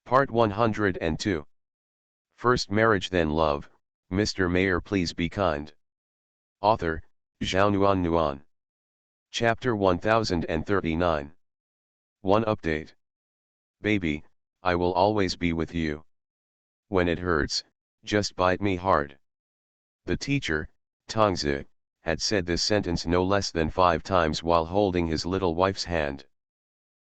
Part 102. First Marriage Then Love, Mr. Mayor Please Be Kind. Author, Zhao Nuan. Chapter 1039. 1 Update. Baby, I will always be with you. When it hurts, just bite me hard. The teacher, Tongzi, had said this sentence no less than 5 times while holding his little wife's hand.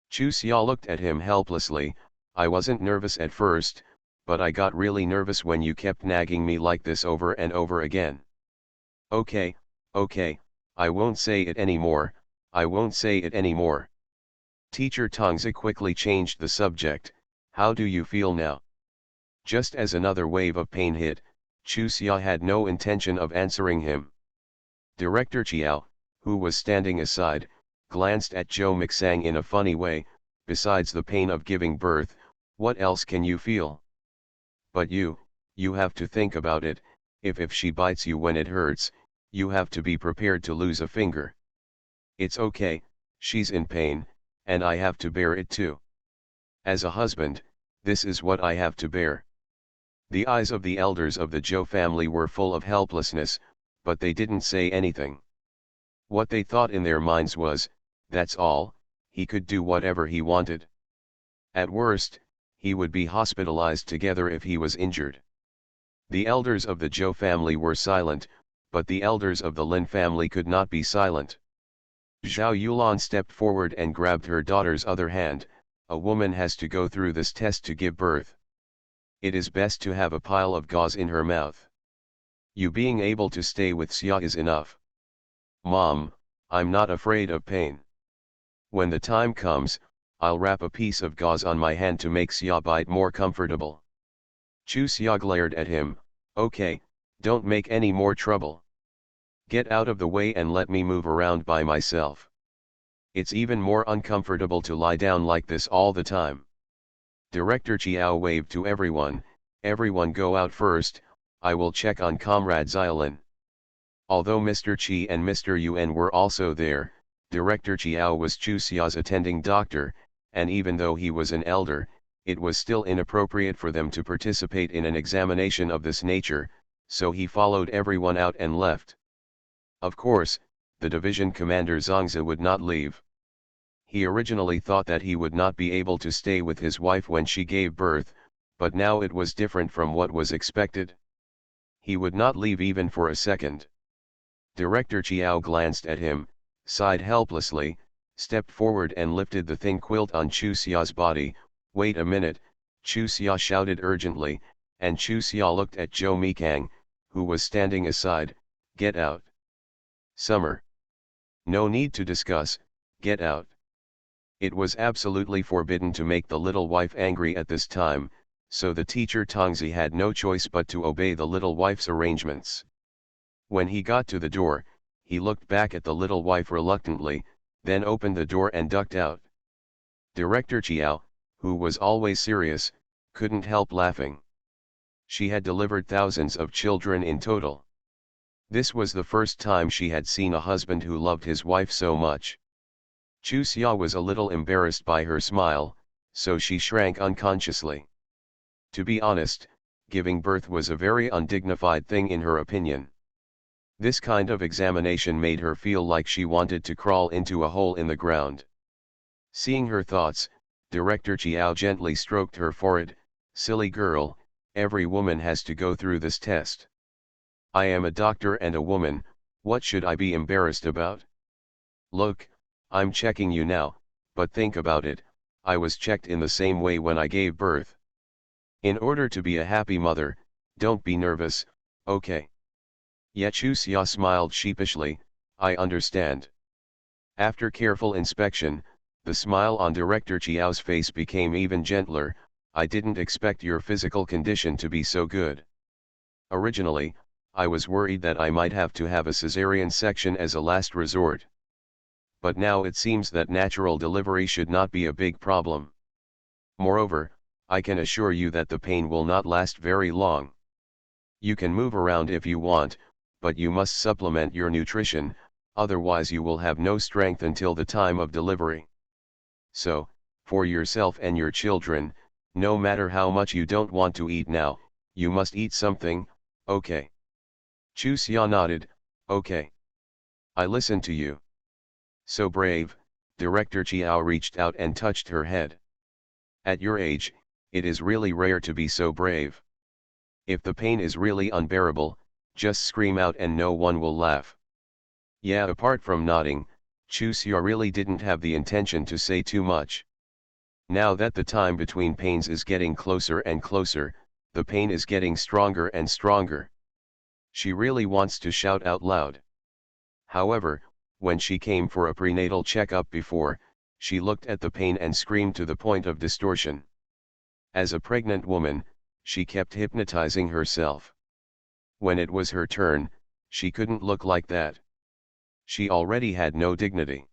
Chu Xia looked at him helplessly. I wasn't nervous at first, but I got really nervous when you kept nagging me like this over and over again. Okay, I won't say it anymore, Teacher Tongzi quickly changed the subject. How do you feel now? Just as another wave of pain hit, Chu Xia had no intention of answering him. Director Chiao, who was standing aside, glanced at Zhou Mixang in a funny way. Besides the pain of giving birth, what else can you feel? But you have to think about it. If she bites you when it hurts, you have to be prepared to lose a finger. It's okay, she's in pain, and I have to bear it too. As a husband, this is what I have to bear. The eyes of the elders of the Zhou family were full of helplessness, but they didn't say anything. What they thought in their minds was, that's all, he could do whatever he wanted. At worst, he would be hospitalized together if he was injured. The elders of the Zhou family were silent, but the elders of the Lin family could not be silent. Zhao Yulan stepped forward and grabbed her daughter's other hand. A woman has to go through this test to give birth. It is best to have a pile of gauze in her mouth. You being able to stay with Xia is enough. Mom, I'm not afraid of pain. When the time comes, I'll wrap a piece of gauze on my hand to make Xia bite more comfortable. Chu Xia glared at him. Okay, don't make any more trouble. Get out of the way and let me move around by myself. It's even more uncomfortable to lie down like this all the time. Director Chiao waved to everyone. Everyone go out first, I will check on Comrade Xiaolin. Although Mr. Qi and Mr. Yuan were also there, Director Chiao was Chu Xia's attending doctor, and even though he was an elder, it was still inappropriate for them to participate in an examination of this nature, so he followed everyone out and left. Of course, the division commander Zhangzi would not leave. He originally thought that he would not be able to stay with his wife when she gave birth, but now it was different from what was expected. He would not leave even for a second. Director Chiao glanced at him, sighed helplessly, stepped forward and lifted the thin quilt on Chu Xia's body. Wait a minute, Chu Xia shouted urgently, and Chu Xia looked at Zhou Mikang, who was standing aside. Get out. Summer. No need to discuss, get out. It was absolutely forbidden to make the little wife angry at this time, so the teacher Tongzi had no choice but to obey the little wife's arrangements. When he got to the door, he looked back at the little wife reluctantly, then opened the door and ducked out. Director Chiao, who was always serious, couldn't help laughing. She had delivered thousands of children in total. This was the first time she had seen a husband who loved his wife so much. Chu Xia was a little embarrassed by her smile, so she shrank unconsciously. To be honest, giving birth was a very undignified thing in her opinion. This kind of examination made her feel like she wanted to crawl into a hole in the ground. Seeing her thoughts, Director Chiao gently stroked her forehead. Silly girl, every woman has to go through this test. I am a doctor and a woman, what should I be embarrassed about? Look, I'm checking you now, but think about it, I was checked in the same way when I gave birth. In order to be a happy mother, don't be nervous, okay? Yet Chu Xia smiled sheepishly. I understand. After careful inspection, the smile on Director Chiao's face became even gentler. I didn't expect your physical condition to be so good. Originally, I was worried that I might have to have a cesarean section as a last resort. But now it seems that natural delivery should not be a big problem. Moreover, I can assure you that the pain will not last very long. You can move around if you want, but you must supplement your nutrition, otherwise you will have no strength until the time of delivery. So, for yourself and your children, No matter how much you don't want to eat now, you must eat something, okay? Chu Xia nodded, okay. I listen to you. So brave, Director Chiao reached out and touched her head. At your age, it is really rare to be so brave. If the pain is really unbearable, just scream out and no one will laugh. Yeah, apart from nodding, Chu Xia really didn't have the intention to say too much. Now that the time between pains is getting closer and closer, the pain is getting stronger and stronger. She really wants to shout out loud. However, when she came for a prenatal checkup before, she looked at the pain and screamed to the point of distortion. As a pregnant woman, she kept hypnotizing herself. When it was her turn, she couldn't look like that. She already had no dignity.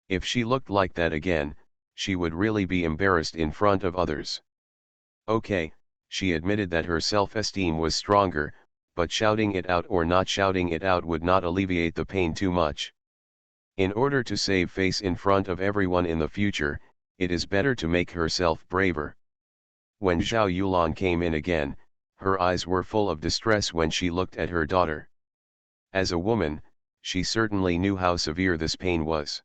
If she looked like that again, she would really be embarrassed in front of others. Okay, she admitted that her self-esteem was stronger, but shouting it out or not shouting it out would not alleviate the pain too much. In order to save face in front of everyone in the future, it is better to make herself braver. When Zhao Yulan came in again, her eyes were full of distress when she looked at her daughter. As a woman, she certainly knew how severe this pain was.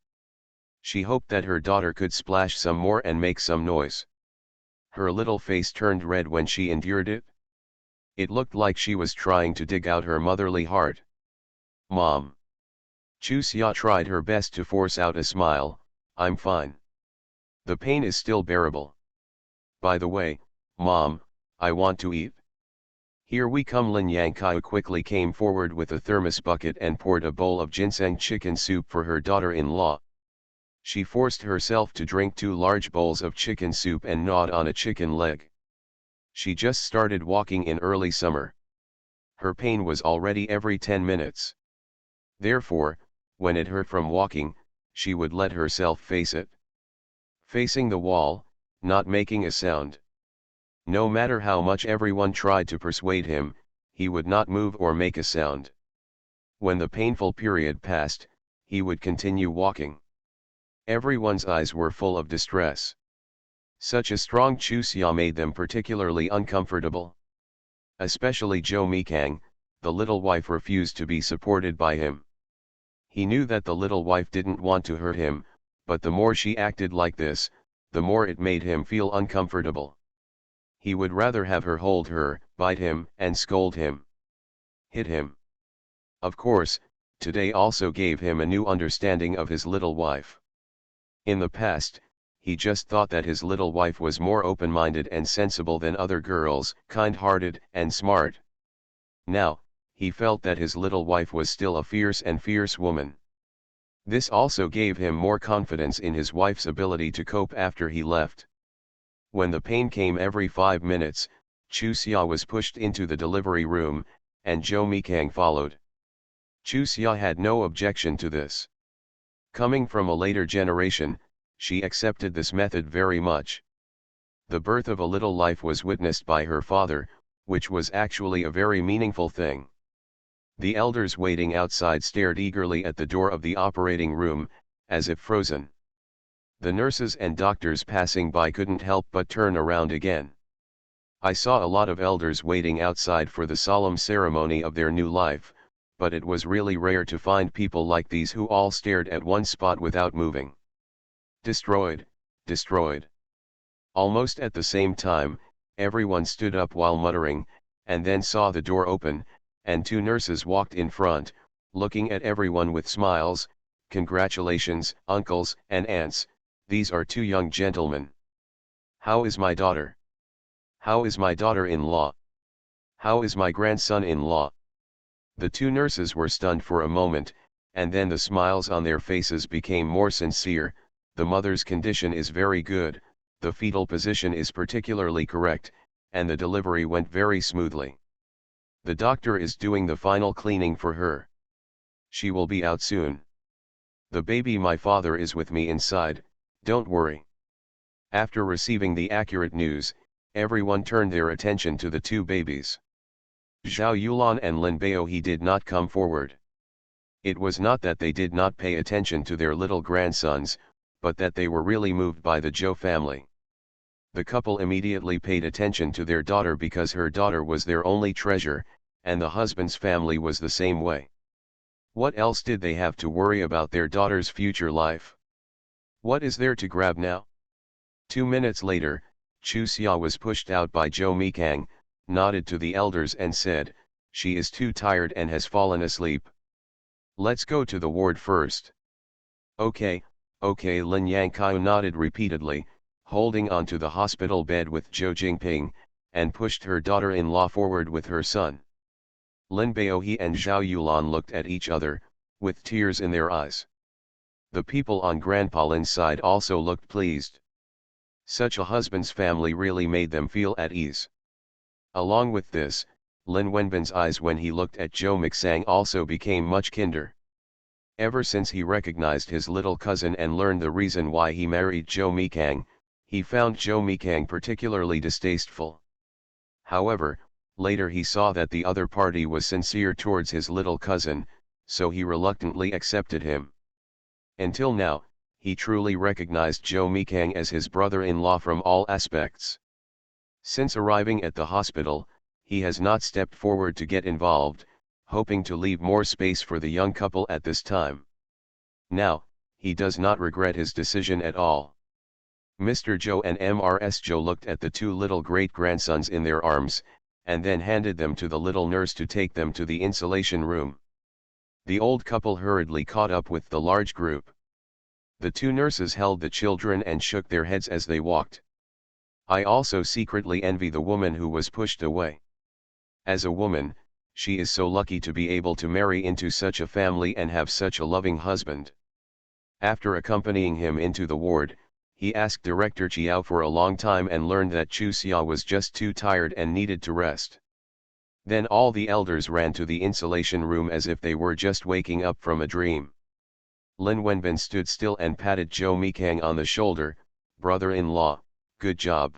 She hoped that her daughter could splash some more and make some noise. Her little face turned red when she endured it. It looked like she was trying to dig out her motherly heart. Mom. Chu Xia tried her best to force out a smile. I'm fine. The pain is still bearable. By the way, Mom, I want to eat. Here we come. Lin Yangkai quickly came forward with a thermos bucket and poured a bowl of ginseng chicken soup for her daughter-in-law. She forced herself to drink 2 large bowls of chicken soup and gnawed on a chicken leg. She just started walking in early summer. Her pain was already every 10 minutes. Therefore, when it hurt from walking, she would let herself face it. Facing the wall, not making a sound. No matter how much everyone tried to persuade him, he would not move or make a sound. When the painful period passed, he would continue walking. Everyone's eyes were full of distress. Such a strong Chu Xia made them particularly uncomfortable. Especially Zhou Mikang, the little wife refused to be supported by him. He knew that the little wife didn't want to hurt him, but the more she acted like this, the more it made him feel uncomfortable. He would rather have her hold her, bite him, and scold him. Hit him. Of course, today also gave him a new understanding of his little wife. In the past, he just thought that his little wife was more open-minded and sensible than other girls, kind-hearted and smart. Now, he felt that his little wife was still a fierce woman. This also gave him more confidence in his wife's ability to cope after he left. When the pain came every 5 minutes, Chu Xia was pushed into the delivery room, and Zhou Mikang followed. Chu Xia had no objection to this. Coming from a later generation, she accepted this method very much. The birth of a little life was witnessed by her father, which was actually a very meaningful thing. The elders waiting outside stared eagerly at the door of the operating room, as if frozen. The nurses and doctors passing by couldn't help but turn around again. I saw a lot of elders waiting outside for the solemn ceremony of their new life, but it was really rare to find people like these who all stared at one spot without moving. Destroyed, destroyed. Almost at the same time, everyone stood up while muttering, and then saw the door open, and 2 nurses walked in front, looking at everyone with smiles. Congratulations, uncles and aunts, these are 2 young gentlemen. How is my daughter? How is my daughter-in-law? How is my grandson-in-law? The 2 nurses were stunned for a moment, and then the smiles on their faces became more sincere. The mother's condition is very good, the fetal position is particularly correct, and the delivery went very smoothly. The doctor is doing the final cleaning for her. She will be out soon. The baby, my father is with me inside, don't worry. After receiving the accurate news, everyone turned their attention to the 2 babies. Zhao Yulan and Lin Baohe did not come forward. It was not that they did not pay attention to their little grandsons, but that they were really moved by the Zhou family. The couple immediately paid attention to their daughter because her daughter was their only treasure, and the husband's family was the same way. What else did they have to worry about their daughter's future life? What is there to grab now? 2 minutes later, Chu Xia was pushed out by Zhou Mikang, nodded to the elders and said, "She is too tired and has fallen asleep. Let's go to the ward first." "Okay, okay." Lin Yangkao nodded repeatedly, holding onto the hospital bed with Zhou Jingping, and pushed her daughter-in-law forward with her son. Lin Baohe and Zhao Yulan looked at each other, with tears in their eyes. The people on Grandpa Lin's side also looked pleased. Such a husband's family really made them feel at ease. Along with this, Lin Wenbin's eyes when he looked at Zhou Mixang also became much kinder. Ever since he recognized his little cousin and learned the reason why he married Zhou Mikang, he found Zhou Mikang particularly distasteful. However, later he saw that the other party was sincere towards his little cousin, so he reluctantly accepted him. Until now, he truly recognized Zhou Mikang as his brother-in-law from all aspects. Since arriving at the hospital, he has not stepped forward to get involved, hoping to leave more space for the young couple at this time. Now, he does not regret his decision at all. Mr. Zhou and Mrs. Zhou looked at the two little great-grandsons in their arms, and then handed them to the little nurse to take them to the insulation room. The old couple hurriedly caught up with the large group. The two nurses held the children and shook their heads as they walked. I also secretly envy the woman who was pushed away. As a woman, she is so lucky to be able to marry into such a family and have such a loving husband. After accompanying him into the ward, he asked Director Chiao for a long time and learned that Chu Xia was just too tired and needed to rest. Then all the elders ran to the insulation room as if they were just waking up from a dream. Lin Wenbin stood still and patted Zhou Mikang on the shoulder. "Brother-in-law, good job."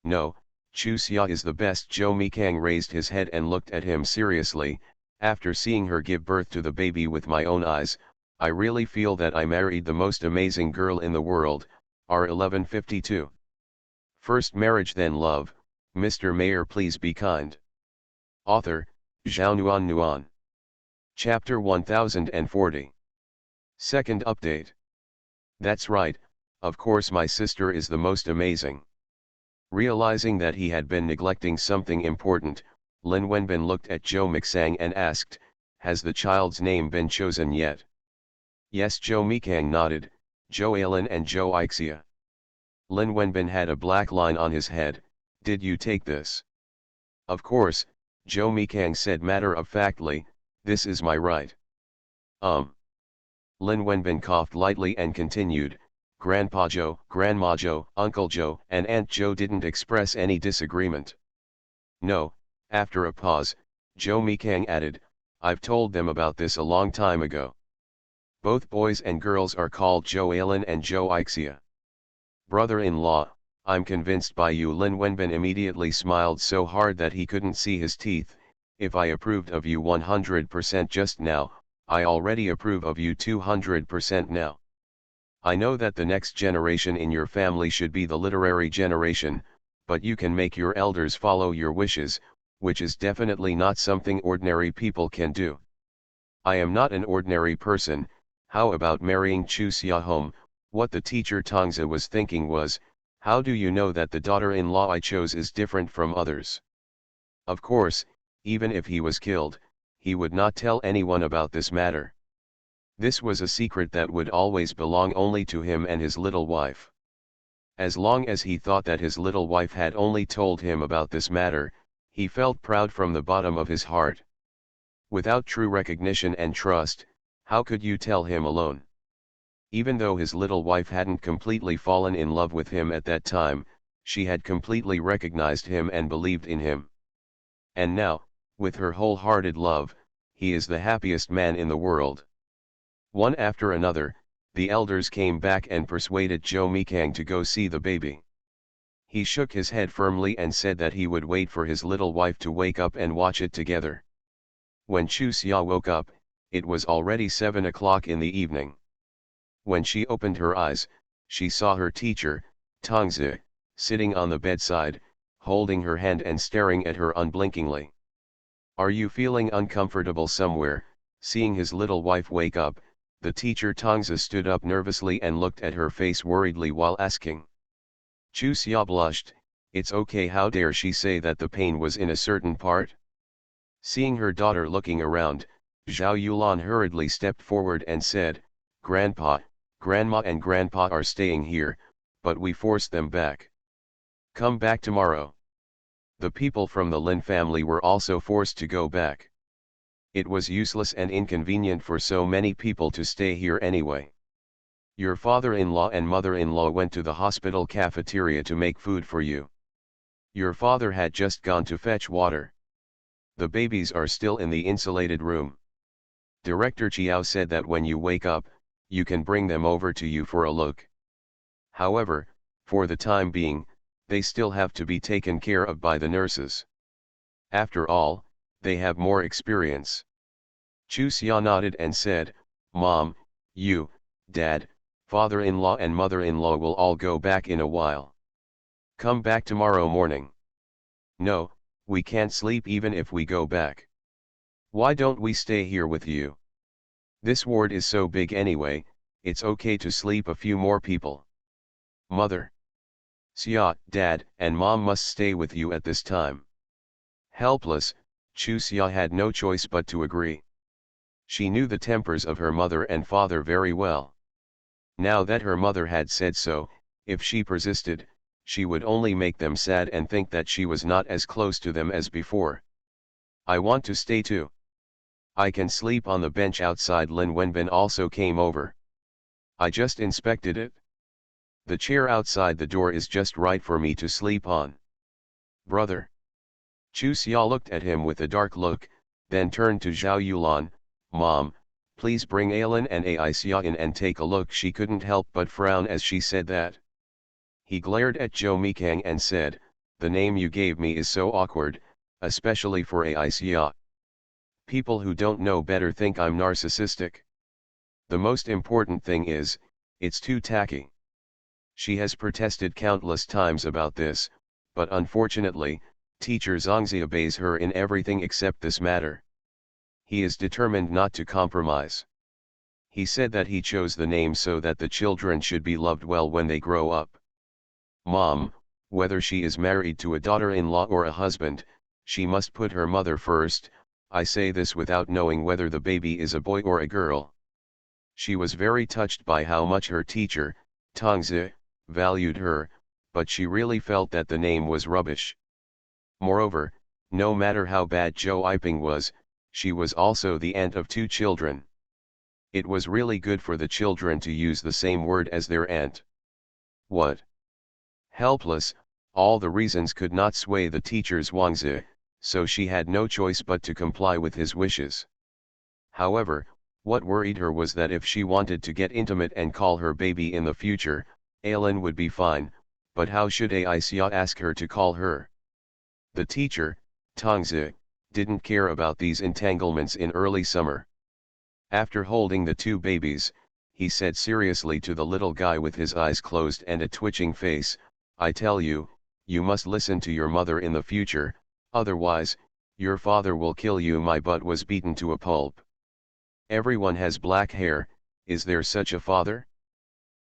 "No, Chu Xia is the best." Zhou Mikang raised his head and looked at him seriously. "After seeing her give birth to the baby with my own eyes, I really feel that I married the most amazing girl in the world." R1152. First marriage then love. Mr. Mayor, please be kind. Author, Zhao Nuan Nuan. Chapter 1040. Second update. That's right, of course my sister is the most amazing. Realizing that he had been neglecting something important, Lin Wenbin looked at Zhou Mixang and asked, "Has the child's name been chosen yet?" Yes, Zhou Mikang nodded, "Zhou Ailan and Zhou Ixia." Lin Wenbin had a black line on his head. "Did you take this?" "Of course," Zhou Mikang said matter-of-factly, "this is my right." Lin Wenbin coughed lightly and continued, "Grandpa Zhou, Grandma Zhou, Uncle Zhou and Aunt Zhou didn't express any disagreement." "No." After a pause, Zhou Mikang added, "I've told them about this a long time ago. Both boys and girls are called Zhou Ailan and Zhou Ixia." "Brother-in-law, I'm convinced by you." Lin Wenbin immediately smiled so hard that he couldn't see his teeth. "If I approved of you 100% just now, I already approve of you 200% now. I know that the next generation in your family should be the literary generation, but you can make your elders follow your wishes, which is definitely not something ordinary people can do. I am not an ordinary person. How about marrying Chu Xia home?" What the teacher Tongzi was thinking was, how do you know that the daughter-in-law I chose is different from others? Of course, even if he was killed, he would not tell anyone about this matter. This was a secret that would always belong only to him and his little wife. As long as he thought that his little wife had only told him about this matter, he felt proud from the bottom of his heart. Without true recognition and trust, how could you tell him alone? Even though his little wife hadn't completely fallen in love with him at that time, she had completely recognized him and believed in him. And now, with her wholehearted love, he is the happiest man in the world. One after another, the elders came back and persuaded Zhou Mikang to go see the baby. He shook his head firmly and said that he would wait for his little wife to wake up and watch it together. When Chu Xia woke up, it was already 7 o'clock in the evening. When she opened her eyes, she saw her teacher, Tongzi, sitting on the bedside, holding her hand and staring at her unblinkingly. Are you feeling uncomfortable somewhere? Seeing his little wife wake up, the teacher Tongzi stood up nervously and looked at her face worriedly while asking. Chu Xia blushed. It's okay, how dare she say that the pain was in a certain part? Seeing her daughter looking around, Zhao Yulan hurriedly stepped forward and said, Grandpa, Grandma and Grandpa are staying here, but we forced them back. Come back tomorrow. The people from the Lin family were also forced to go back. It was useless and inconvenient for so many people to stay here anyway. Your father-in-law and mother-in-law went to the hospital cafeteria to make food for you. Your father had just gone to fetch water. The babies are still in the insulated room. Director Chiao said that when you wake up, you can bring them over to you for a look. However, for the time being, they still have to be taken care of by the nurses. After all, they have more experience. Chu Xia nodded and said, Mom, you, Dad, father-in-law and mother-in-law will all go back in a while. Come back tomorrow morning. No, we can't sleep even if we go back. Why don't we stay here with you? This ward is so big anyway, it's okay to sleep a few more people. Mother, Xia, Dad, and Mom must stay with you at this time. Helpless, Chu Xia had no choice but to agree. She knew the tempers of her mother and father very well. Now that her mother had said so, if she persisted, she would only make them sad and think that she was not as close to them as before. I want to stay too. I can sleep on the bench outside. Lin Wenbin also came over. I just inspected it. The chair outside the door is just right for me to sleep on. Brother. Chu Xia looked at him with a dark look, then turned to Zhao Yulan. Mom, please bring Ailin and Ai Xia in and take a look. She couldn't help but frown as she said that. He glared at Zhou Mikang and said, the name you gave me is so awkward, especially for Ai Xia. People who don't know better think I'm narcissistic. The most important thing is, it's too tacky. She has protested countless times about this, but unfortunately, teacher Zhongzi obeys her in everything except this matter. He is determined not to compromise. He said that he chose the name so that the children should be loved well when they grow up. Mom, whether she is married to a daughter-in-law or a husband, she must put her mother first. I say this without knowing whether the baby is a boy or a girl. She was very touched by how much her teacher, Tongzi, valued her, but she really felt that the name was rubbish. Moreover, no matter how bad Zhou Yiping was, she was also the aunt of 2 children. It was really good for the children to use the same word as their aunt. What? Helpless, all the reasons could not sway the teacher's Wangzi, so she had no choice but to comply with his wishes. However, what worried her was that if she wanted to get intimate and call her baby in the future, Ailin would be fine, but how should Ai Xia ask her to call her? The teacher, Tongzi, didn't care about these entanglements in early summer. After holding the 2 babies, he said seriously to the little guy with his eyes closed and a twitching face, I tell you, you must listen to your mother in the future, otherwise, your father will kill you. My butt was beaten to a pulp. Everyone has black hair, is there such a father?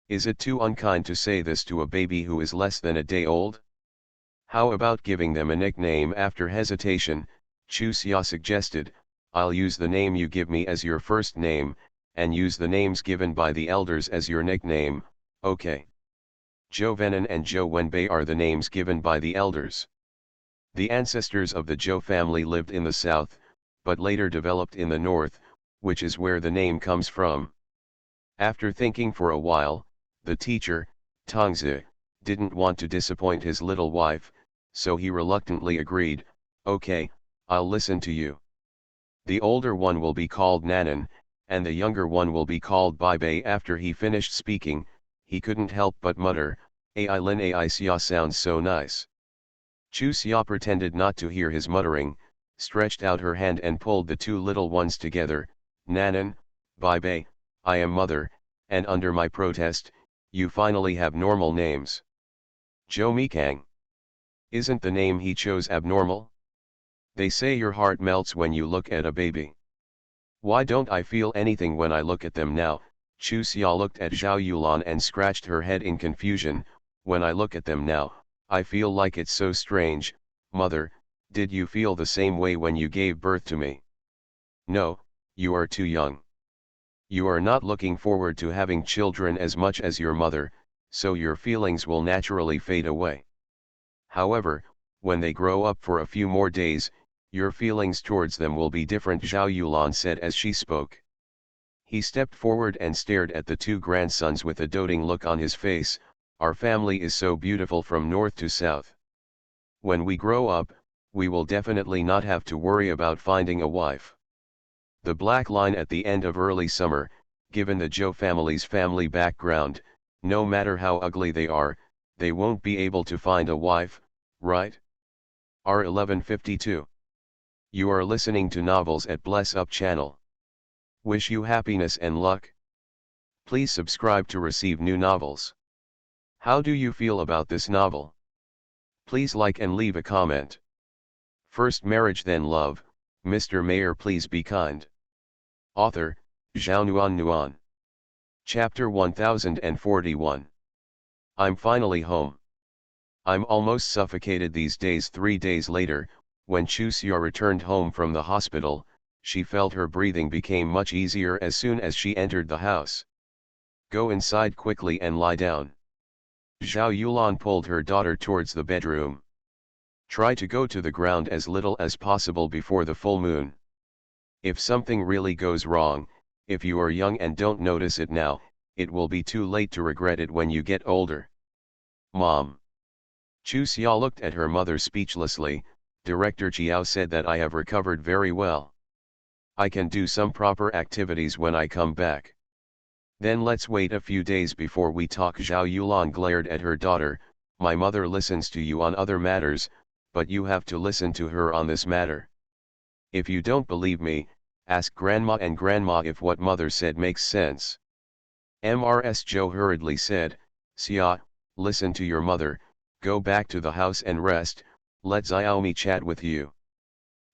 Is it too unkind to say this to a baby who is less than a day old? How about giving them a nickname? After hesitation, Chu Xia suggested, I'll use the name you give me as your first name, and use the names given by the elders as your nickname, okay. Zhou Venan and Zhou Wenbei are the names given by the elders. The ancestors of the Zhou family lived in the south, but later developed in the north, which is where the name comes from. After thinking for a while, the teacher, Tongzi, didn't want to disappoint his little wife, so he reluctantly agreed, okay, I'll listen to you. The older one will be called Nanan, and the younger one will be called Baibei. After he finished speaking, he couldn't help but mutter, Ailin Ai Xia sounds so nice. Chu Xia pretended not to hear his muttering, stretched out her hand and pulled the 2 little ones together, Nanan, Baibei, I am mother, and under my protest, you finally have normal names. Zhou Mikang. Isn't the name he chose abnormal? They say your heart melts when you look at a baby. Why don't I feel anything when I look at them now? Chu Xia looked at Zhao Yulan and scratched her head in confusion. When I look at them now, I feel like it's so strange. Mother, did you feel the same way when you gave birth to me? No, you are too young. You are not looking forward to having children as much as your mother, so your feelings will naturally fade away. However, when they grow up for a few more days, your feelings towards them will be different, Zhao Yulan said as she spoke. He stepped forward and stared at the two grandsons with a doting look on his face. Our family is so beautiful from north to south. When we grow up, we will definitely not have to worry about finding a wife. The black line at the end of early summer, given the Zhou family's family background, no matter how ugly they won't be able to find a wife, right? R1152. You are listening to novels at Bless Up channel. Wish you happiness and luck. Please subscribe to receive new novels. How do you feel about this novel? Please like and leave a comment. First marriage then love, Mr. Mayor please be kind. Author, Zhao Nuan. Chapter 1041. I'm finally home. I'm almost suffocated these days. 3 days later, when Chu Xia returned home from the hospital, she felt her breathing became much easier as soon as she entered the house. Go inside quickly and lie down. Zhao Yulan pulled her daughter towards the bedroom. Try to go to the ground as little as possible before the full moon. If something really goes wrong, if you are young and don't notice it now, it will be too late to regret it when you get older. Mom. Chu Xia looked at her mother speechlessly. Director Chiao said that I have recovered very well. I can do some proper activities when I come back. Then let's wait a few days before we talk. Zhao Yulan glared at her daughter. My mother listens to you on other matters, but you have to listen to her on this matter. If you don't believe me, ask Grandma and Grandma if what Mother said makes sense. Mrs. Zhou hurriedly said, Xia, listen to your mother, go back to the house and rest, let Xiaomi chat with you.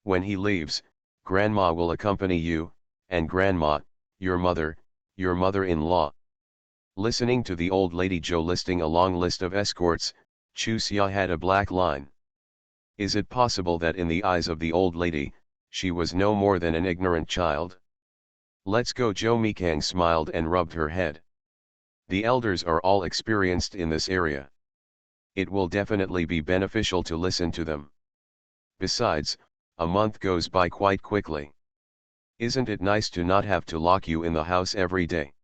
When he leaves, Grandma will accompany you, and Grandma, your mother-in-law. Listening to the old lady Zhou listing a long list of escorts, Chu Xia had a black line. Is it possible that in the eyes of the old lady, she was no more than an ignorant child? Let's go. Zhou Mikang smiled and rubbed her head. The elders are all experienced in this area. It will definitely be beneficial to listen to them. Besides, a month goes by quite quickly. Isn't it nice to not have to lock you in the house every day?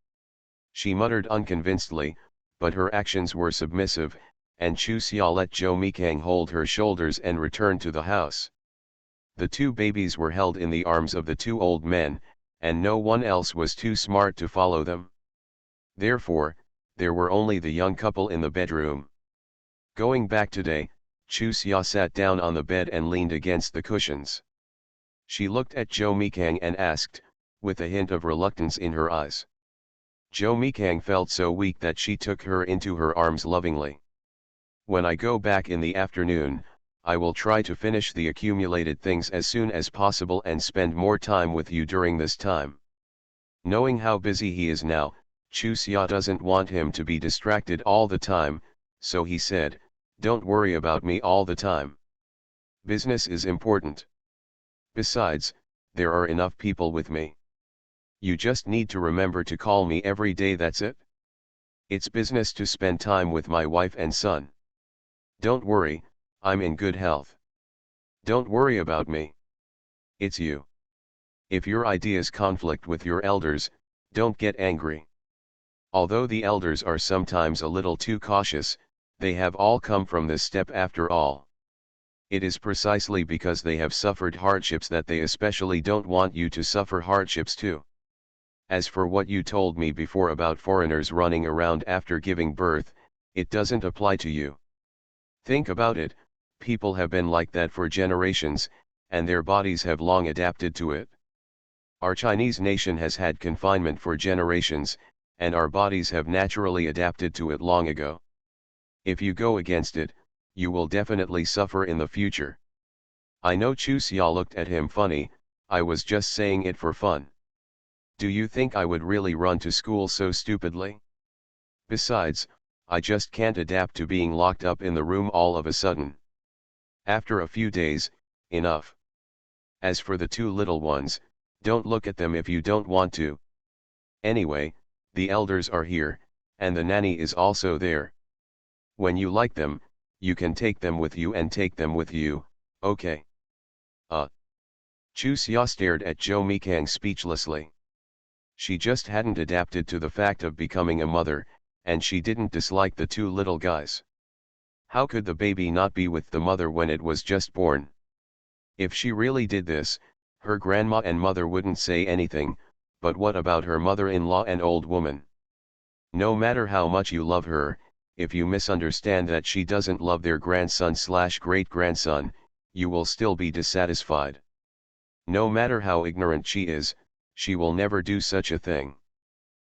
She muttered unconvincedly, but her actions were submissive, and Chu Xia let Zhou Mikang hold her shoulders and return to the house. The two babies were held in the arms of the two old men, and no one else was too smart to follow them. Therefore, there were only the young couple in the bedroom. Going back today, Chu Xia sat down on the bed and leaned against the cushions. She looked at Zhou Mikang and asked, with a hint of reluctance in her eyes. Zhou Mikang felt so weak that she took her into her arms lovingly. When I go back in the afternoon, I will try to finish the accumulated things as soon as possible and spend more time with you during this time. Knowing how busy he is now, Chu Xia doesn't want him to be distracted all the time, so he said, don't worry about me all the time. Business is important. Besides, there are enough people with me. You just need to remember to call me every day, that's it. It's business to spend time with my wife and son. Don't worry, I'm in good health. Don't worry about me. It's you. If your ideas conflict with your elders, don't get angry. Although the elders are sometimes a little too cautious, they have all come from this step after all. It is precisely because they have suffered hardships that they especially don't want you to suffer hardships too. As for what you told me before about foreigners running around after giving birth, it doesn't apply to you. Think about it, people have been like that for generations, and their bodies have long adapted to it. Our Chinese nation has had confinement for generations, and our bodies have naturally adapted to it long ago. If you go against it, you will definitely suffer in the future. I know Chusia looked at him funny, I was just saying it for fun. Do you think I would really run to school so stupidly? Besides, I just can't adapt to being locked up in the room all of a sudden. After a few days, enough. As for the two little ones, don't look at them if you don't want to. Anyway, the elders are here, and the nanny is also there. When you like them, you can take them with you and take them with you, okay? Chusia stared at Jo Mikang speechlessly. She just hadn't adapted to the fact of becoming a mother, and she didn't dislike the two little guys. How could the baby not be with the mother when it was just born? If she really did this, her grandma and mother wouldn't say anything, but what about her mother-in-law and old woman? No matter how much you love her, if you misunderstand that she doesn't love their grandson/great-grandson, you will still be dissatisfied. No matter how ignorant she is, she will never do such a thing.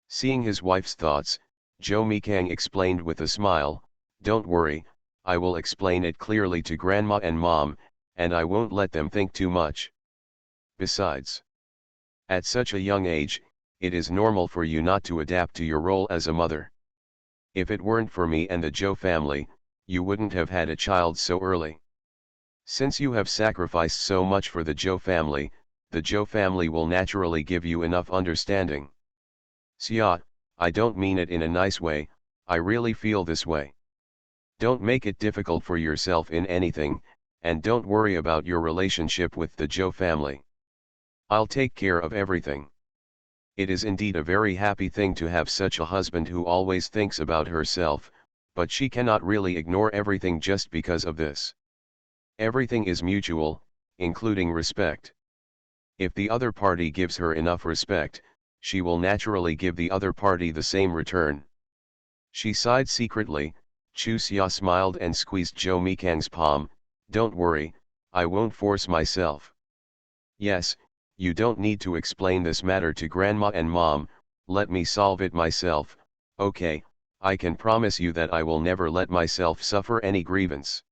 Seeing his wife's thoughts, Jo Mikang explained with a smile, "Don't worry, I will explain it clearly to grandma and mom, and I won't let them think too much. Besides, at such a young age, it is normal for you not to adapt to your role as a mother. If it weren't for me and the Jo family, you wouldn't have had a child so early. Since you have sacrificed so much for the Jo family will naturally give you enough understanding." "Xia, I don't mean it in a nice way, I really feel this way. Don't make it difficult for yourself in anything, and don't worry about your relationship with the Jo family. I'll take care of everything." It is indeed a very happy thing to have such a husband who always thinks about herself, but she cannot really ignore everything just because of this. Everything is mutual, including respect. If the other party gives her enough respect, she will naturally give the other party the same return. She sighed secretly. Chusia smiled and squeezed Jo Mikang's palm. "Don't worry, I won't force myself. Yes, you don't need to explain this matter to grandma and mom, let me solve it myself, okay? I can promise you that I will never let myself suffer any grievance."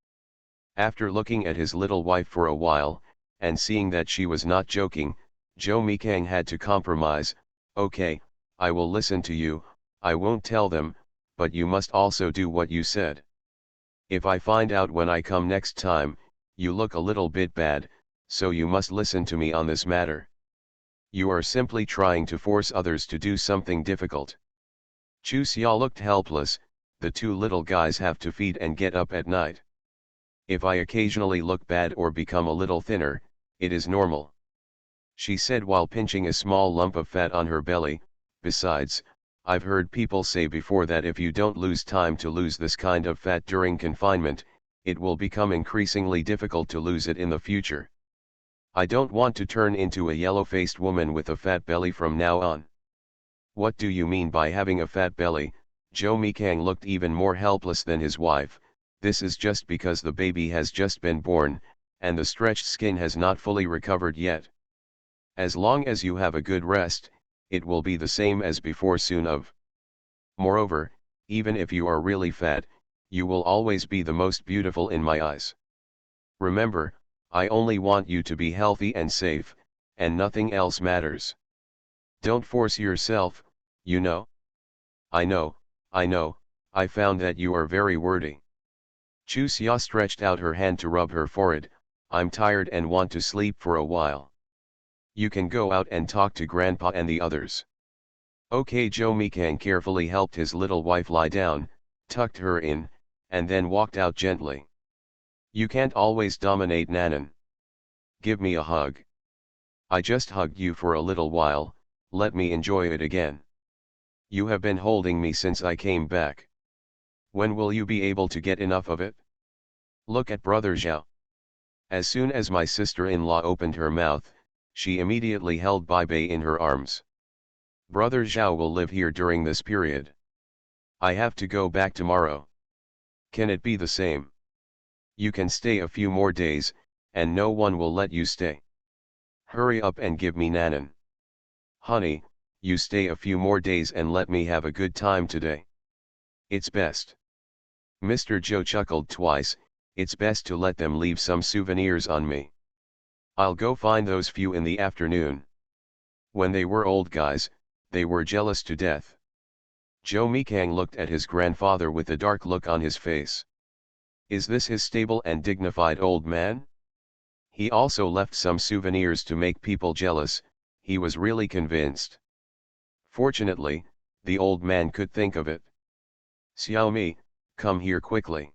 After looking at his little wife for a while, and seeing that she was not joking, Jo Mikang had to compromise. "Okay, I will listen to you, I won't tell them, but you must also do what you said. If I find out when I come next time, you look a little bit bad, so you must listen to me on this matter. You are simply trying to force others to do something difficult." Chusia looked helpless. The two little guys have to feed and get up at night. "If I occasionally look bad or become a little thinner, it is normal," she said while pinching a small lump of fat on her belly. "Besides, I've heard people say before that if you don't lose time to lose this kind of fat during confinement, it will become increasingly difficult to lose it in the future. I don't want to turn into a yellow-faced woman with a fat belly from now on." "What do you mean by having a fat belly?" Jo Mikang looked even more helpless than his wife. "This is just because the baby has just been born, and the stretched skin has not fully recovered yet. As long as you have a good rest, it will be the same as before soon of. Moreover, even if you are really fat, you will always be the most beautiful in my eyes. Remember, I only want you to be healthy and safe, and nothing else matters. Don't force yourself, you know." I know, I found that you are very wordy." Chusia stretched out her hand to rub her forehead. "I'm tired and want to sleep for a while. You can go out and talk to grandpa and the others." Okay. Jo Mikang carefully helped his little wife lie down, tucked her in, and then walked out gently. "You can't always dominate Nanan. Give me a hug. I just hugged you for a little while, let me enjoy it again. You have been holding me since I came back. When will you be able to get enough of it? Look at brother Zhao." As soon as my sister-in-law opened her mouth, she immediately held Bai Bei in her arms. "Brother Zhao will live here during this period. I have to go back tomorrow. Can it be the same? You can stay a few more days, and no one will let you stay. Hurry up and give me Nanan. Honey, you stay a few more days and let me have a good time today. It's best." Mr. Joe chuckled twice. It's best to let them leave some souvenirs on me. I'll go find those few in the afternoon. When they were old guys, they were jealous to death. Joe Mikang looked at his grandfather with a dark look on his face. Is this his stable and dignified old man? He also left some souvenirs to make people jealous, he was really convinced. Fortunately, the old man could think of it. Xiaomi, come here quickly.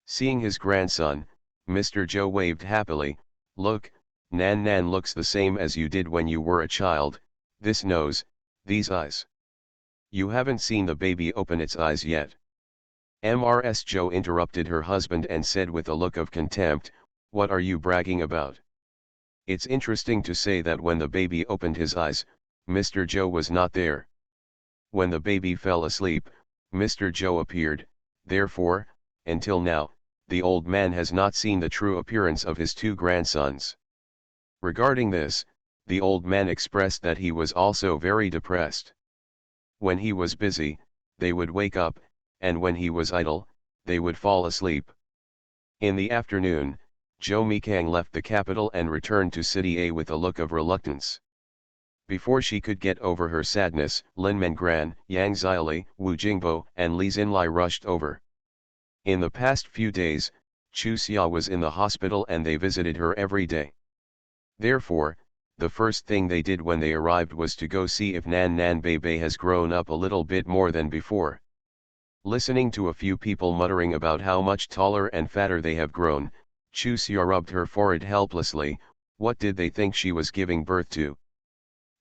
Seeing his grandson, Mr. Joe waved happily. Look, Nan Nan looks the same as you did when you were a child, this nose, these eyes. You haven't seen the baby open its eyes yet. Mrs. Joe interrupted her husband and said with a look of contempt, what are you bragging about? It's interesting to say that when the baby opened his eyes, Mr. Joe was not there. When the baby fell asleep, Mr. Joe appeared, therefore, until now, the old man has not seen the true appearance of his two grandsons. Regarding this, the old man expressed that he was also very depressed. When he was busy, they would wake up, and when he was idle, they would fall asleep. In the afternoon, Joe Mikang left the capital and returned to City A with a look of reluctance. Before she could get over her sadness, Lin Mengran, Yang Xiaoli, Wu Jingbo, and Li Xinlai rushed over. In the past few days, Chu Xia was in the hospital and they visited her every day. Therefore, the first thing they did when they arrived was to go see if Nan Nan Bebe has grown up a little bit more than before. Listening to a few people muttering about how much taller and fatter they have grown, Chu Xia rubbed her forehead helplessly. What did they think she was giving birth to?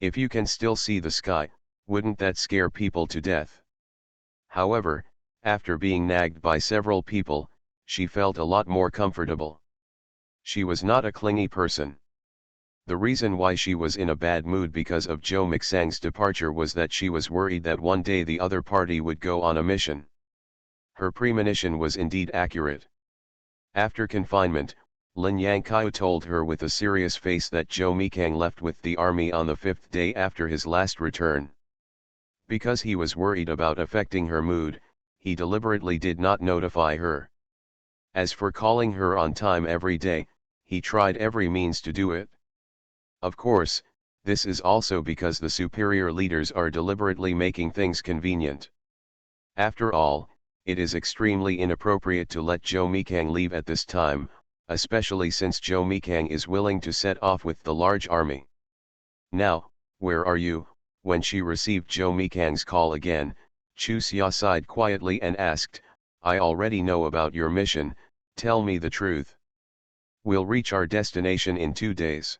If you can still see the sky, wouldn't that scare people to death? However, after being nagged by several people, she felt a lot more comfortable. She was not a clingy person. The reason why she was in a bad mood because of Joe Mixang's departure was that she was worried that one day the other party would go on a mission. Her premonition was indeed accurate. After confinement, Lin Yangqiu told her with a serious face that Joe Mikang left with the army on the 5th day after his last return. Because he was worried about affecting her mood, he deliberately did not notify her. As for calling her on time every day, he tried every means to do it. Of course, this is also because the superior leaders are deliberately making things convenient. After all, it is extremely inappropriate to let Joe Mikang leave at this time, especially since Joe Mikang is willing to set off with the large army. Now, where are you? When she received Joe Mikang's call again, Chu Xia sighed quietly and asked, I already know about your mission, tell me the truth. We'll reach our destination in 2 days.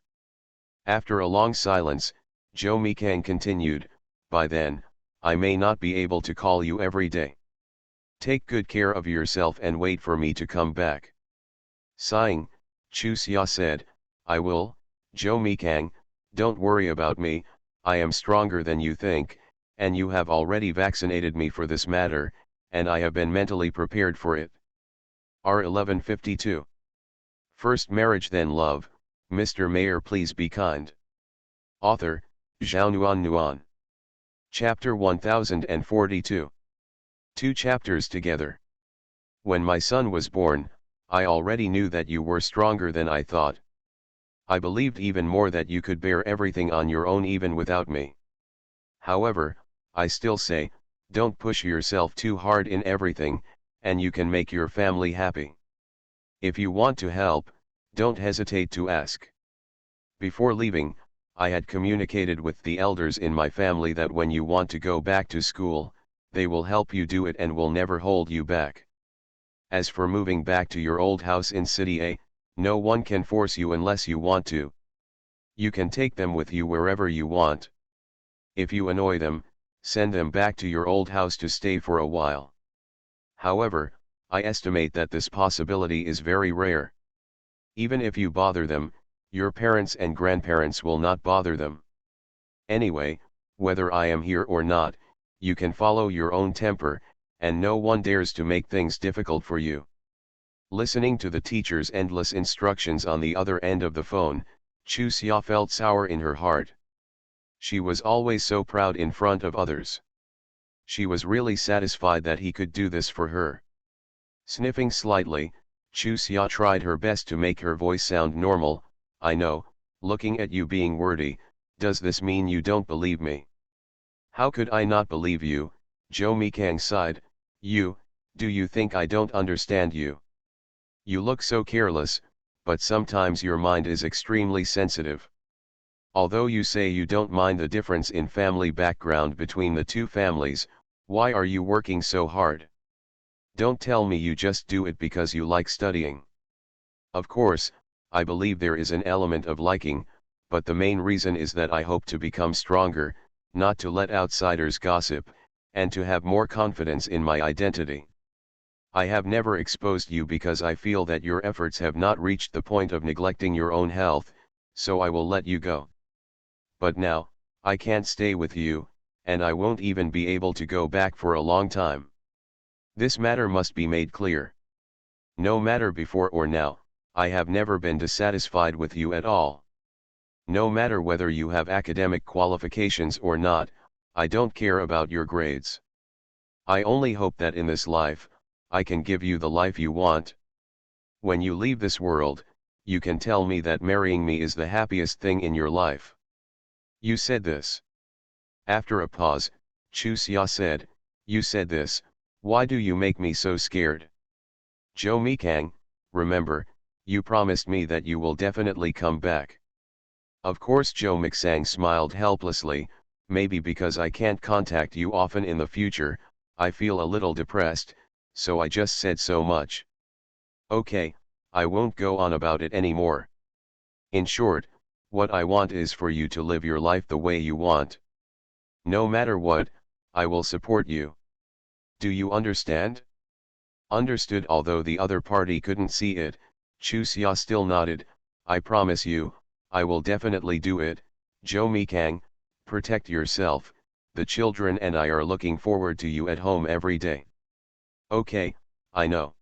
After a long silence, Joe Mikang continued, by then, I may not be able to call you every day. Take good care of yourself and wait for me to come back. Sighing, Chu Xia said, I will, Joe Mikang, don't worry about me, I am stronger than you think, and you have already vaccinated me for this matter, and I have been mentally prepared for it. R1152. First marriage then love, Mr. Mayor please be kind. Author, Zhao Nuan Nuan. Chapter 1042. 2 chapters together. When my son was born, I already knew that you were stronger than I thought. I believed even more that you could bear everything on your own even without me. However, I still say, don't push yourself too hard in everything, and you can make your family happy. If you want to help, don't hesitate to ask. Before leaving, I had communicated with the elders in my family that when you want to go back to school, they will help you do it and will never hold you back. As for moving back to your old house in City A, no one can force you unless you want to. You can take them with you wherever you want. If you annoy them, send them back to your old house to stay for a while. However, I estimate that this possibility is very rare. Even if you bother them, your parents and grandparents will not bother them. Anyway, whether I am here or not, you can follow your own temper, and no one dares to make things difficult for you. Listening to the teacher's endless instructions on the other end of the phone, Chu Xia felt sour in her heart. She was always so proud in front of others. She was really satisfied that he could do this for her. Sniffing slightly, Chu Xia tried her best to make her voice sound normal. I know, looking at you being wordy, does this mean you don't believe me? How could I not believe you? Zhou Mikang sighed. Do you think I don't understand you? You look so careless, but sometimes your mind is extremely sensitive. Although you say you don't mind the difference in family background between the two families, why are you working so hard? Don't tell me you just do it because you like studying. Of course, I believe there is an element of liking, but the main reason is that I hope to become stronger, not to let outsiders gossip, and to have more confidence in my identity. I have never exposed you because I feel that your efforts have not reached the point of neglecting your own health, so I will let you go. But now, I can't stay with you, and I won't even be able to go back for a long time. This matter must be made clear. No matter before or now, I have never been dissatisfied with you at all. No matter whether you have academic qualifications or not, I don't care about your grades. I only hope that in this life, I can give you the life you want. When you leave this world, you can tell me that marrying me is the happiest thing in your life. You said this. After a pause, Chu Xia said, you said this, why do you make me so scared? Zhou Mikang, remember, you promised me that you will definitely come back. Of course Zhou Mixang smiled helplessly, maybe because I can't contact you often in the future, I feel a little depressed, so I just said so much. Okay, I won't go on about it anymore. In short, what I want is for you to live your life the way you want. No matter what, I will support you. Do you understand? Understood. Although the other party couldn't see it, Chu Xia still nodded. I promise you, I will definitely do it. Zhou Mikang, protect yourself, the children and I are looking forward to you at home every day. Okay, I know.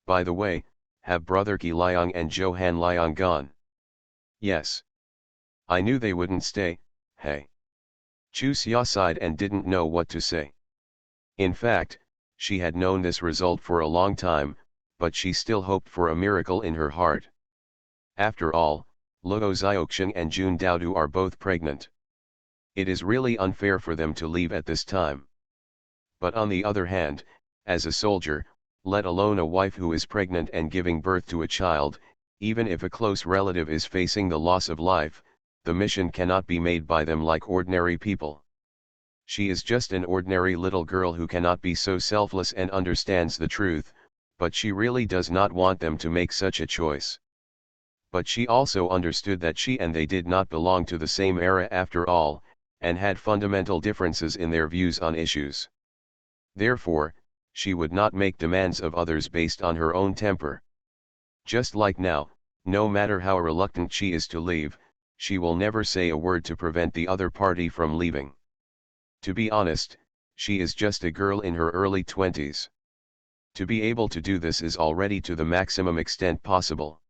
By the way, have brother Qi Liang and Johan Liang gone? Yes. I knew they wouldn't stay, hey. Chu Xia sighed and didn't know what to say. In fact, she had known this result for a long time, but she still hoped for a miracle in her heart. After all, Luo Xiaoxiang and Jun Daodu are both pregnant. It is really unfair for them to leave at this time. But on the other hand, as a soldier, let alone a wife who is pregnant and giving birth to a child, even if a close relative is facing the loss of life, the mission cannot be made by them like ordinary people. She is just an ordinary little girl who cannot be so selfless and understands the truth, but she really does not want them to make such a choice. But she also understood that she and they did not belong to the same era after all, and had fundamental differences in their views on issues. Therefore, she would not make demands of others based on her own temper. Just like now, no matter how reluctant she is to leave, she will never say a word to prevent the other party from leaving. To be honest, she is just a girl in her early 20s. To be able to do this is already to the maximum extent possible.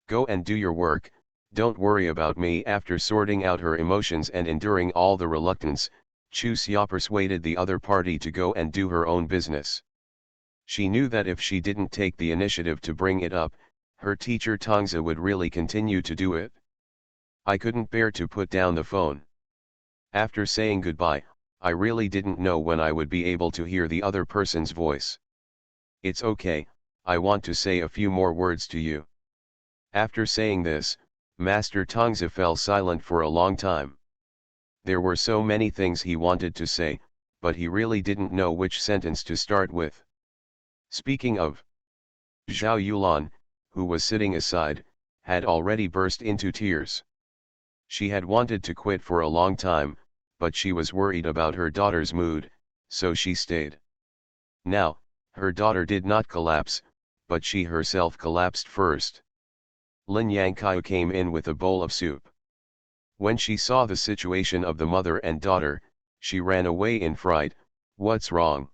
Go and do your work, don't worry about me. After sorting out her emotions and enduring all the reluctance, Chu Xia persuaded the other party to go and do her own business. She knew that if she didn't take the initiative to bring it up, her teacher Tongzi would really continue to do it. I couldn't bear to put down the phone. After saying goodbye, I really didn't know when I would be able to hear the other person's voice. It's okay, I want to say a few more words to you. After saying this, Master Tongzi fell silent for a long time. There were so many things he wanted to say, but he really didn't know which sentence to start with. Speaking of, Zhao Yulan, who was sitting aside, had already burst into tears. She had wanted to quit for a long time, but she was worried about her daughter's mood, so she stayed. Now, her daughter did not collapse, but she herself collapsed first. Lin Yangkai came in with a bowl of soup. When she saw the situation of the mother and daughter, she ran away in fright. What's wrong?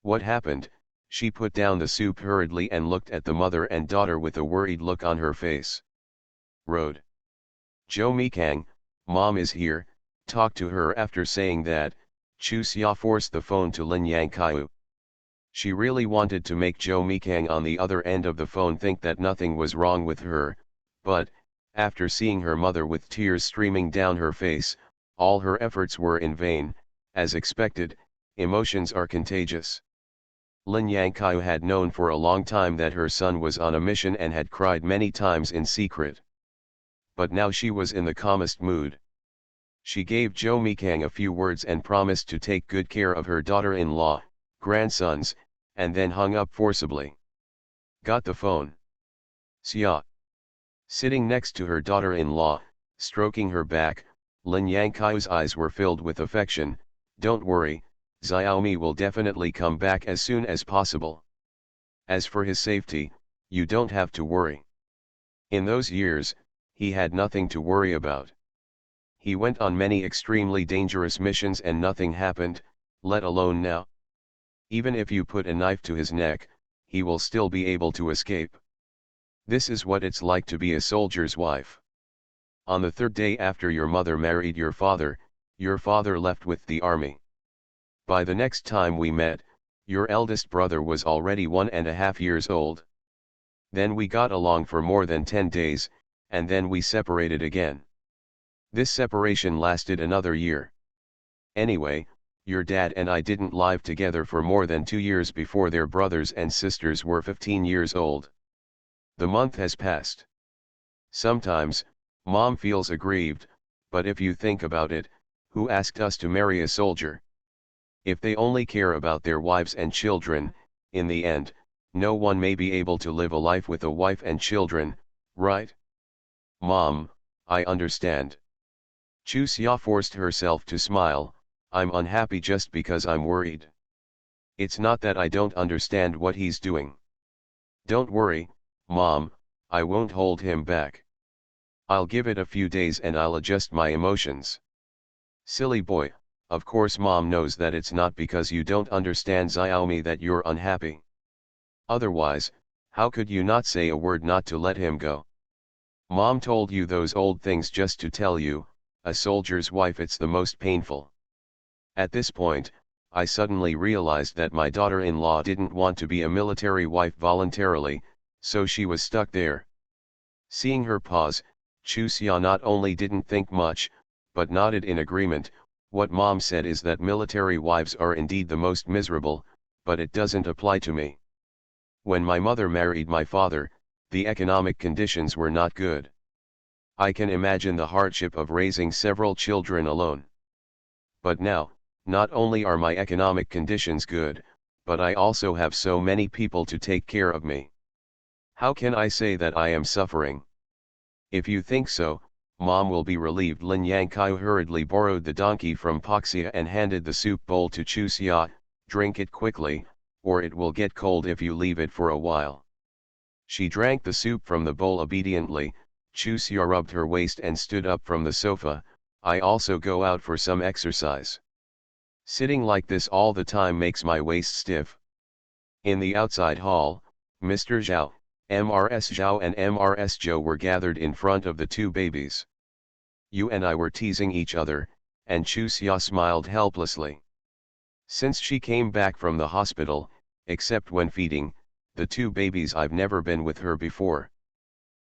What happened? She put down the soup hurriedly and looked at the mother and daughter with a worried look on her face. Road. Zhou Mikang, Mom is here, talk to her. After saying that, Chu Xia forced the phone to Lin Yangkai. She really wanted to make Joe Mikang on the other end of the phone think that nothing was wrong with her, but, after seeing her mother with tears streaming down her face, all her efforts were in vain. As expected, emotions are contagious. Lin Yangqiu had known for a long time that her son was on a mission and had cried many times in secret. But now she was in the calmest mood. She gave Joe Mikang a few words and promised to take good care of her daughter-in-law, grandsons, and then hung up forcibly. Got the phone. Xia. Sitting next to her daughter-in-law, stroking her back, Lin Yangqiu's eyes were filled with affection. Don't worry, Xiaomi will definitely come back as soon as possible. As for his safety, you don't have to worry. In those years, he had nothing to worry about. He went on many extremely dangerous missions and nothing happened, let alone now. Even if you put a knife to his neck, he will still be able to escape. This is what it's like to be a soldier's wife. On the third day after your mother married your father left with the army. By the next time we met, your eldest brother was already 1.5 years old. Then we got along for more than 10 days, and then we separated again. This separation lasted another year. Anyway, your dad and I didn't live together for more than 2 years before their brothers and sisters were 15 years old. The month has passed. Sometimes, Mom feels aggrieved, but if you think about it, who asked us to marry a soldier? If they only care about their wives and children, in the end, no one may be able to live a life with a wife and children, right? Mom, I understand. Chu Xia forced herself to smile. I'm unhappy just because I'm worried. It's not that I don't understand what he's doing. Don't worry, Mom, I won't hold him back. I'll give it a few days and I'll adjust my emotions. Silly boy, of course Mom knows that it's not because you don't understand Xiaomi that you're unhappy. Otherwise, how could you not say a word not to let him go? Mom told you those old things just to tell you, a soldier's wife, it's the most painful. At this point, I suddenly realized that my daughter-in-law didn't want to be a military wife voluntarily, so she was stuck there. Seeing her pause, Chu Xia not only didn't think much, but nodded in agreement. What Mom said is that military wives are indeed the most miserable, but it doesn't apply to me. When my mother married my father, the economic conditions were not good. I can imagine the hardship of raising several children alone. But now, not only are my economic conditions good, but I also have so many people to take care of me. How can I say that I am suffering? If you think so, Mom will be relieved. Lin Yangqiu hurriedly borrowed the donkey from Poxia and handed the soup bowl to Chu Xia. Drink it quickly, or it will get cold if you leave it for a while. She drank the soup from the bowl obediently. Chu Xia rubbed her waist and stood up from the sofa. I also go out for some exercise. Sitting like this all the time makes my waist stiff. In the outside hall, Mr. Zhao, MRS Zhao and MRS Zhou were gathered in front of the two babies. You and I were teasing each other, and Chu Xia smiled helplessly. Since she came back from the hospital, except when feeding the two babies, I've never been with her before.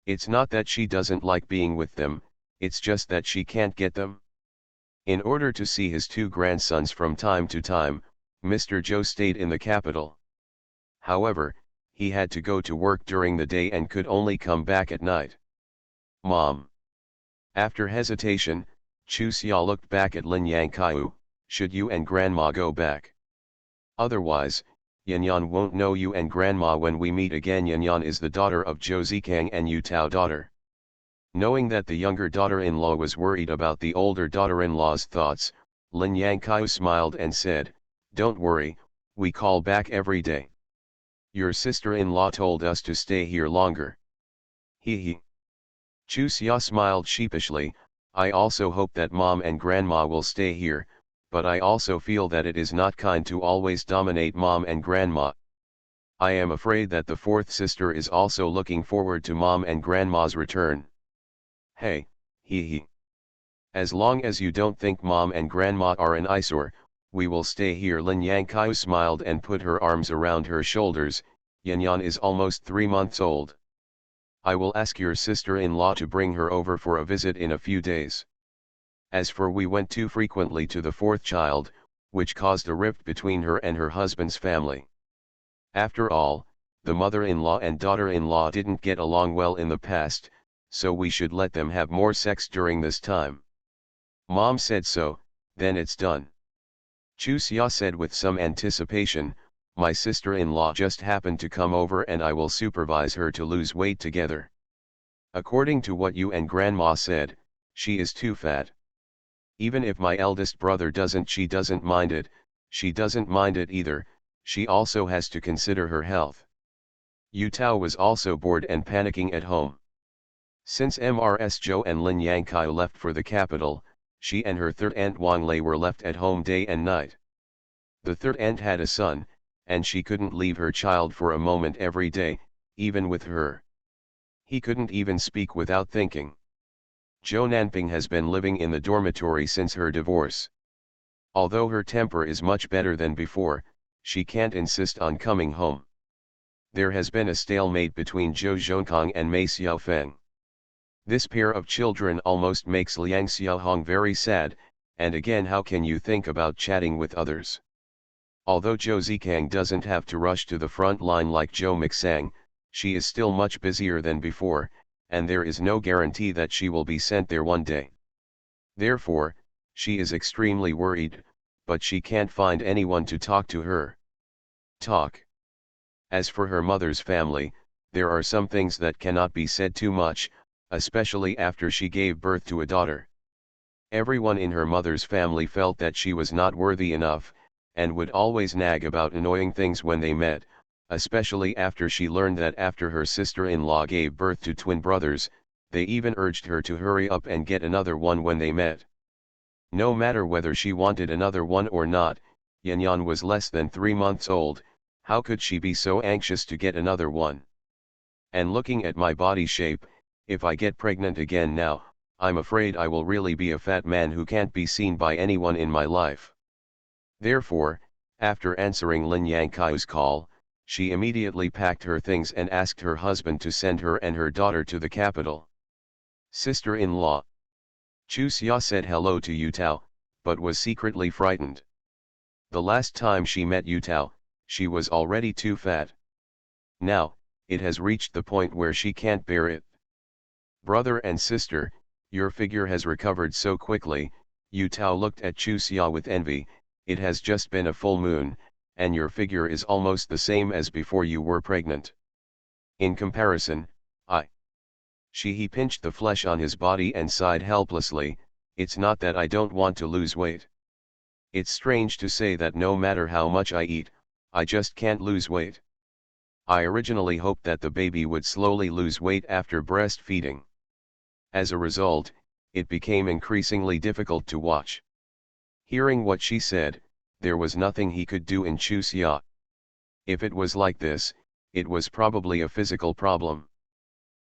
It's not that she doesn't like being with them, it's just that she can't get them. In order to see his two grandsons from time to time, Mr. Zhou stayed in the capital. However, he had to go to work during the day and could only come back at night. Mom. After hesitation, Chu Xia looked back at Lin Yangqiu. Should you and Grandma go back? Otherwise, Yanyan won't know you and Grandma when we meet again. Yanyan is the daughter of Zhou Zikang and Yu Tao daughter. Knowing that the younger daughter-in-law was worried about the older daughter-in-law's thoughts, Lin Yangqiu smiled and said, "Don't worry, we call back every day. Your sister-in-law told us to stay here longer." He. Chu Xia smiled sheepishly. I also hope that Mom and Grandma will stay here, but I also feel that it is not kind to always dominate Mom and Grandma. I am afraid that the fourth sister is also looking forward to Mom and Grandma's return. Hey, he. As long as you don't think Mom and Grandma are an eyesore, we will stay here. Lin Yangqiu smiled and put her arms around her shoulders. Yanyan is almost 3 months old. I will ask your sister-in-law to bring her over for a visit in a few days. As for we went too frequently to the fourth child, which caused a rift between her and her husband's family. After all, the mother-in-law and daughter-in-law didn't get along well in the past, so we should let them have more sex during this time. Mom said so, then it's done. Chu Xia said with some anticipation, my sister-in-law just happened to come over and I will supervise her to lose weight together. According to what you and Grandma said, she is too fat. Even if my eldest brother doesn't, she doesn't mind it, she doesn't mind it either, she also has to consider her health. Yu Tao was also bored and panicking at home. Since Mrs. Zhou and Lin Yangqiu left for the capital, she and her third aunt Wang Lei were left at home day and night. The third aunt had a son, and she couldn't leave her child for a moment every day, even with her. He couldn't even speak without thinking. Zhou Nanping has been living in the dormitory since her divorce. Although her temper is much better than before, she can't insist on coming home. There has been a stalemate between Zhou Zhongkang and Mei Xiaofeng. This pair of children almost makes Liang Xiaohong very sad, and again, how can you think about chatting with others? Although Zhou Zikang doesn't have to rush to the front line like Zhou Mixang, she is still much busier than before, and there is no guarantee that she will be sent there one day. Therefore, she is extremely worried, but she can't find anyone to talk to her. As for her mother's family, there are some things that cannot be said too much, especially after she gave birth to a daughter. Everyone in her mother's family felt that she was not worthy enough, and would always nag about annoying things when they met, especially after she learned that after her sister-in-law gave birth to twin brothers, they even urged her to hurry up and get another one when they met. No matter whether she wanted another one or not, Yanyan was less than 3 months old, how could she be so anxious to get another one? And looking at my body shape, if I get pregnant again now, I'm afraid I will really be a fat man who can't be seen by anyone in my life. Therefore, after answering Lin Yangqiu's call, she immediately packed her things and asked her husband to send her and her daughter to the capital. Sister-in-law. Chu Xia said hello to Yu Tao, but was secretly frightened. The last time she met Yu Tao, she was already too fat. Now, it has reached the point where she can't bear it. Brother and sister, your figure has recovered so quickly. Yu Tao looked at Chu Xia with envy. It has just been a full moon, and your figure is almost the same as before you were pregnant. In comparison, he pinched the flesh on his body and sighed helplessly, it's not that I don't want to lose weight. It's strange to say that no matter how much I eat, I just can't lose weight. I originally hoped that the baby would slowly lose weight after breastfeeding. As a result, it became increasingly difficult to watch. Hearing what she said, there was nothing he could do in Chu Xia. If it was like this, it was probably a physical problem.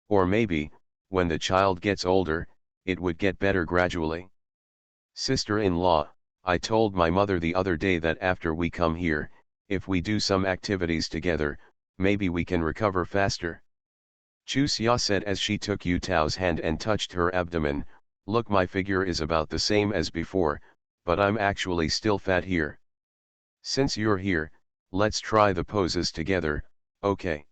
Or maybe, when the child gets older, it would get better gradually. Sister-in-law, I told my mother the other day that after we come here, if we do some activities together, maybe we can recover faster. Chu Xia said as she took Yu Tao's hand and touched her abdomen, look, my figure is about the same as before, but I'm actually still fat here. Since you're here, let's try the poses together, okay?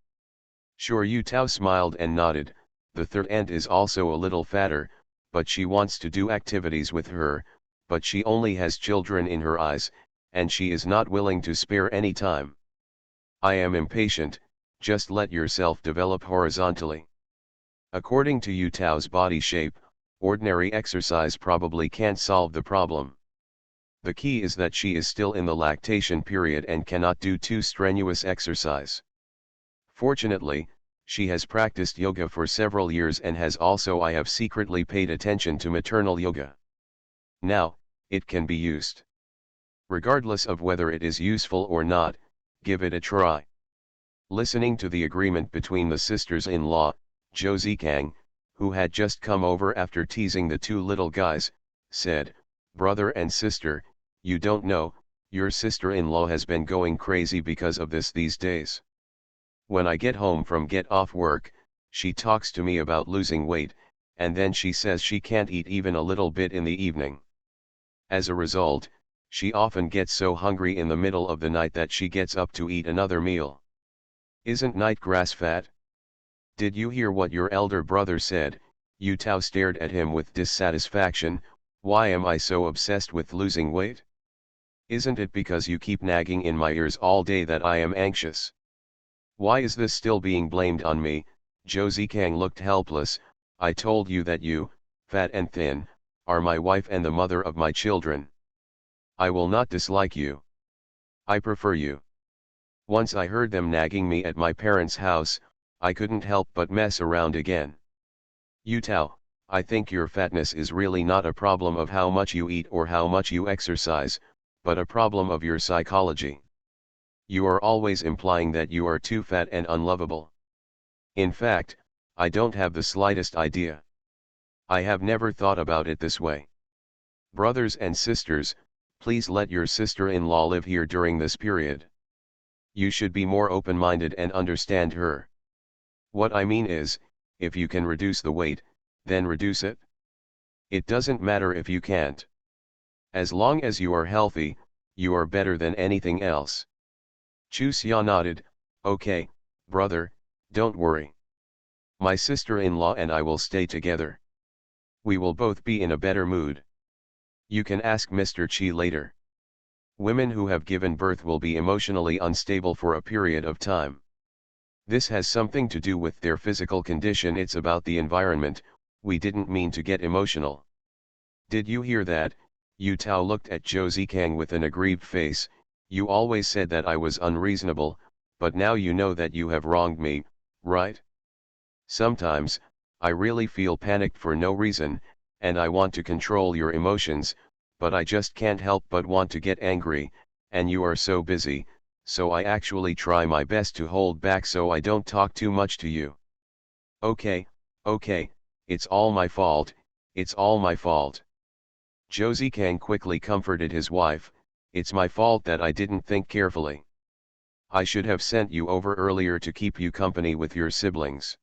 Sure. Yu Tao smiled and nodded. The third aunt is also a little fatter, but she wants to do activities with her, but she only has children in her eyes, and she is not willing to spare any time. I am impatient, just let yourself develop horizontally. According to Yu Tao's body shape, ordinary exercise probably can't solve the problem. The key is that she is still in the lactation period and cannot do too strenuous exercise. Fortunately, she has practiced yoga for several years and has also I have secretly paid attention to maternal yoga. Now, it can be used. Regardless of whether it is useful or not, give it a try. Listening to the agreement between the sisters-in-law, Zhou Zikang, who had just come over after teasing the two little guys, said, brother and sister, you don't know, Your sister-in-law has been going crazy because of this these days. When I get home from get off work, she talks to me about losing weight, and then she says she can't eat even a little bit in the evening. As a result, she often gets so hungry in the middle of the night that she gets up to eat another meal. Isn't night grass fat? Did you hear what your elder brother said? Yu Tao stared at him with dissatisfaction. Why am I so obsessed with losing weight? Isn't it because you keep nagging in my ears all day that I am anxious? Why is this still being blamed on me? Josei Kang looked helpless. I told you that you, fat and thin, are my wife and the mother of my children. I will not dislike you. I prefer you. Once I heard them nagging me at my parents' house, I couldn't help but mess around again. Yu Tao, I think your fatness is really not a problem of how much you eat or how much you exercise, but a problem of your psychology. You are always implying that you are too fat and unlovable. In fact, I don't have the slightest idea. I have never thought about it this way. Brothers and sisters, please let your sister-in-law live here during this period. You should be more open-minded and understand her. What I mean is, if you can reduce the weight, then reduce it. It doesn't matter if you can't. As long as you are healthy, you are better than anything else. Chu Xia nodded. Okay, brother, don't worry. My sister-in-law and I will stay together. We will both be in a better mood. You can ask Mr. Chi later. Women who have given birth will be emotionally unstable for a period of time. This has something to do with their physical condition. It's about the environment. We didn't mean to get emotional. Did you hear that? Yu Tao looked at Josei Kang with an aggrieved face. You always said that I was unreasonable, but now you know that you have wronged me, right? Sometimes, I really feel panicked for no reason, and I want to control your emotions, but I just can't help but want to get angry, and you are so busy, so I actually try my best to hold back so I don't talk too much to you. Okay, it's all my fault, it's all my fault. Josei Kang quickly comforted his wife. It's my fault that I didn't think carefully. I should have sent you over earlier to keep you company with your siblings.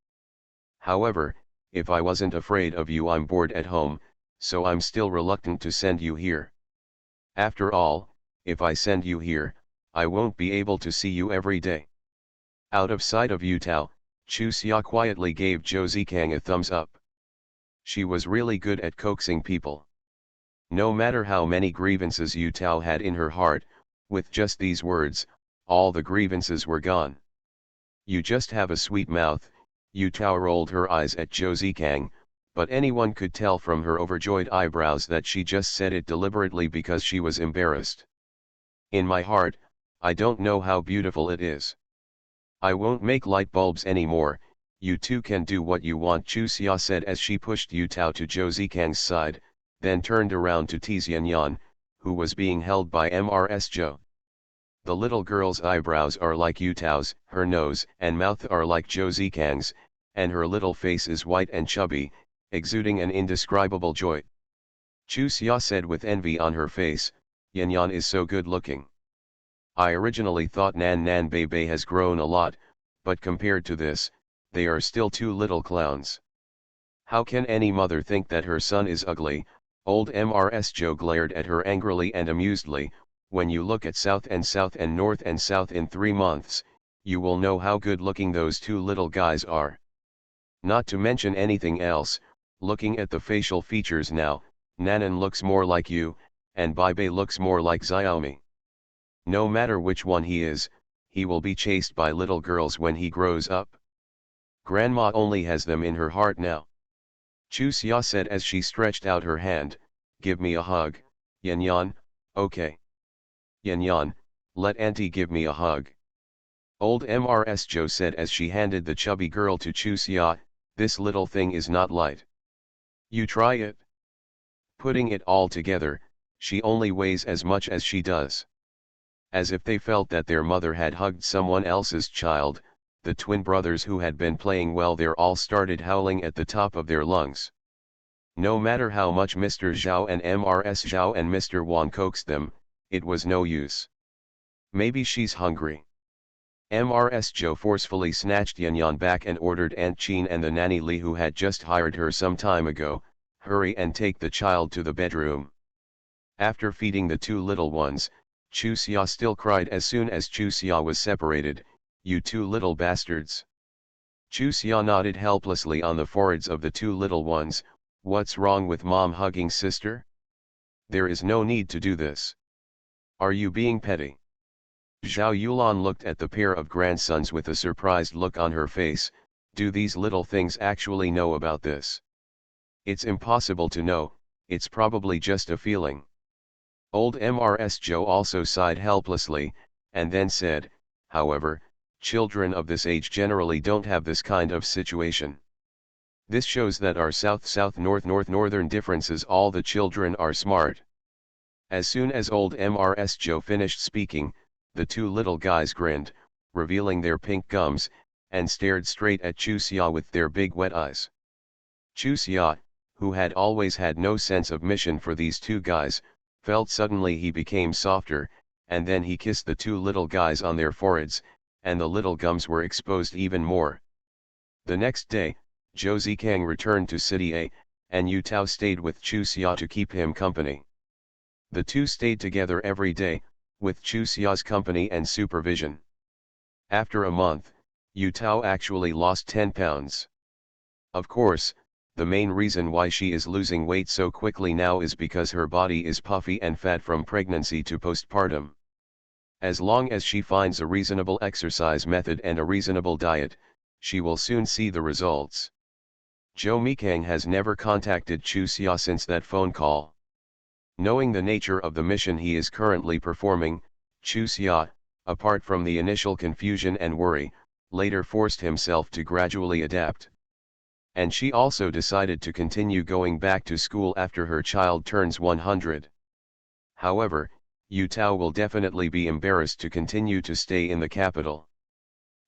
However, if I wasn't afraid of you, I'm bored at home, so I'm still reluctant to send you here. After all, if I send you here, I won't be able to see you every day. Out of sight of Yu Tao, Chu Xia quietly gave Josei Kang a thumbs up. She was really good at coaxing people. No matter how many grievances Yu Tao had in her heart, with just these words, all the grievances were gone. You just have a sweet mouth. Yu Tao rolled her eyes at Josei Kang, but anyone could tell from her overjoyed eyebrows that she just said it deliberately because she was embarrassed. In my heart, I don't know how beautiful it is. I won't make light bulbs anymore. You two can do what you want, Chu Xia said as she pushed Yu Tao to Josei Kang's side, then turned around to Tizian, who was being held by Mrs. Zhou. The little girl's eyebrows are like Yu Tao's, her nose and mouth are like Josei Kang's, and her little face is white and chubby, exuding an indescribable joy. Chu Xia said with envy on her face, Yan is so good looking. I originally thought Nan Bebe has grown a lot, but compared to this, they are still two little clowns. How can any mother think that her son is ugly? Old Mrs. Zhou glared at her angrily and amusedly. When you look at South and North and South in 3 months, you will know how good looking those two little guys are. Not to mention anything else, looking at the facial features now, Nanan looks more like you, and Bebe looks more like Xiaomi. No matter which one he is, he will be chased by little girls when he grows up. Grandma only has them in her heart now. Chu Xia said as she stretched out her hand, give me a hug, Yan, okay. Yan, let auntie give me a hug. Old Mrs. Zhou said as she handed the chubby girl to Chu Xia, this little thing is not light. You try it. Putting it all together, she only weighs as much as she does. As if they felt that their mother had hugged someone else's child, the twin brothers who had been playing well there all started howling at the top of their lungs. No matter how much Mr. Zhao and Mrs. Zhao and Mr. Wang coaxed them, it was no use. Maybe she's hungry. Mrs. Joe forcefully snatched Yanyan back and ordered Aunt Chin and the nanny Lee, who had just hired her some time ago, hurry and take the child to the bedroom. After feeding the two little ones, Chu Xia still cried as soon as Chu Xia was separated, "You two little bastards." Chu Xia nodded helplessly on the foreheads of the two little ones. "What's wrong with mom hugging sister? There is no need to do this. Are you being petty?" Zhao Yulan looked at the pair of grandsons with a surprised look on her face. Do these little things actually know about this? It's impossible to know, it's probably just a feeling. Old Mrs. Joe also sighed helplessly, and then said, "However, children of this age generally don't have this kind of situation. This shows that our south-south-north-north-northern differences, all the children are smart." As soon as old Mrs. Joe finished speaking, the two little guys grinned, revealing their pink gums, and stared straight at Chu Xia with their big wet eyes. Chu Xia, who had always had no sense of mission for these two guys, felt suddenly he became softer, and then he kissed the two little guys on their foreheads, and the little gums were exposed even more. The next day, Zhou Zikang returned to City A, and Yu Tao stayed with Chu Xia to keep him company. The two stayed together every day, with Chu Xia's company and supervision. After a month, Yu Tao actually lost 10 pounds. Of course, the main reason why she is losing weight so quickly now is because her body is puffy and fat from pregnancy to postpartum. As long as she finds a reasonable exercise method and a reasonable diet, she will soon see the results. Zhou Mikang has never contacted Chu Xia since that phone call. Knowing the nature of the mission he is currently performing, Chu Xia, apart from the initial confusion and worry, later forced himself to gradually adapt. And she also decided to continue going back to school after her child turns 100. However, Yu Tao will definitely be embarrassed to continue to stay in the capital.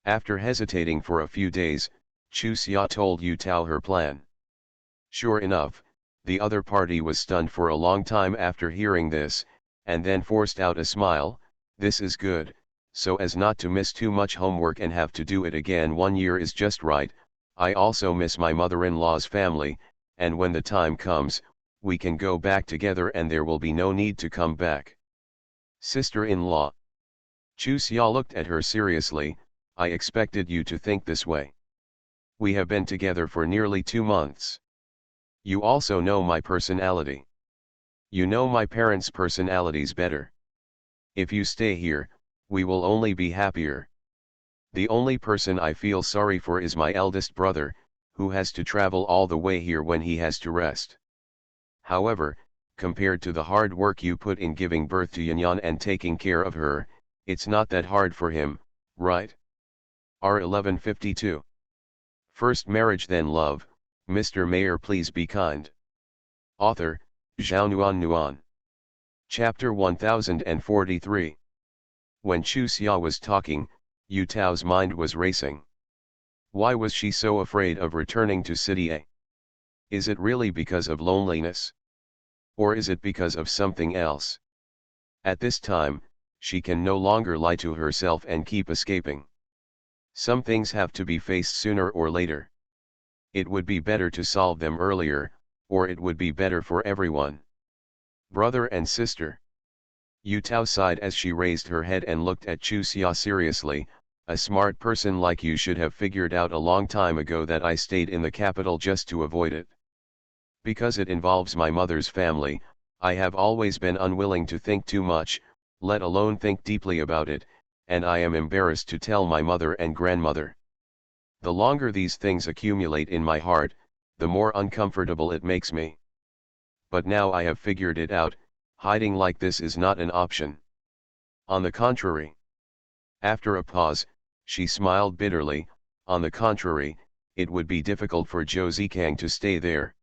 After hesitating for a few days, Chu Xia told Yu Tao her plan. Sure enough, the other party was stunned for a long time after hearing this, and then forced out a smile. "This is good, so as not to miss too much homework and have to do it again 1 year is just right. I also miss my mother-in-law's family, and when the time comes, we can go back together and there will be no need to come back." Sister-in-law. Chu Xia looked at her seriously. "I expected you to think this way. We have been together for nearly 2 months. You also know my personality. You know my parents' personalities better. If you stay here, we will only be happier. The only person I feel sorry for is my eldest brother, who has to travel all the way here when he has to rest. However, compared to the hard work you put in giving birth to Yanyan and taking care of her, it's not that hard for him, right?" R1152. First marriage then love. Mr. Mayor, please be kind. Author, Zhao Nuan. Chapter 1043. When Chu Xia was talking, Yu Tao's mind was racing. Why was she so afraid of returning to City A? Is it really because of loneliness? Or is it because of something else? At this time, she can no longer lie to herself and keep escaping. Some things have to be faced sooner or later. It would be better to solve them earlier, or it would be better for everyone. Brother and sister. Yu Tao sighed as she raised her head and looked at Chu Xia seriously. "A smart person like you should have figured out a long time ago that I stayed in the capital just to avoid it. Because it involves my mother's family, I have always been unwilling to think too much, let alone think deeply about it, and I am embarrassed to tell my mother and grandmother. The longer these things accumulate in my heart, the more uncomfortable it makes me. But now I have figured it out, hiding like this is not an option. On the contrary." After a pause, she smiled bitterly. "On the contrary, it would be difficult for Zhou Zikang to stay there.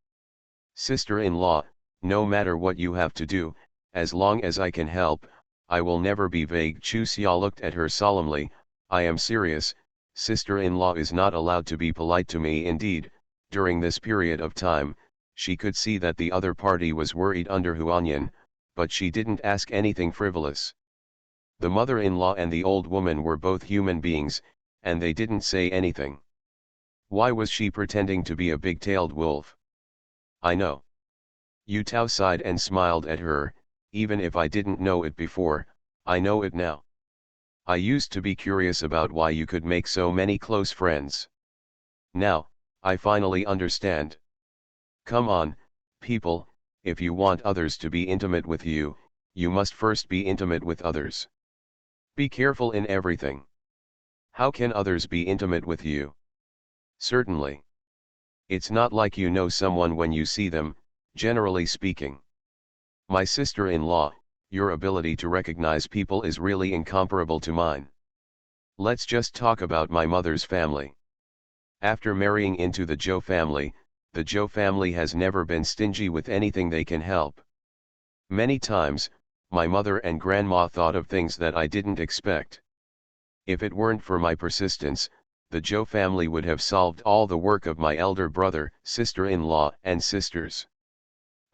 Sister-in-law, no matter what you have to do, as long as I can help, I will never be vague." Chu Xia looked at her solemnly. "I am serious. Sister-in-law is not allowed to be polite to me." Indeed, during this period of time, she could see that the other party was worried under Huanyan, but she didn't ask anything frivolous. The mother-in-law and the old woman were both human beings, and they didn't say anything. Why was she pretending to be a big-tailed wolf? I know. Yu Tao sighed and smiled at her. Even if I didn't know it before, I know it now. I used to be curious about why you could make so many close friends. Now, I finally understand. Come on, people, if you want others to be intimate with you, you must first be intimate with others. Be careful in everything. How can others be intimate with you? Certainly. It's not like you know someone when you see them, generally speaking. My sister-in-law, your ability to recognize people is really incomparable to mine. Let's just talk about my mother's family. After marrying into the Zhou family, the Zhou family has never been stingy with anything they can help. Many times, my mother and grandma thought of things that I didn't expect. If it weren't for my persistence, the Zhou family would have solved all the work of my elder brother, sister-in-law, and sisters.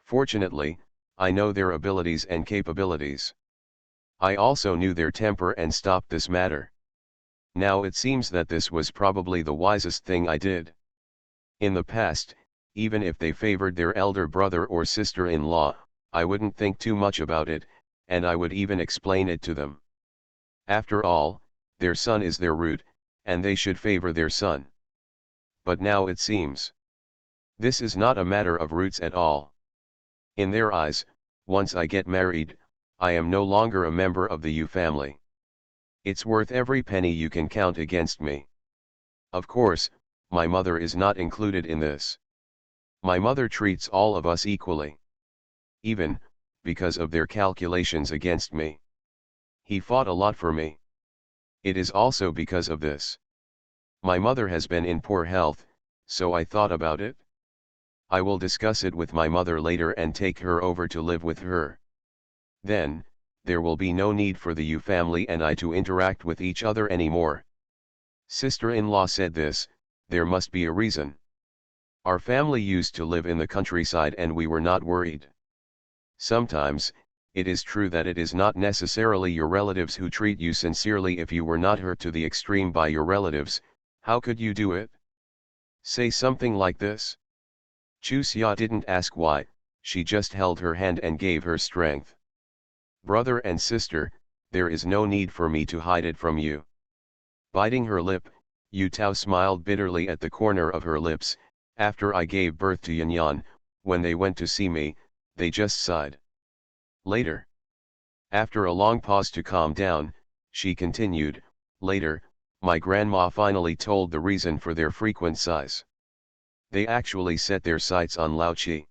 Fortunately, I know their abilities and capabilities. I also knew their temper and stopped this matter. Now it seems that this was probably the wisest thing I did. In the past, even if they favored their elder brother or sister-in-law, I wouldn't think too much about it, and I would even explain it to them. After all, their son is their root, and they should favor their son. But now it seems. This is not a matter of roots at all. In their eyes, once I get married, I am no longer a member of the Yu family. It's worth every penny you can count against me. Of course, my mother is not included in this. My mother treats all of us equally. Even, because of their calculations against me. He fought a lot for me. It is also because of this. My mother has been in poor health, so I thought about it. I will discuss it with my mother later and take her over to live with her. Then, there will be no need for the Yu family and I to interact with each other anymore. Sister-in-law said this, there must be a reason. Our family used to live in the countryside and we were not worried. Sometimes, it is true that it is not necessarily your relatives who treat you sincerely. If you were not hurt to the extreme by your relatives, how could you do it? Say something like this. Chu Xia didn't ask why, she just held her hand and gave her strength. Brother and sister, there is no need for me to hide it from you. Biting her lip, Yu Tao smiled bitterly at the corner of her lips. After I gave birth to Yanyan, when they went to see me, they just sighed. Later. After a long pause to calm down, she continued, later, my grandma finally told the reason for their frequent sighs. They actually set their sights on Lao Qi.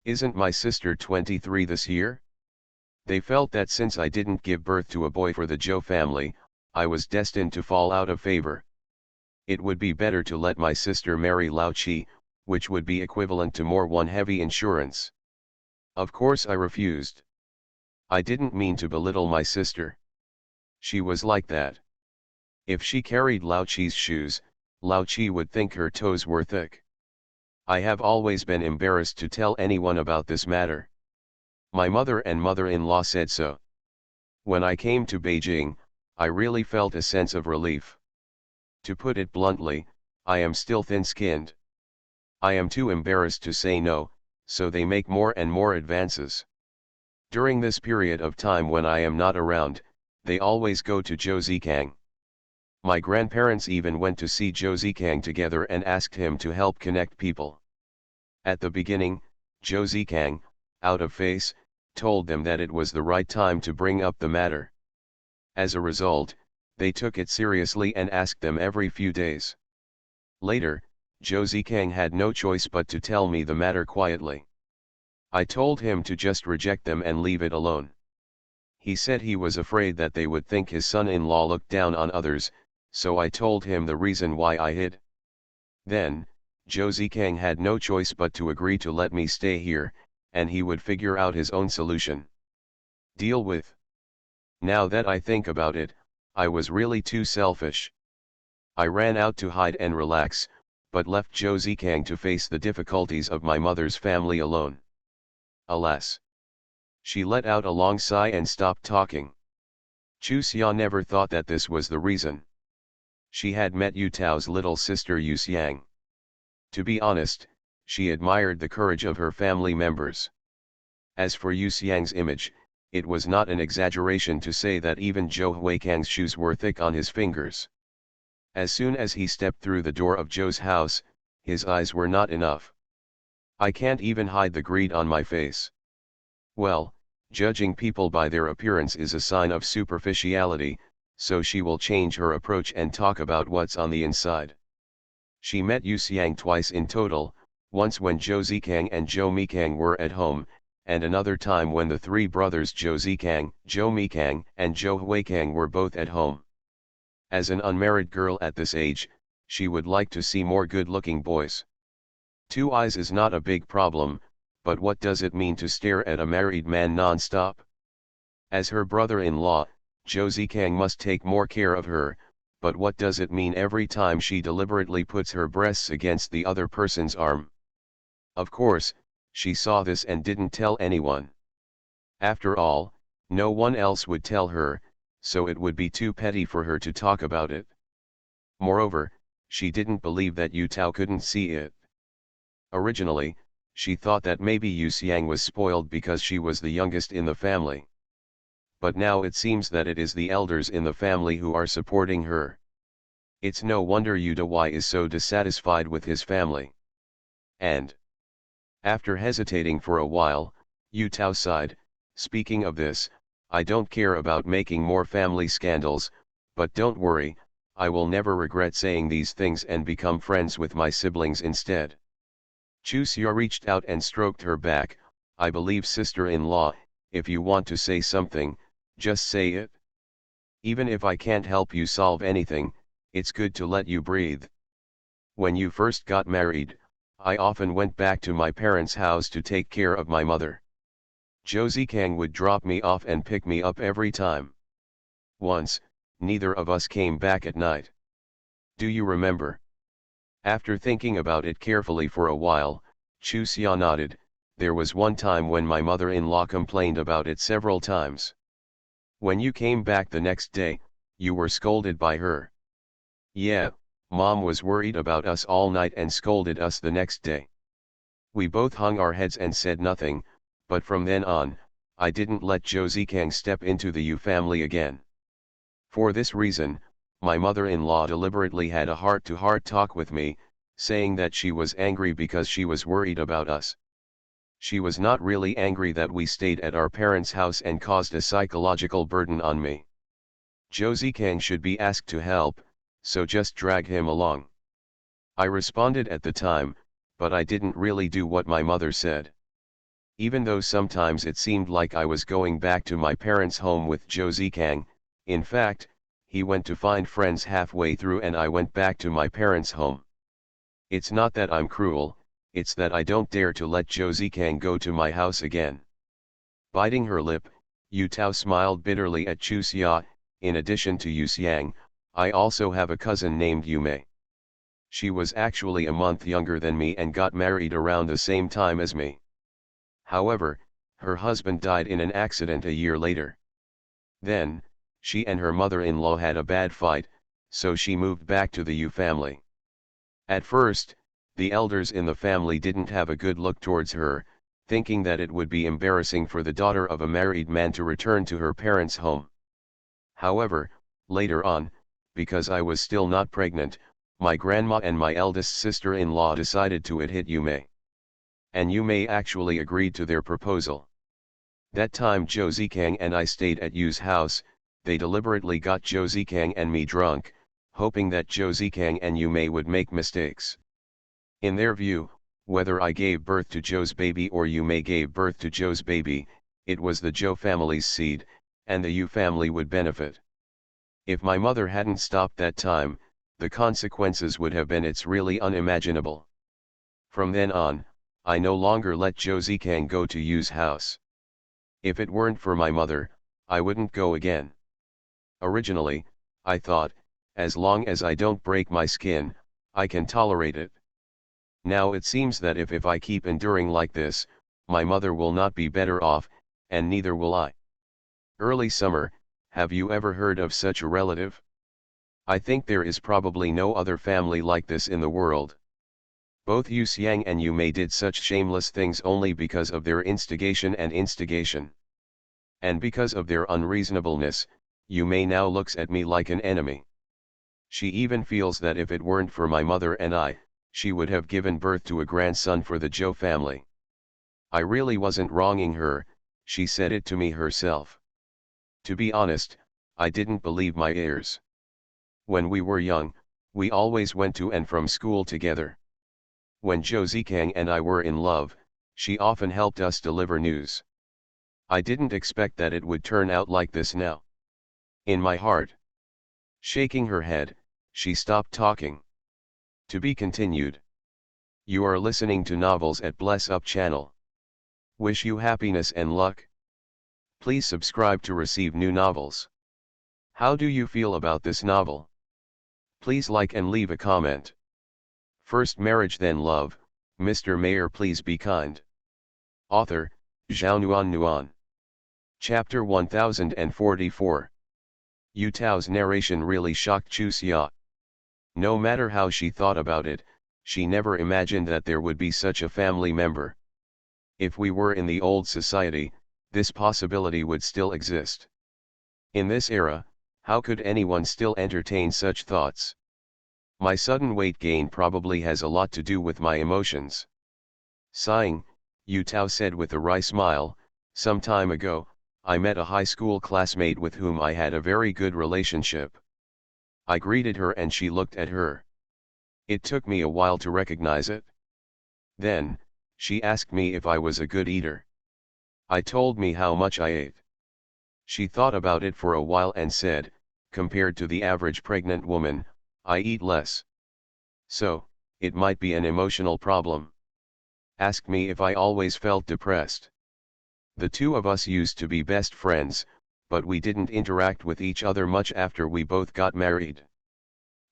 Isn't my sister 23 this year? They felt that since I didn't give birth to a boy for the Zhou family, I was destined to fall out of favor. It would be better to let my sister marry Lao Qi, which would be equivalent to more one heavy insurance. Of course I refused. I didn't mean to belittle my sister. She was like that. If she carried Lao Qi's shoes, Lao Qi would think her toes were thick. I have always been embarrassed to tell anyone about this matter. My mother and mother-in-law said so. When I came to Beijing, I really felt a sense of relief. To put it bluntly, I am still thin-skinned. I am too embarrassed to say no, so they make more and more advances. During this period of time when I am not around, they always go to Josei. My grandparents even went to see Josei together and asked him to help connect people. At the beginning, Josei, out of face, told them that it was the right time to bring up the matter. As a result, they took it seriously and asked them every few days. Later, Josei had no choice but to tell me the matter quietly. I told him to just reject them and leave it alone. He said he was afraid that they would think his son-in-law looked down on others, so I told him the reason why I hid. Then, Josei had no choice but to agree to let me stay here, and he would figure out his own solution. Deal with. Now that I think about it, I was really too selfish. I ran out to hide and relax, but left Josei to face the difficulties of my mother's family alone. Alas! She let out a long sigh and stopped talking. Chu Xia never thought that this was the reason. She had met Yu Tao's little sister Yu Xiang. To be honest, she admired the courage of her family members. As for Yu Xiang's image, it was not an exaggeration to say that even Zhou Huikang's shoes were thick on his fingers. As soon as he stepped through the door of Zhou's house, his eyes were not enough. I can't even hide the greed on my face. Well, judging people by their appearance is a sign of superficiality, so she will change her approach and talk about what's on the inside. She met Yu Xiang twice in total, once when Zhou Zikang and Zhou Mikang were at home, and another time when the three brothers Zhou Zikang, Zhou Mikang, and Zhou Huikang were both at home. As an unmarried girl at this age, she would like to see more good-looking boys. 2 eyes is not a big problem, but what does it mean to stare at a married man non-stop? As her brother-in-law, Zhou Zikang must take more care of her, but what does it mean every time she deliberately puts her breasts against the other person's arm? Of course, she saw this and didn't tell anyone. After all, no one else would tell her, so it would be too petty for her to talk about it. Moreover, she didn't believe that Yu Tao couldn't see it. Originally, she thought that maybe Yu Xiang was spoiled because she was the youngest in the family. But now it seems that it is the elders in the family who are supporting her. It's no wonder Yu Dawei is so dissatisfied with his family. And after hesitating for a while, Yu Tao sighed, "Speaking of this, I don't care about making more family scandals, but don't worry, I will never regret saying these things and become friends with my siblings instead." Chu Xia reached out and stroked her back. "I believe, sister-in-law, if you want to say something, just say it. Even if I can't help you solve anything, it's good to let you breathe. When you first got married, I often went back to my parents' house to take care of my mother. Zhou Zikang would drop me off and pick me up every time. Once, neither of us came back at night. Do you remember?" After thinking about it carefully for a while, Chu Xia nodded. "There was one time when my mother-in-law complained about it several times. When you came back the next day, you were scolded by her." "Yeah, Mom was worried about us all night and scolded us the next day. We both hung our heads and said nothing, but from then on, I didn't let Zhou Zikang step into the Yu family again. For this reason, my mother-in-law deliberately had a heart-to-heart talk with me, saying that she was angry because she was worried about us. She was not really angry that we stayed at our parents' house and caused a psychological burden on me. Zhou Zikang should be asked to help, so just drag him along." I responded at the time, but I didn't really do what my mother said. Even though sometimes it seemed like I was going back to my parents' home with Zhou Zikang, in fact, he went to find friends halfway through and I went back to my parents' home. It's not that I'm cruel, it's that I don't dare to let Zhou Zikang go to my house again." Biting her lip, Yu Tao smiled bitterly at Chu Xia. "In addition to Yu Xiang, I also have a cousin named Yu Mei. She was actually a month younger than me and got married around the same time as me. However, her husband died in an accident a year later. Then, she and her mother-in-law had a bad fight, so she moved back to the Yu family. At first, the elders in the family didn't have a good look towards her, thinking that it would be embarrassing for the daughter of a married man to return to her parents' home. However, later on, because I was still not pregnant, my grandma and my eldest sister-in-law decided to hit Yu Mei. And Yu Mei actually agreed to their proposal. That time Zhou Zikang and I stayed at Yu's house. They deliberately got Zhou Zikang and me drunk, hoping that Zhou Zikang and Yu Mei would make mistakes. In their view, whether I gave birth to Zhou's baby or Yu Mei gave birth to Zhou's baby, it was the Zhou family's seed, and the Yu family would benefit. If my mother hadn't stopped that time, the consequences would have been it's really unimaginable. From then on, I no longer let Zhou Zikang go to Yu's house. If it weren't for my mother, I wouldn't go again. Originally, I thought, as long as I don't break my skin, I can tolerate it. Now it seems that if I keep enduring like this, my mother will not be better off, and neither will I. Early summer, have you ever heard of such a relative? I think there is probably no other family like this in the world. Both Yu Xiang and Yu Mei did such shameless things only because of their instigation. And because of their unreasonableness, Yu Mei now looks at me like an enemy. She even feels that if it weren't for my mother and I, she would have given birth to a grandson for the Zhou family. I really wasn't wronging her, she said it to me herself. To be honest, I didn't believe my ears. When we were young, we always went to and from school together. When Josei Kang and I were in love, she often helped us deliver news. I didn't expect that it would turn out like this now. In my heart. Shaking her head, she stopped talking. To be continued. You are listening to Novels at Bless Up channel. Wish you happiness and luck. Please subscribe to receive new novels. How do you feel about this novel? Please like and leave a comment. First marriage then love, Mr. Mayor please be kind. Author, Zhao Nuan. Chapter 1044. Yu Tao's narration really shocked Chu Xia. No matter how she thought about it, she never imagined that there would be such a family member. If we were in the old society, this possibility would still exist. In this era, how could anyone still entertain such thoughts? My sudden weight gain probably has a lot to do with my emotions. Sighing, Yu Tao said with a wry smile, some time ago, I met a high school classmate with whom I had a very good relationship. I greeted her and she looked at her. It took me a while to recognize it. Then, she asked me if I was a good eater. I told me how much I ate. She thought about it for a while and said, compared to the average pregnant woman, I eat less. So, it might be an emotional problem. Asked me if I always felt depressed. The two of us used to be best friends, but we didn't interact with each other much after we both got married.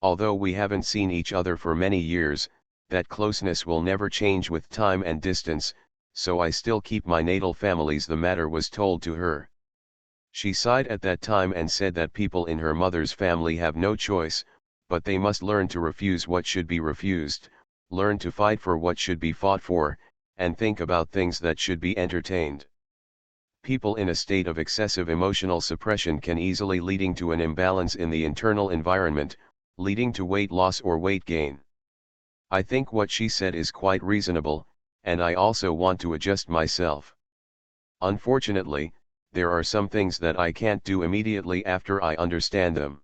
Although we haven't seen each other for many years, that closeness will never change with time and distance, so I still keep my natal families, the matter was told to her. She sighed at that time and said that people in her mother's family have no choice, but they must learn to refuse what should be refused, learn to fight for what should be fought for, and think about things that should be entertained. People in a state of excessive emotional suppression can easily leading to an imbalance in the internal environment, leading to weight loss or weight gain. I think what she said is quite reasonable, and I also want to adjust myself. Unfortunately, there are some things that I can't do immediately after I understand them.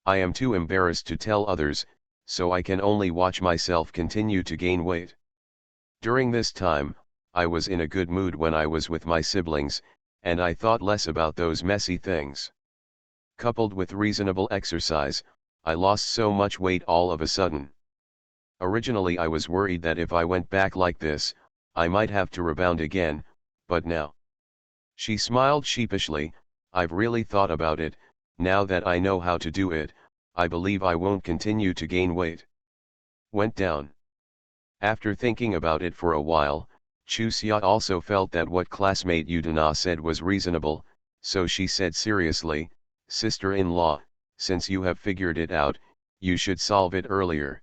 I am too embarrassed to tell others, so I can only watch myself continue to gain weight. During this time, I was in a good mood when I was with my siblings, and I thought less about those messy things. Coupled with reasonable exercise, I lost so much weight all of a sudden. Originally I was worried that if I went back like this, I might have to rebound again, but now. She smiled sheepishly, I've really thought about it, now that I know how to do it, I believe I won't continue to gain weight. Went down. After thinking about it for a while, Chu Xia also felt that what classmate Yudana said was reasonable, so she said seriously, sister-in-law, since you have figured it out, you should solve it earlier.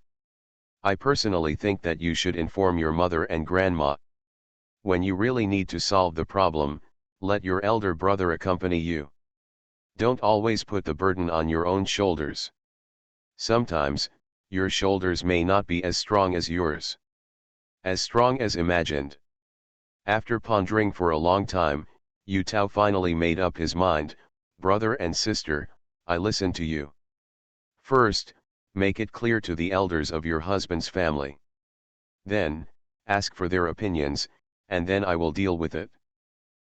I personally think that you should inform your mother and grandma. When you really need to solve the problem, let your elder brother accompany you. Don't always put the burden on your own shoulders. Sometimes, your shoulders may not be as strong as yours. As strong as imagined. After pondering for a long time, Yu Tao finally made up his mind, brother and sister, I listen to you. First, make it clear to the elders of your husband's family. Then, ask for their opinions, and then I will deal with it.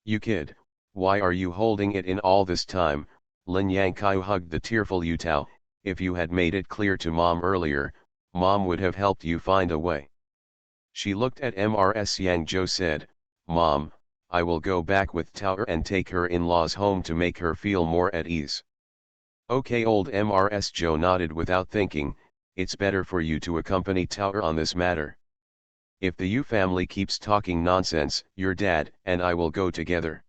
You kid, why are you holding it in all this time? Lin Yangkai hugged the tearful Yu Tao. If you had made it clear to mom earlier, mom would have helped you find a way. She looked at Mrs. Yang Zhou said, Mom, I will go back with Tao and take her in-laws home to make her feel more at ease. Okay, old Mrs. Zhou nodded without thinking, it's better for you to accompany Tao on this matter. If the Yu family keeps talking nonsense, your dad and I will go together.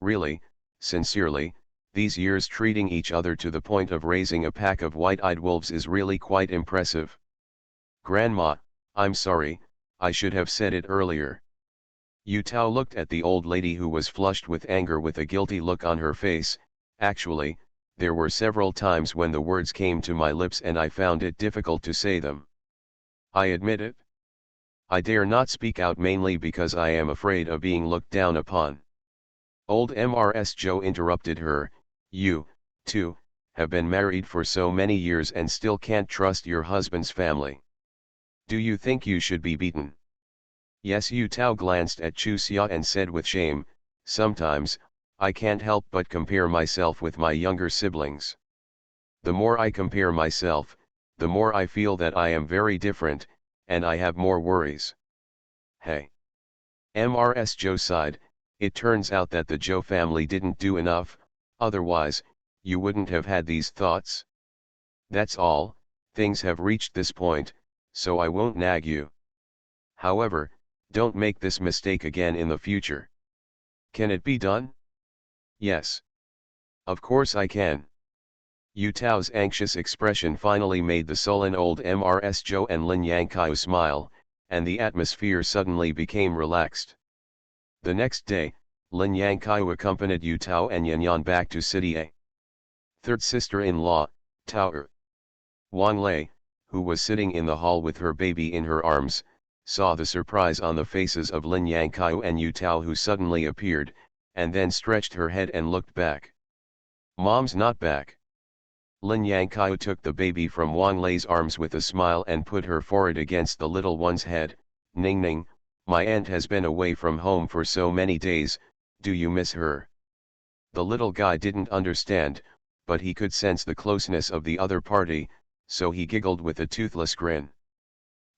Really, sincerely, these years treating each other to the point of raising a pack of white-eyed wolves is really quite impressive. Grandma, I'm sorry, I should have said it earlier. Yu Tao looked at the old lady who was flushed with anger with a guilty look on her face. Actually, there were several times when the words came to my lips and I found it difficult to say them. I admit it. I dare not speak out mainly because I am afraid of being looked down upon. Old Mrs. Joe interrupted her. You, too, have been married for so many years and still can't trust your husband's family. Do you think you should be beaten? Yes, Yu Tao glanced at Chu Xia and said with shame, sometimes, I can't help but compare myself with my younger siblings. The more I compare myself, the more I feel that I am very different, and I have more worries. Hey. Mrs. Joe sighed. It turns out that the Joe family didn't do enough, otherwise, you wouldn't have had these thoughts. That's all, things have reached this point, so I won't nag you. However, don't make this mistake again in the future. Can it be done? Yes. Of course I can. Yu Tao's anxious expression finally made the sullen old Mrs. Joe and Lin Yangqiu smile, and the atmosphere suddenly became relaxed. The next day, Lin Yangqiu accompanied Yu Tao and Yanyan back to City A. Third sister-in-law, Tao. Wang Lei, who was sitting in the hall with her baby in her arms, saw the surprise on the faces of Lin Yangqiu and Yu Tao, who suddenly appeared, and then stretched her head and looked back. Mom's not back. Lin Yangqiu took the baby from Wang Lei's arms with a smile and put her forehead against the little one's head. Ning Ning, my aunt has been away from home for so many days, do you miss her? The little guy didn't understand, but he could sense the closeness of the other party, so he giggled with a toothless grin.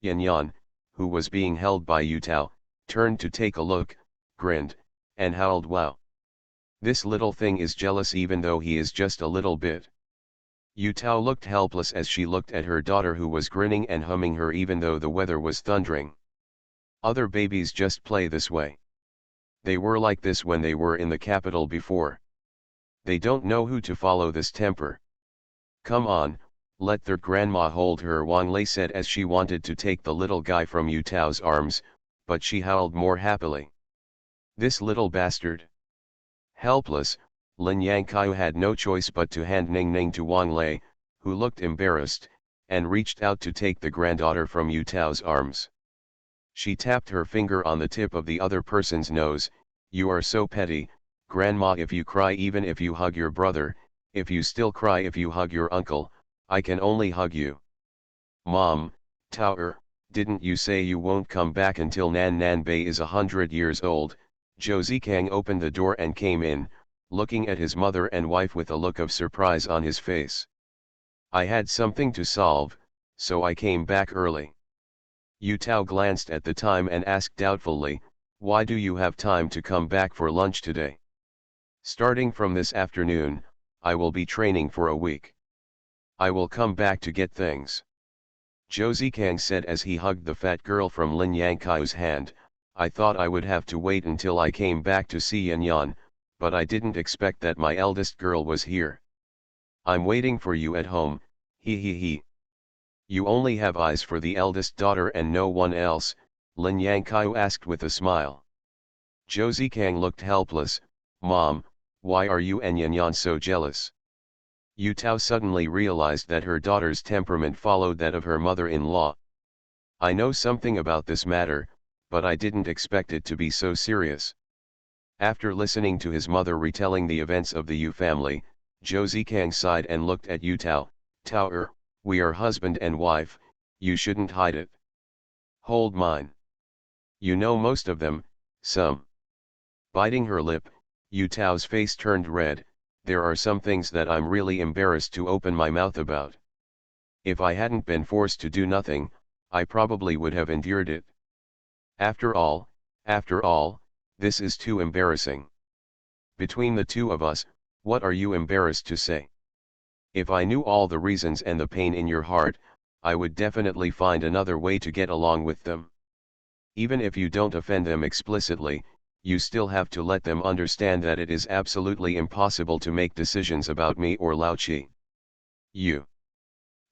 Yanyan, who was being held by Yu Tao, turned to take a look, grinned, and howled, wow. This little thing is jealous even though he is just a little bit. Yu Tao looked helpless as she looked at her daughter, who was grinning and humming her even though the weather was thundering. Other babies just play this way. They were like this when they were in the capital before. They don't know who to follow this temper. Come on, let their grandma hold her, Wang Lei said as she wanted to take the little guy from Yu Tao's arms, but she howled more happily. This little bastard. Helpless, Lin Yangqiu had no choice but to hand Ning Ning to Wang Lei, who looked embarrassed, and reached out to take the granddaughter from Yu Tao's arms. She tapped her finger on the tip of the other person's nose. You are so petty, Grandma. If you cry even if you hug your brother, if you still cry if you hug your uncle, I can only hug you. Mom, Tao, didn't you say you won't come back until Nan Nan Bei is 100 years old? Josei Kang opened the door and came in, looking at his mother and wife with a look of surprise on his face. I had something to solve, so I came back early. Yu Tao glanced at the time and asked doubtfully, why do you have time to come back for lunch today? Starting from this afternoon, I will be training for a week. I will come back to get things. Josei Kang said as he hugged the fat girl from Lin Yangqiu's hand. I thought I would have to wait until I came back to see Yanyan, but I didn't expect that my eldest girl was here. I'm waiting for you at home, he he he. You only have eyes for the eldest daughter and no one else, Lin Yangqiu asked with a smile. Josei Kang looked helpless. Mom, why are you and Yanyan so jealous? Yu Tao suddenly realized that her daughter's temperament followed that of her mother-in-law. I know something about this matter, but I didn't expect it to be so serious. After listening to his mother retelling the events of the Yu family, Josei Kang sighed and looked at Yu Tao. Tao, we are husband and wife, you shouldn't hide it. Hold mine. You know most of them, some. Biting her lip, Yu Tao's face turned red. There are some things that I'm really embarrassed to open my mouth about. If I hadn't been forced to do nothing, I probably would have endured it. After all, this is too embarrassing. Between the two of us, what are you embarrassed to say? If I knew all the reasons and the pain in your heart, I would definitely find another way to get along with them. Even if you don't offend them explicitly, you still have to let them understand that it is absolutely impossible to make decisions about me or Lao-Chi. You.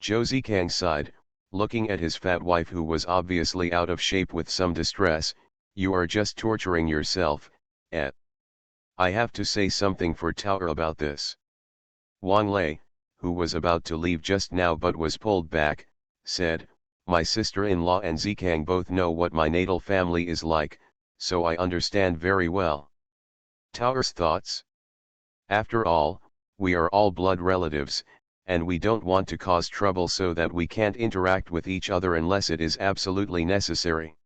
Josei Kang sighed, looking at his fat wife who was obviously out of shape with some distress. You are just torturing yourself, eh? I have to say something for Tower about this. Wang Lei, who was about to leave just now but was pulled back, said, my sister-in-law and Zikang both know what my natal family is like, so I understand very well. Tower's thoughts? After all, we are all blood relatives, and we don't want to cause trouble so that we can't interact with each other unless it is absolutely necessary.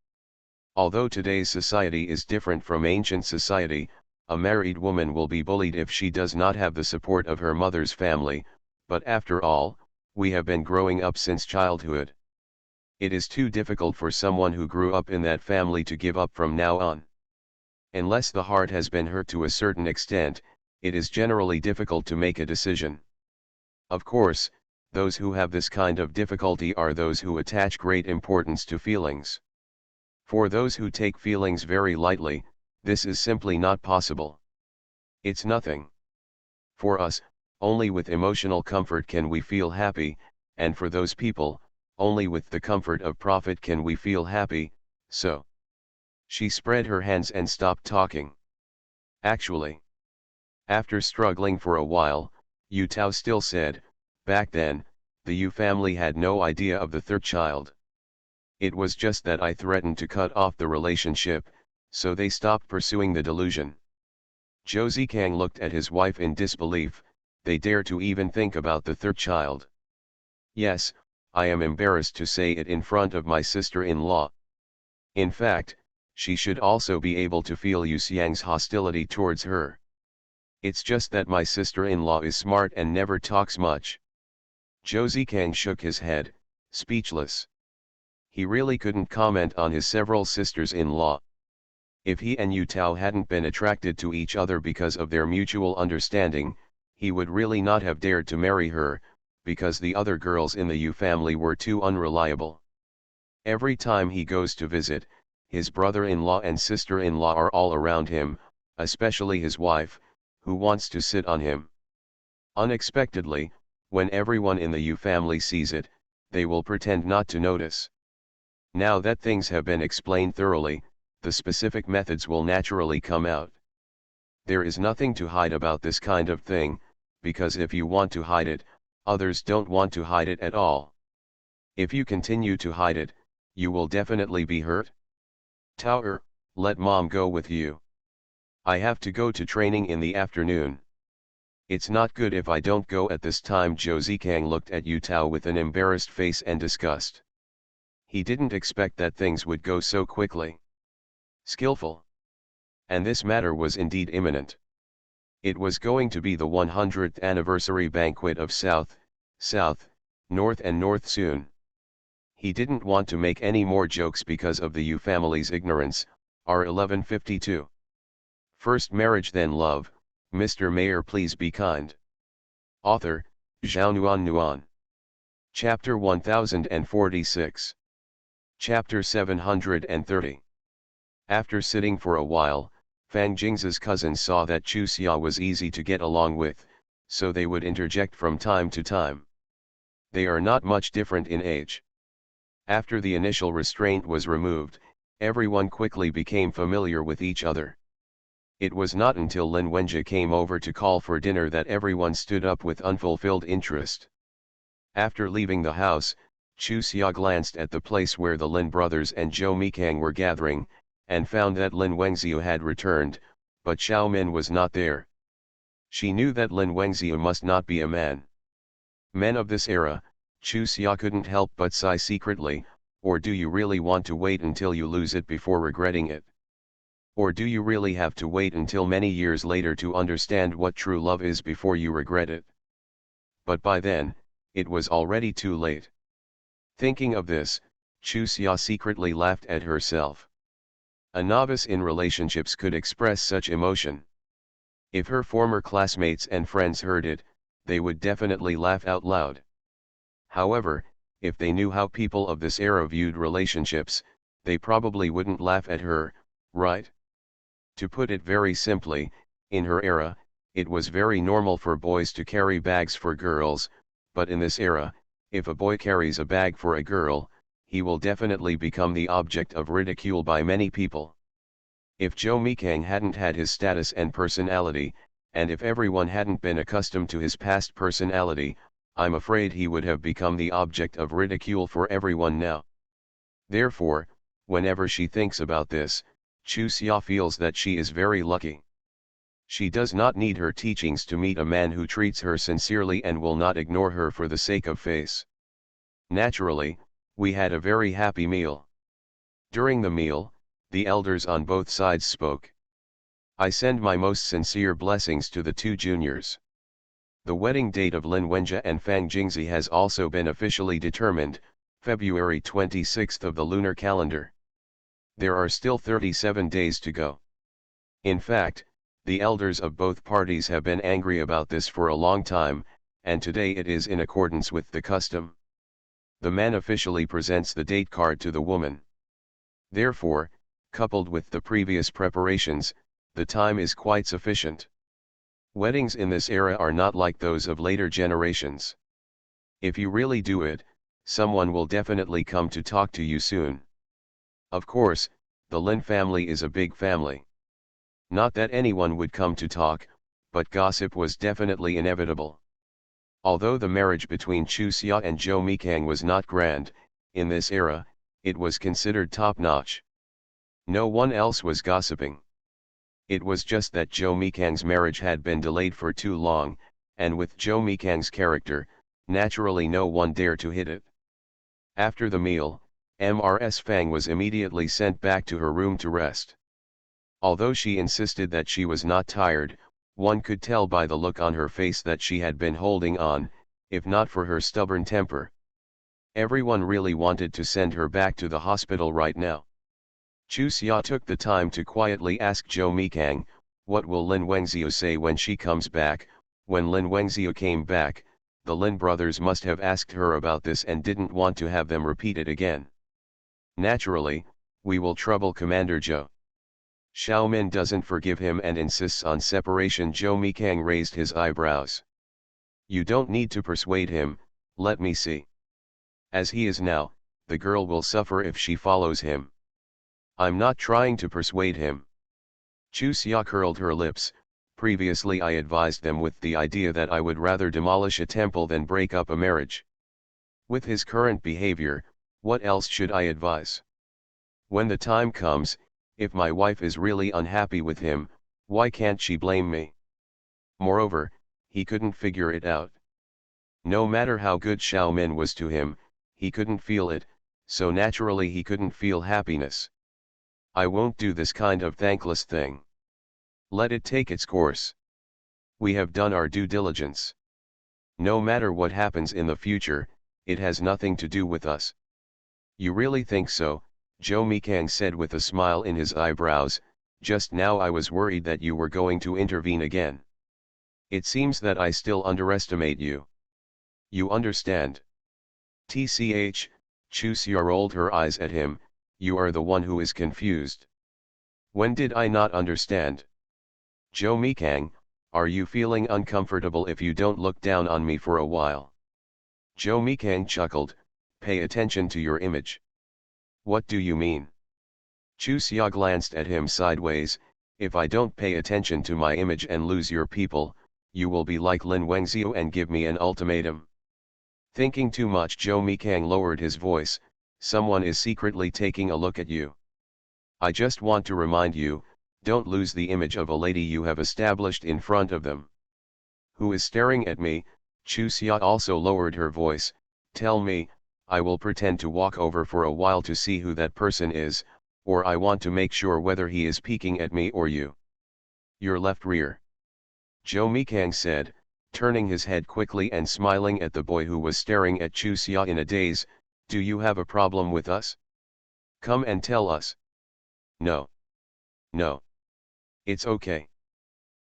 Although today's society is different from ancient society, a married woman will be bullied if she does not have the support of her mother's family, but after all, we have been growing up since childhood. It is too difficult for someone who grew up in that family to give up from now on. Unless the heart has been hurt to a certain extent, it is generally difficult to make a decision. Of course, those who have this kind of difficulty are those who attach great importance to feelings. For those who take feelings very lightly, this is simply not possible. It's nothing. For us, only with emotional comfort can we feel happy, and for those people, only with the comfort of profit can we feel happy, so. She spread her hands and stopped talking. Actually. After struggling for a while, Yu Tao still said, back then, the Yu family had no idea of the third child. It was just that I threatened to cut off the relationship, so they stopped pursuing the delusion. Josei Kang looked at his wife in disbelief. They dare to even think about the third child. Yes, I am embarrassed to say it in front of my sister-in-law. In fact, she should also be able to feel Yu Xiang's hostility towards her. It's just that my sister-in-law is smart and never talks much. Josei Kang shook his head, speechless. He really couldn't comment on his several sisters-in-law. If he and Yu Tao hadn't been attracted to each other because of their mutual understanding, he would really not have dared to marry her, because the other girls in the Yu family were too unreliable. Every time he goes to visit, his brother-in-law and sister-in-law are all around him, especially his wife, who wants to sit on him. Unexpectedly, when everyone in the Yu family sees it, they will pretend not to notice. Now that things have been explained thoroughly, the specific methods will naturally come out. There is nothing to hide about this kind of thing, because if you want to hide it, others don't want to hide it at all. If you continue to hide it, you will definitely be hurt. Tower, let mom go with you. I have to go to training in the afternoon. It's not good if I don't go at this time. Josei Kang looked at Yu Tao with an embarrassed face and disgust. He didn't expect that things would go so quickly. Skillful. And this matter was indeed imminent. It was going to be the 100th anniversary banquet of South, North and North soon. He didn't want to make any more jokes because of the Yu family's ignorance. R1152. First marriage then love. Mr. Mayor, please be kind. Author, Zhao Nuan. Chapter 1046. Chapter 730. After sitting for a while, Fang Jing's cousins saw that Chu Xia was easy to get along with, so they would interject from time to time. They are not much different in age. After the initial restraint was removed, everyone quickly became familiar with each other. It was not until Lin Wenjie came over to call for dinner that everyone stood up with unfulfilled interest. After leaving the house, Chu Xia glanced at the place where the Lin brothers and Zhou Mikang were gathering, and found that Lin Wengxiu had returned, but Xiao Min was not there. She knew that Lin Wengxiu must not be a man. Men of this era, Chu Xia couldn't help but sigh secretly. Or do you really want to wait until you lose it before regretting it? Or do you really have to wait until many years later to understand what true love is before you regret it? But by then, it was already too late. Thinking of this, Chu Xia secretly laughed at herself. A novice in relationships could express such emotion. If her former classmates and friends heard it, they would definitely laugh out loud. However, if they knew how people of this era viewed relationships, they probably wouldn't laugh at her, right? To put it very simply, in her era, it was very normal for boys to carry bags for girls, but in this era, if a boy carries a bag for a girl, he will definitely become the object of ridicule by many people. If Joe Mikang hadn't had his status and personality, and if everyone hadn't been accustomed to his past personality, I'm afraid he would have become the object of ridicule for everyone now. Therefore, whenever she thinks about this, Chu Xia feels that she is very lucky. She does not need her teachings to meet a man who treats her sincerely and will not ignore her for the sake of face. Naturally, we had a very happy meal. During the meal, the elders on both sides spoke. I send my most sincere blessings to the two juniors. The wedding date of Lin Wenjie and Fang Jingzi has also been officially determined, February 26th of the lunar calendar. There are still 37 days to go. In fact, the elders of both parties have been angry about this for a long time, and today it is in accordance with the custom. The man officially presents the date card to the woman. Therefore, coupled with the previous preparations, the time is quite sufficient. Weddings in this era are not like those of later generations. If you really do it, someone will definitely come to talk to you soon. Of course, the Lin family is a big family. Not that anyone would come to talk, but gossip was definitely inevitable. Although the marriage between Chu Xia and Zhou Mikang was not grand, in this era, it was considered top-notch. No one else was gossiping. It was just that Zhou Mikang's marriage had been delayed for too long, and with Zhou Mikang's character, naturally no one dared to hit it. After the meal, Ms. Fang was immediately sent back to her room to rest. Although she insisted that she was not tired, one could tell by the look on her face that she had been holding on, if not for her stubborn temper. Everyone really wanted to send her back to the hospital right now. Chu Xia took the time to quietly ask Zhou Mikang, what will Lin Wengzhou say when she comes back? When Lin Wengzhou came back, the Lin brothers must have asked her about this and didn't want to have them repeat it again. Naturally, we will trouble Commander Zhou. Xiao Min doesn't forgive him and insists on separation. Zhou Mikang raised his eyebrows. You don't need to persuade him, let me see. As he is now, the girl will suffer if she follows him. I'm not trying to persuade him. Chu Xia curled her lips. Previously I advised them with the idea that I would rather demolish a temple than break up a marriage. With his current behavior, what else should I advise? When the time comes, if my wife is really unhappy with him, why can't she blame me? Moreover, he couldn't figure it out. No matter how good Xiao Min was to him, he couldn't feel it, so naturally he couldn't feel happiness. I won't do this kind of thankless thing. Let it take its course. We have done our due diligence. No matter what happens in the future, it has nothing to do with us. You really think so? Zhou Mikang said with a smile in his eyebrows. Just now I was worried that you were going to intervene again. It seems that I still underestimate you. You understand? Tch, Chu Xia rolled her eyes at him. You are the one who is confused. When did I not understand? Zhou Mikang, are you feeling uncomfortable if you don't look down on me for a while? Zhou Mikang chuckled, pay attention to your image. What do you mean? Chu Xia glanced at him sideways. If I don't pay attention to my image and lose your people, you will be like Lin Wengzhou and give me an ultimatum. Thinking too much. Zhou Mikang lowered his voice. Someone is secretly taking a look at you. I just want to remind you, don't lose the image of a lady you have established in front of them. Who is staring at me? Chu Xia also lowered her voice. Tell me, I will pretend to walk over for a while to see who that person is, or I want to make sure whether he is peeking at me or you. Your left rear. Zhou Mikang said, turning his head quickly and smiling at the boy who was staring at Chu Xia in a daze. Do you have a problem with us? Come and tell us. No. No. It's okay.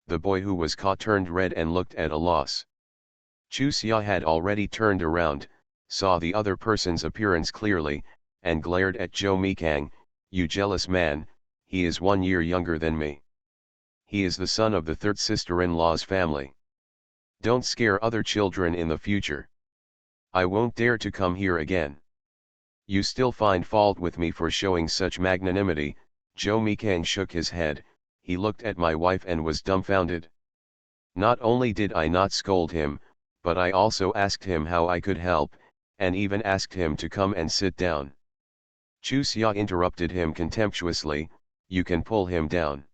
The boy who was caught turned red and looked at a loss. Chu Xia had already turned around, saw the other person's appearance clearly, and glared at Zhou Mikang. You jealous man, he is 1 year younger than me. he is the son of the third sister-in-law's family. Don't scare other children in the future. I won't dare to come here again. You still find fault with me for showing such magnanimity. Joe Mikang shook his head. He looked at my wife and was dumbfounded. Not only did I not scold him, but I also asked him how I could help, and even asked him to come and sit down. Chu Xia interrupted him contemptuously. You can pull him down.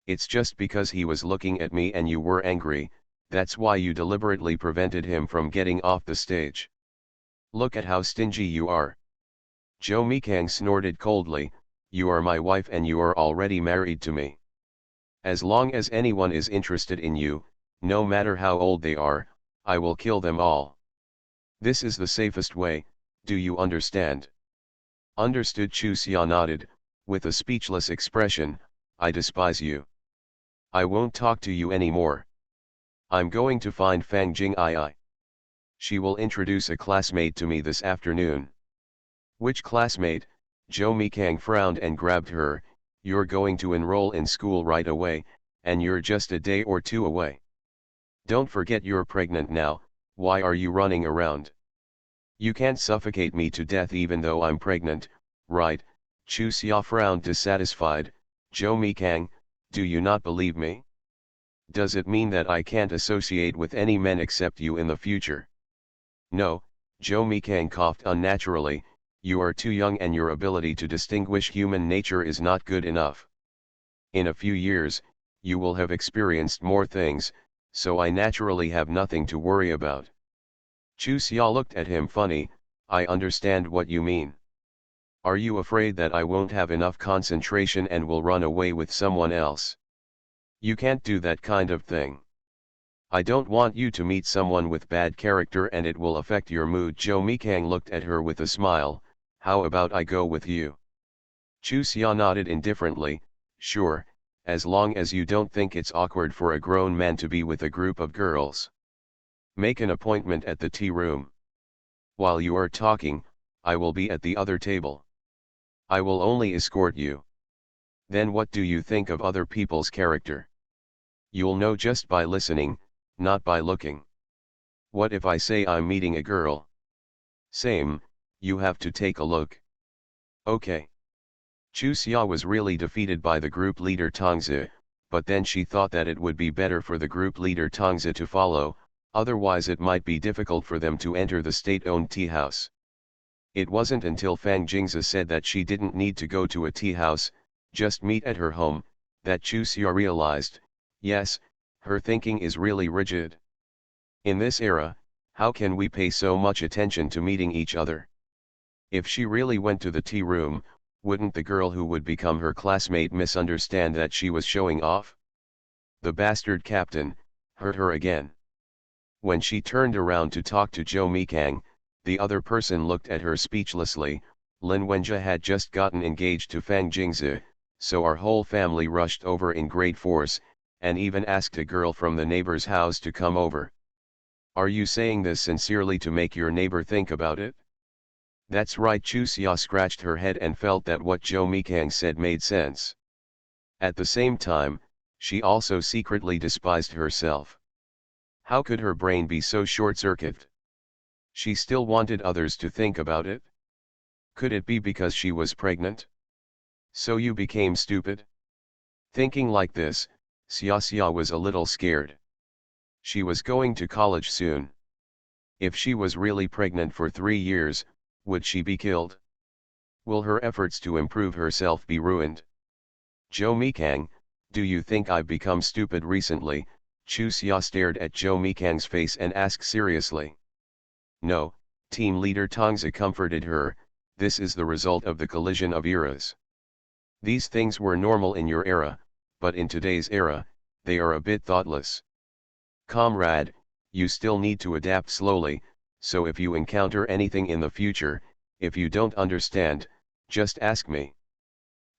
It's just because he was looking at me and you were angry, that's why you deliberately prevented him from getting off the stage. Look at how stingy you are. Joe Mikang snorted coldly. You are my wife and you are already married to me. As long as anyone is interested in you, no matter how old they are, I will kill them all. This is the safest way, do you understand? Understood. Chu Xia nodded, with a speechless expression. I despise you. I won't talk to you anymore. I'm going to find Fang Jing'ai. She will introduce a classmate to me this afternoon. Which classmate? Joe Mikang frowned and grabbed her. You're going to enroll in school right away, and you're just a day or two away. Don't forget you're pregnant now. Why are you running around? You can't suffocate me to death even though I'm pregnant, right? Chu Xia frowned dissatisfied. Joe Mikang, do you not believe me? Does it mean that I can't associate with any men except you in the future? No, Joe Mikang coughed unnaturally. You are too young and your ability to distinguish human nature is not good enough. In a few years, you will have experienced more things, so I naturally have nothing to worry about. Chu Xia looked at him funny. I understand what you mean. Are you afraid that I won't have enough concentration and will run away with someone else? You can't do that kind of thing. I don't want you to meet someone with bad character and it will affect your mood. Joe Mikang looked at her with a smile. How about I go with you? Chu Xia nodded indifferently. Sure, as long as you don't think it's awkward for a grown man to be with a group of girls. Make an appointment at the tea room. While you are talking, I will be at the other table. I will only escort you. Then what do you think of other people's character? You'll know just by listening, not by looking. What if I say I'm meeting a girl? Same, you have to take a look. Okay. Chu Xia was really defeated by the group leader Tongzi, but then she thought that it would be better for the group leader Tongzi to follow, otherwise it might be difficult for them to enter the state-owned tea house. It wasn't until Fang Jingzi said that she didn't need to go to a tea house, just meet at her home, that Chu Xia realized, yes, her thinking is really rigid. In this era, how can we pay so much attention to meeting each other? If she really went to the tea room, wouldn't the girl who would become her classmate misunderstand that she was showing off? The bastard captain, hurt her again. When she turned around to talk to Joe Mikang, the other person looked at her speechlessly. Lin Wenjia had just gotten engaged to Fang Jingzi, so our whole family rushed over in great force, and even asked a girl from the neighbor's house to come over. Are you saying this sincerely to make your neighbor think about it? That's right. Chu Xia scratched her head and felt that what Joe Mikang said made sense. At the same time, she also secretly despised herself. How could her brain be so short-circuited? She still wanted others to think about it. Could it be because she was pregnant? So you became stupid? Thinking like this, Xia was a little scared. She was going to college soon. If she was really pregnant for 3 years, would she be killed? Will her efforts to improve herself be ruined? Joe Mikang, do you think I've become stupid recently? Chu Xia stared at Joe Mikang's face and asked seriously. No, team leader Tongzi comforted her. This is the result of the collision of eras. These things were normal in your era, but in today's era, they are a bit thoughtless. Comrade, you still need to adapt slowly, so if you encounter anything in the future, if you don't understand, just ask me.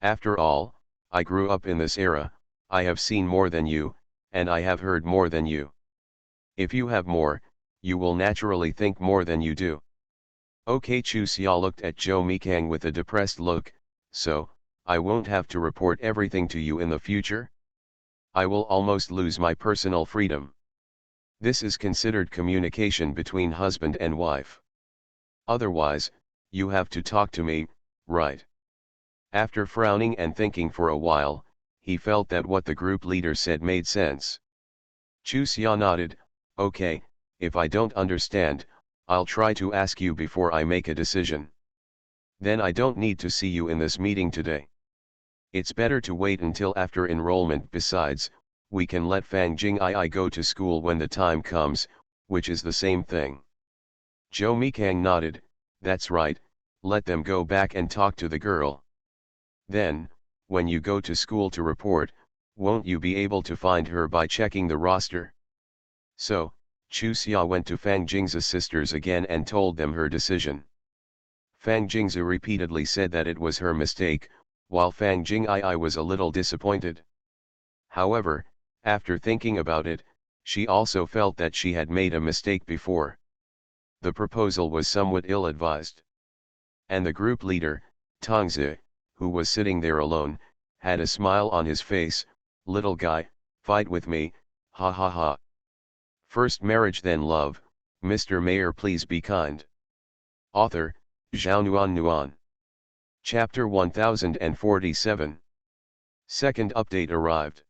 After all, I grew up in this era, I have seen more than you, and I have heard more than you. If you have more, you will naturally think more than you do. Okay. Chu Xia looked at Joe Mikang with a depressed look. So, I won't have to report everything to you in the future? I will almost lose my personal freedom. This is considered communication between husband and wife. Otherwise, you have to talk to me, right? After frowning and thinking for a while, he felt that what the group leader said made sense. Chusia nodded, okay, if I don't understand, I'll try to ask you before I make a decision. Then I don't need to see you in this meeting today. It's better to wait until after enrollment. Besides, we can let Fang Jingii go to school when the time comes, which is the same thing. Zhou Mikang nodded, that's right, let them go back and talk to the girl. Then, when you go to school to report, won't you be able to find her by checking the roster? So, Chu Xia went to Fang Jing's sisters again and told them her decision. Fang Jingzi repeatedly said that it was her mistake, while Fang Jingii was a little disappointed. However, after thinking about it, she also felt that she had made a mistake before. The proposal was somewhat ill-advised. And the group leader, Tongzi, who was sitting there alone, had a smile on his face, little guy, fight with me, ha ha ha. First marriage then love, Mr. Mayor please be kind. Author, Zhao Nuan. Chapter 1047. Second update arrived.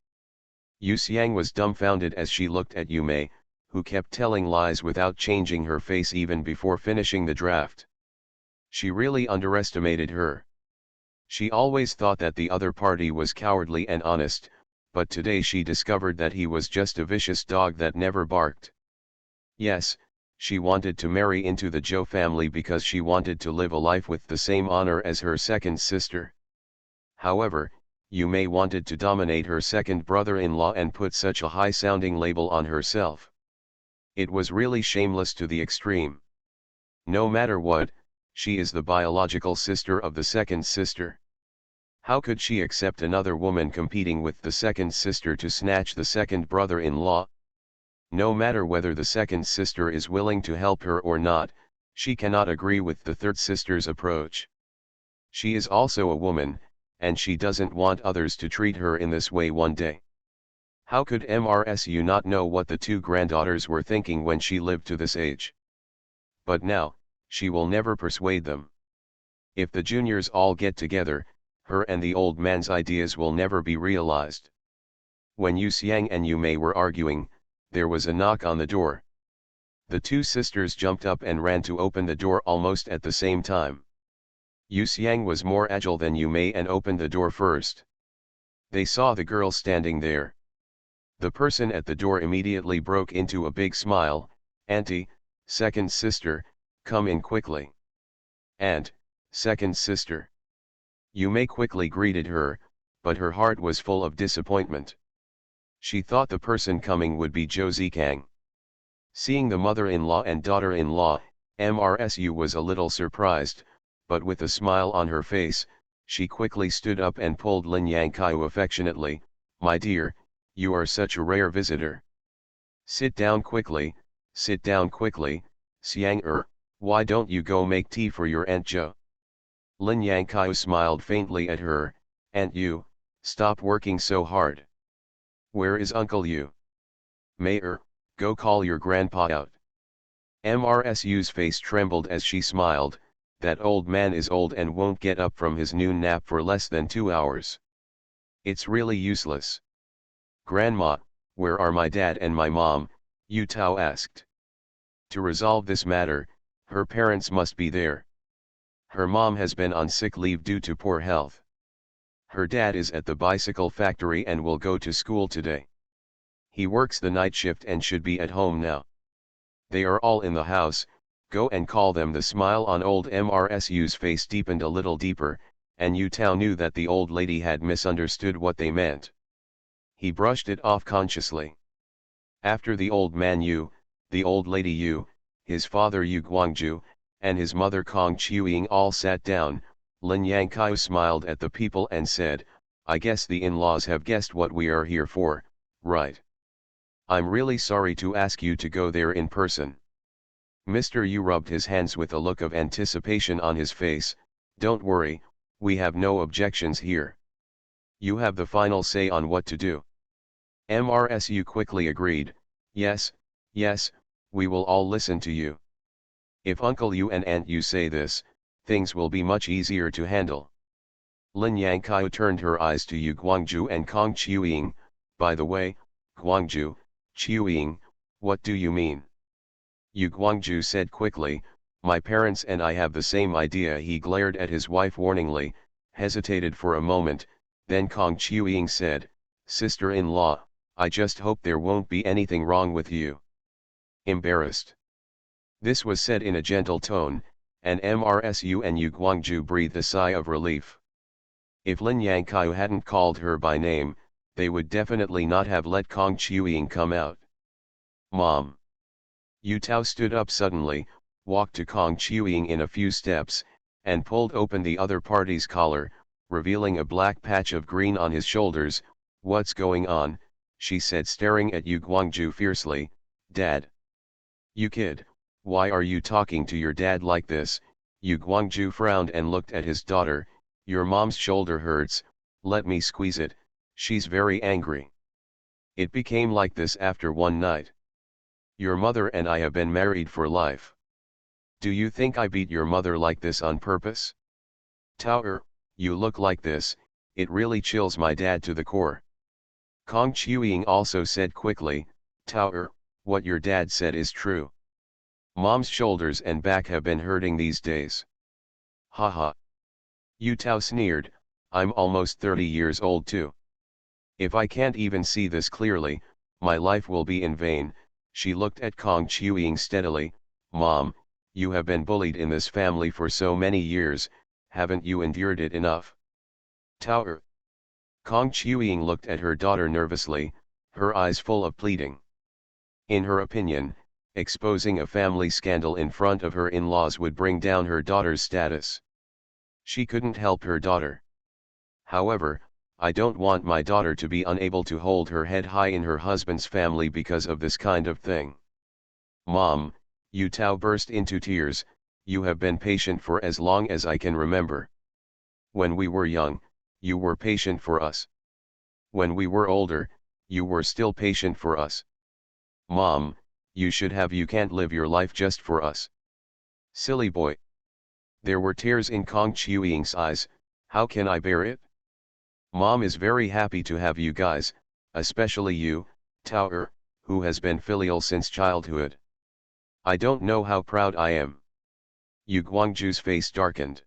Yu Xiang was dumbfounded as she looked at Yu Mei, who kept telling lies without changing her face even before finishing the draft. She really underestimated her. She always thought that the other party was cowardly and honest, but today she discovered that he was just a vicious dog that never barked. Yes, she wanted to marry into the Zhou family because she wanted to live a life with the same honor as her second sister. However, Yu Mei wanted to dominate her second brother-in-law and put such a high-sounding label on herself. It was really shameless to the extreme. No matter what, she is the biological sister of the second sister. How could she accept another woman competing with the second sister to snatch the second brother-in-law? No matter whether the second sister is willing to help her or not, she cannot agree with the third sister's approach. She is also a woman, and she doesn't want others to treat her in this way one day. How could MRSU not know what the two granddaughters were thinking when she lived to this age? But now, she will never persuade them. If the juniors all get together, her and the old man's ideas will never be realized. When Yu Xiang and Yu Mei were arguing, there was a knock on the door. The two sisters jumped up and ran to open the door almost at the same time. Yu Xiang was more agile than Yu Mei and opened the door first. They saw the girl standing there. The person at the door immediately broke into a big smile, "Auntie, second sister, come in quickly." "Aunt, second sister." Yu Mei quickly greeted her, but her heart was full of disappointment. She thought the person coming would be Josei Kang. Seeing the mother-in-law and daughter-in-law, MRSU was a little surprised, but with a smile on her face, she quickly stood up and pulled Lin Yangqiu affectionately, "My dear, you are such a rare visitor. Sit down quickly, Xiang why don't you go make tea for your Aunt Jo?" Lin Yangqiu smiled faintly at her, "Aunt Yu, stop working so hard. Where is Uncle Yu? Mayor, go call your grandpa out." MRSU's face trembled as she smiled, "That old man is old and won't get up from his noon nap for less than 2 hours. It's really useless." "Grandma, where are my dad and my mom?" Yu Tao asked. To resolve this matter, her parents must be there. Her mom has been on sick leave due to poor health. Her dad is at the bicycle factory and will go to school today. He works the night shift and should be at home now. They are all in the house, go and call them. The smile on old MRSU's face deepened a little deeper, and Yu Tao knew that the old lady had misunderstood what they meant. He brushed it off consciously. After the old man Yu, the old lady Yu, his father Yu Guangzhu, and his mother Kong Chiuying all sat down, Lin Yangqiu smiled at the people and said, "I guess the in-laws have guessed what we are here for, right? I'm really sorry to ask you to go there in person." Mr. Yu rubbed his hands with a look of anticipation on his face, "Don't worry, we have no objections here. You have the final say on what to do." MRSU quickly agreed, yes, yes, we will all listen to you. If Uncle Yu and Aunt Yu say this, things will be much easier to handle. Lin Yangkao turned her eyes to Yu Guangju and Kong Qiuying. By the way, Guangju, Qiuying, what do you mean? Yu Guangju said quickly, my parents and I have the same idea. He glared at his wife warningly, hesitated for a moment, then Kong Qiuying said, sister-in-law, I just hope there won't be anything wrong with you. Embarrassed. This was said in a gentle tone, and MRSU and Yu Guangju breathed a sigh of relief. If Lin Yangkao hadn't called her by name, they would definitely not have let Kong Qiuying come out. Mom. Yu Tao stood up suddenly, walked to Kong Qiuying in a few steps, and pulled open the other party's collar, revealing a black patch of green on his shoulders. What's going on? She said, staring at Yu Guangju fiercely. Dad. You kid, why are you talking to your dad like this? Yu Guangju frowned and looked at his daughter. Your mom's shoulder hurts, let me squeeze it. She's very angry. It became like this after one night. Your mother and I have been married for life. Do you think I beat your mother like this on purpose? Tao, you look like this, it really chills my dad to the core. Kong Qiuying also said quickly, Tao, what your dad said is true. Mom's shoulders and back have been hurting these days. Haha. Yu Tao sneered, I'm almost 30 years old too. If I can't even see this clearly, my life will be in vain. She looked at Kong Qiuying steadily. Mom, you have been bullied in this family for so many years, haven't you endured it enough? Tao. Kong Qiuying looked at her daughter nervously, her eyes full of pleading. In her opinion, exposing a family scandal in front of her in-laws would bring down her daughter's status. She couldn't help her daughter. However, I don't want my daughter to be unable to hold her head high in her husband's family because of this kind of thing. Mom, Yu Tao burst into tears, you have been patient for as long as I can remember. When we were young, you were patient for us. When we were older, you were still patient for us. Mom, you can't live your life just for us. Silly boy. There were tears in Kong Qiuying's eyes. How can I bear it? Mom is very happy to have you guys, especially you, Tao, who has been filial since childhood. I don't know how proud I am. Yu Guangju's face darkened.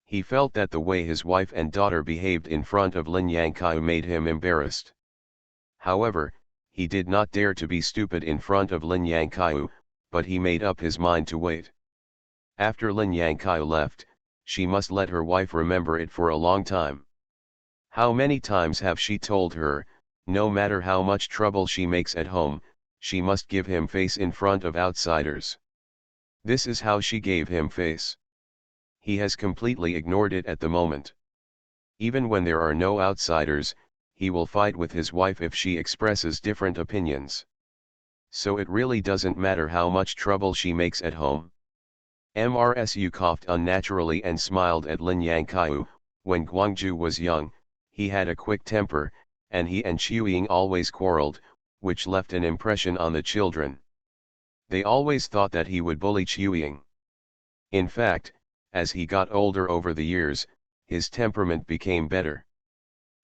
He felt that the way his wife and daughter behaved in front of Lin Yangkao made him embarrassed. However, he did not dare to be stupid in front of Lin Yangkao, but he made up his mind to wait. After Lin Yangkao left, she must let her wife remember it for a long time. How many times have she told her, no matter how much trouble she makes at home, she must give him face in front of outsiders. This is how she gave him face. He has completely ignored it at the moment. Even when there are no outsiders, he will fight with his wife if she expresses different opinions. So it really doesn't matter how much trouble she makes at home. MRSU coughed unnaturally and smiled at Lin Yangkao. When Guangju was young, he had a quick temper, and he and Qiuying always quarreled, which left an impression on the children. They always thought that he would bully Qiuying. In fact, as he got older over the years, his temperament became better.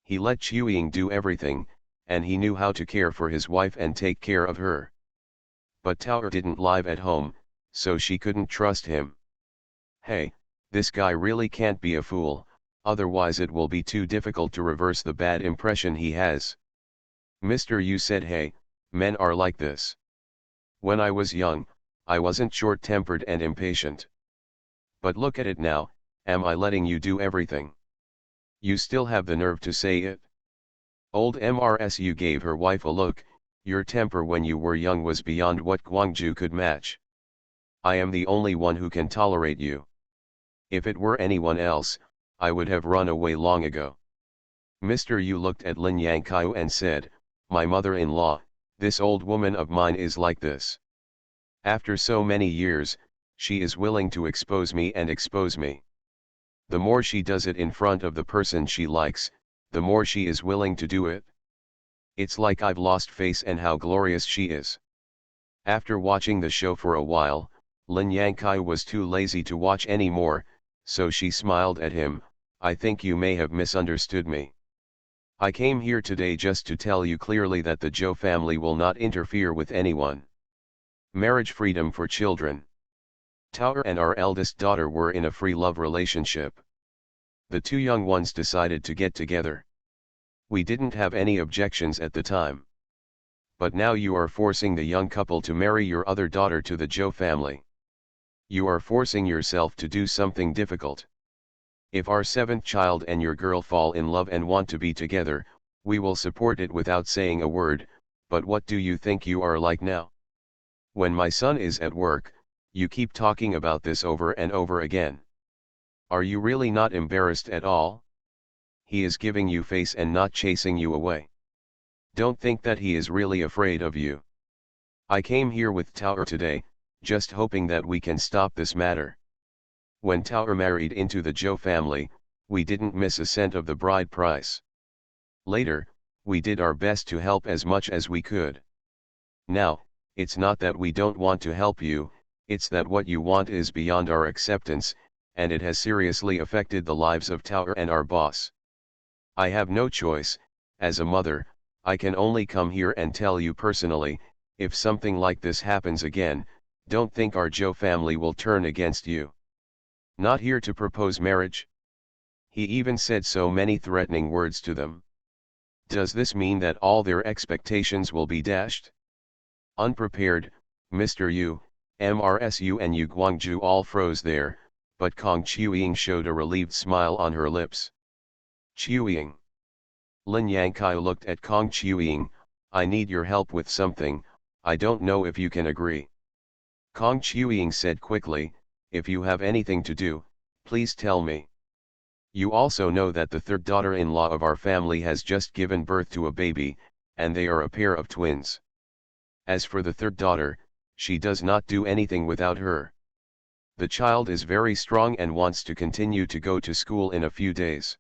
He let Qiuying do everything, and he knew how to care for his wife and take care of her. But Tao didn't live at home, so she couldn't trust him. Hey, this guy really can't be a fool, otherwise it will be too difficult to reverse the bad impression he has. Mr. Yu said, hey, men are like this. When I was young, I wasn't short-tempered and impatient. But look at it now, am I letting you do everything? You still have the nerve to say it? Old MRSU gave her wife a look. Your temper when you were young was beyond what Guangju could match. I am the only one who can tolerate you. If it were anyone else, I would have run away long ago. Mr. Yu looked at Lin Yangkao and said, my mother-in-law, this old woman of mine is like this. After so many years, she is willing to expose me and expose me. The more she does it in front of the person she likes, the more she is willing to do it. It's like I've lost face and how glorious she is. After watching the show for a while, Lin Yangkai was too lazy to watch anymore, so she smiled at him. I think you may have misunderstood me. I came here today just to tell you clearly that the Zhou family will not interfere with anyone. Marriage freedom for children. Tao and our eldest daughter were in a free love relationship. The two young ones decided to get together. We didn't have any objections at the time. But now you are forcing the young couple to marry your other daughter to the Zhou family. You are forcing yourself to do something difficult. If our seventh child and your girl fall in love and want to be together, we will support it without saying a word, but what do you think you are like now? When my son is at work, you keep talking about this over and over again. Are you really not embarrassed at all? He is giving you face and not chasing you away. Don't think that he is really afraid of you. I came here with Tao today, just hoping that we can stop this matter. When Tao married into the Zhou family, we didn't miss a cent of the bride price. Later, we did our best to help as much as we could. Now, it's not that we don't want to help you, it's that what you want is beyond our acceptance, and it has seriously affected the lives of Tao and our boss. I have no choice. As a mother, I can only come here and tell you personally, if something like this happens again, don't think our Zhou family will turn against you. Not here to propose marriage? He even said so many threatening words to them. Does this mean that all their expectations will be dashed? Unprepared, Mr. Yu, MRSU and Yu Guangzhu all froze there, but Kong Chuying showed a relieved smile on her lips. Chuying. Lin Yangkai looked at Kong Chuying. I need your help with something, I don't know if you can agree. Kong Chuying said quickly, if you have anything to do, please tell me. You also know that the third daughter-in-law of our family has just given birth to a baby, and they are a pair of twins. As for the third daughter, she does not do anything without her. The child is very strong and wants to continue to go to school in a few days.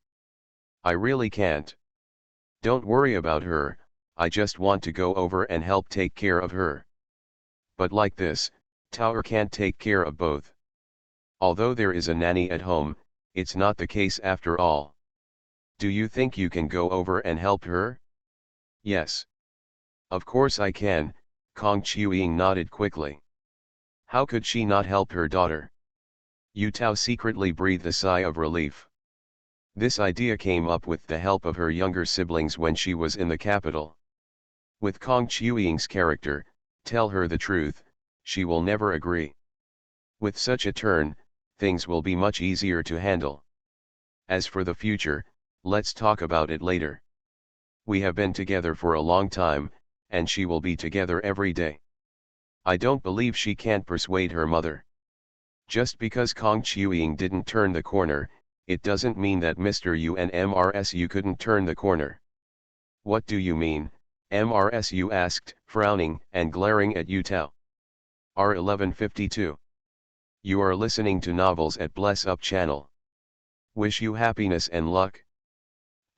I really can't. Don't worry about her, I just want to go over and help take care of her. But like this, Tao can't take care of both. Although there is a nanny at home, it's not the case after all. Do you think you can go over and help her? Yes. Of course I can, Kong Chuying nodded quickly. How could she not help her daughter? Yu Tao secretly breathed a sigh of relief. This idea came up with the help of her younger siblings when she was in the capital. With Kong Chuying's character, tell her the truth, she will never agree. With such a turn, things will be much easier to handle. As for the future, let's talk about it later. We have been together for a long time, and she will be together every day. I don't believe she can't persuade her mother. Just because Kong Chuying didn't turn the corner, it doesn't mean that Mr. Yu and MRSU couldn't turn the corner. What do you mean? MRSU asked, frowning and glaring at Yu Tao. R1152. You are listening to novels at Bless Up channel. Wish you happiness and luck.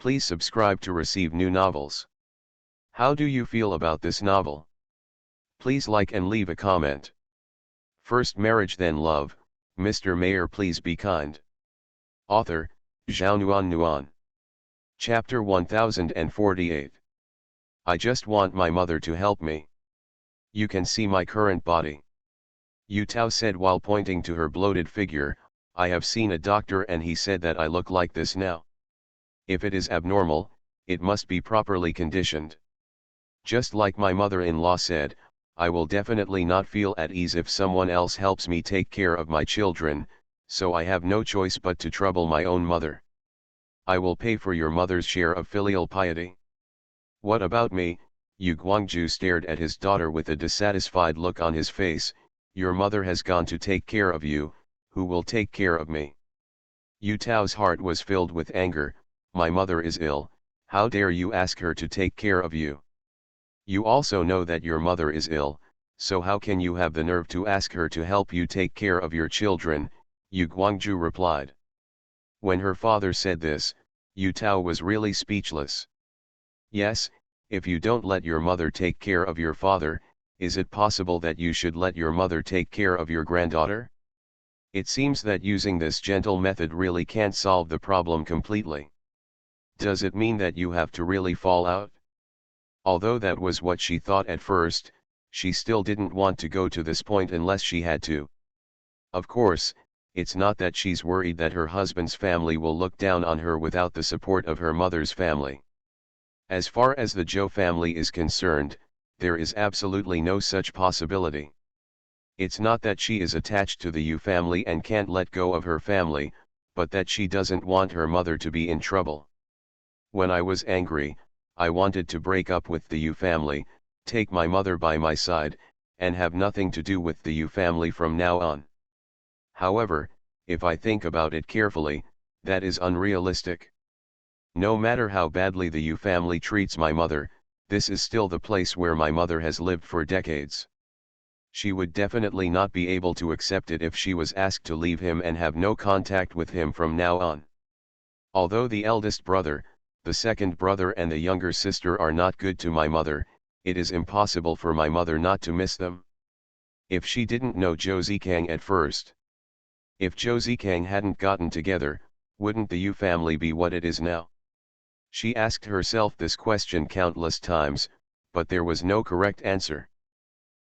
Please subscribe to receive new novels. How do you feel about this novel? Please like and leave a comment. First marriage then love, Mr. Mayor please be kind. Author, Zhao Nuan. Chapter 1048. I just want my mother to help me. You can see my current body. Yu Tao said while pointing to her bloated figure, I have seen a doctor and he said that I look like this now. If it is abnormal, it must be properly conditioned. Just like my mother-in-law said, I will definitely not feel at ease if someone else helps me take care of my children, so I have no choice but to trouble my own mother. I will pay for your mother's share of filial piety. What about me? Yu Guangzhu stared at his daughter with a dissatisfied look on his face. Your mother has gone to take care of you, who will take care of me? Yu Tao's heart was filled with anger. My mother is ill, how dare you ask her to take care of you? You also know that your mother is ill, so how can you have the nerve to ask her to help you take care of your children? Yu Guangzhu replied. When her father said this, Yu Tao was really speechless. Yes, If you don't let your mother take care of your father, is it possible that you should let your mother take care of your granddaughter? It seems that using this gentle method really can't solve the problem completely. Does it mean that you have to really fall out? Although that was what she thought at first, she still didn't want to go to this point unless she had to. Of course, it's not that she's worried that her husband's family will look down on her without the support of her mother's family. As far as the Joe family is concerned, there is absolutely no such possibility. It's not that she is attached to the Yu family and can't let go of her family, but that she doesn't want her mother to be in trouble. When I was angry, I wanted to break up with the Yu family, take my mother by my side, and have nothing to do with the Yu family from now on. However, if I think about it carefully, that is unrealistic. No matter how badly the Yu family treats my mother, this is still the place where my mother has lived for decades. She would definitely not be able to accept it if she was asked to leave him and have no contact with him from now on. Although the eldest brother, the second brother and the younger sister are not good to my mother, it is impossible for my mother not to miss them. If she didn't know Josei Kang at first. If Josei Kang hadn't gotten together, wouldn't the Yu family be what it is now? She asked herself this question countless times, but there was no correct answer.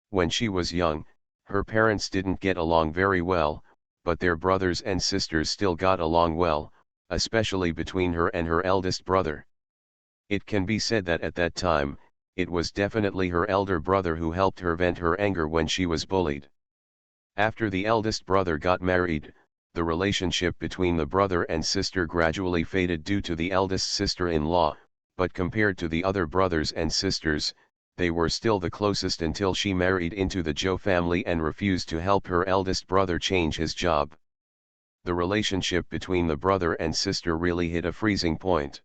When she was young, her parents didn't get along very well, but their brothers and sisters still got along well, especially between her and her eldest brother. It can be said that at that time, it was definitely her elder brother who helped her vent her anger when she was bullied. After the eldest brother got married, the relationship between the brother and sister gradually faded due to the eldest sister-in-law, but compared to the other brothers and sisters, they were still the closest until she married into the Joe family and refused to help her eldest brother change his job. The relationship between the brother and sister really hit a freezing point.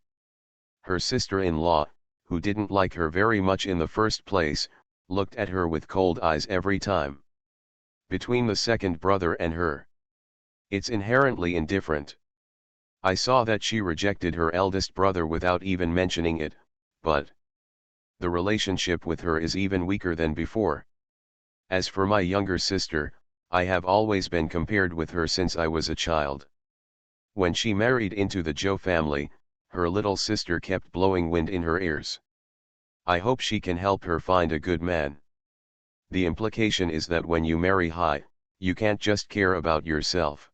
Her sister-in-law, who didn't like her very much in the first place, looked at her with cold eyes every time. Between the second brother and her, it's inherently indifferent. I saw that she rejected her eldest brother without even mentioning it, but the relationship with her is even weaker than before. As for my younger sister, I have always been compared with her since I was a child. When she married into the Joe family, her little sister kept blowing wind in her ears. I hope she can help her find a good man. The implication is that when you marry high, you can't just care about yourself.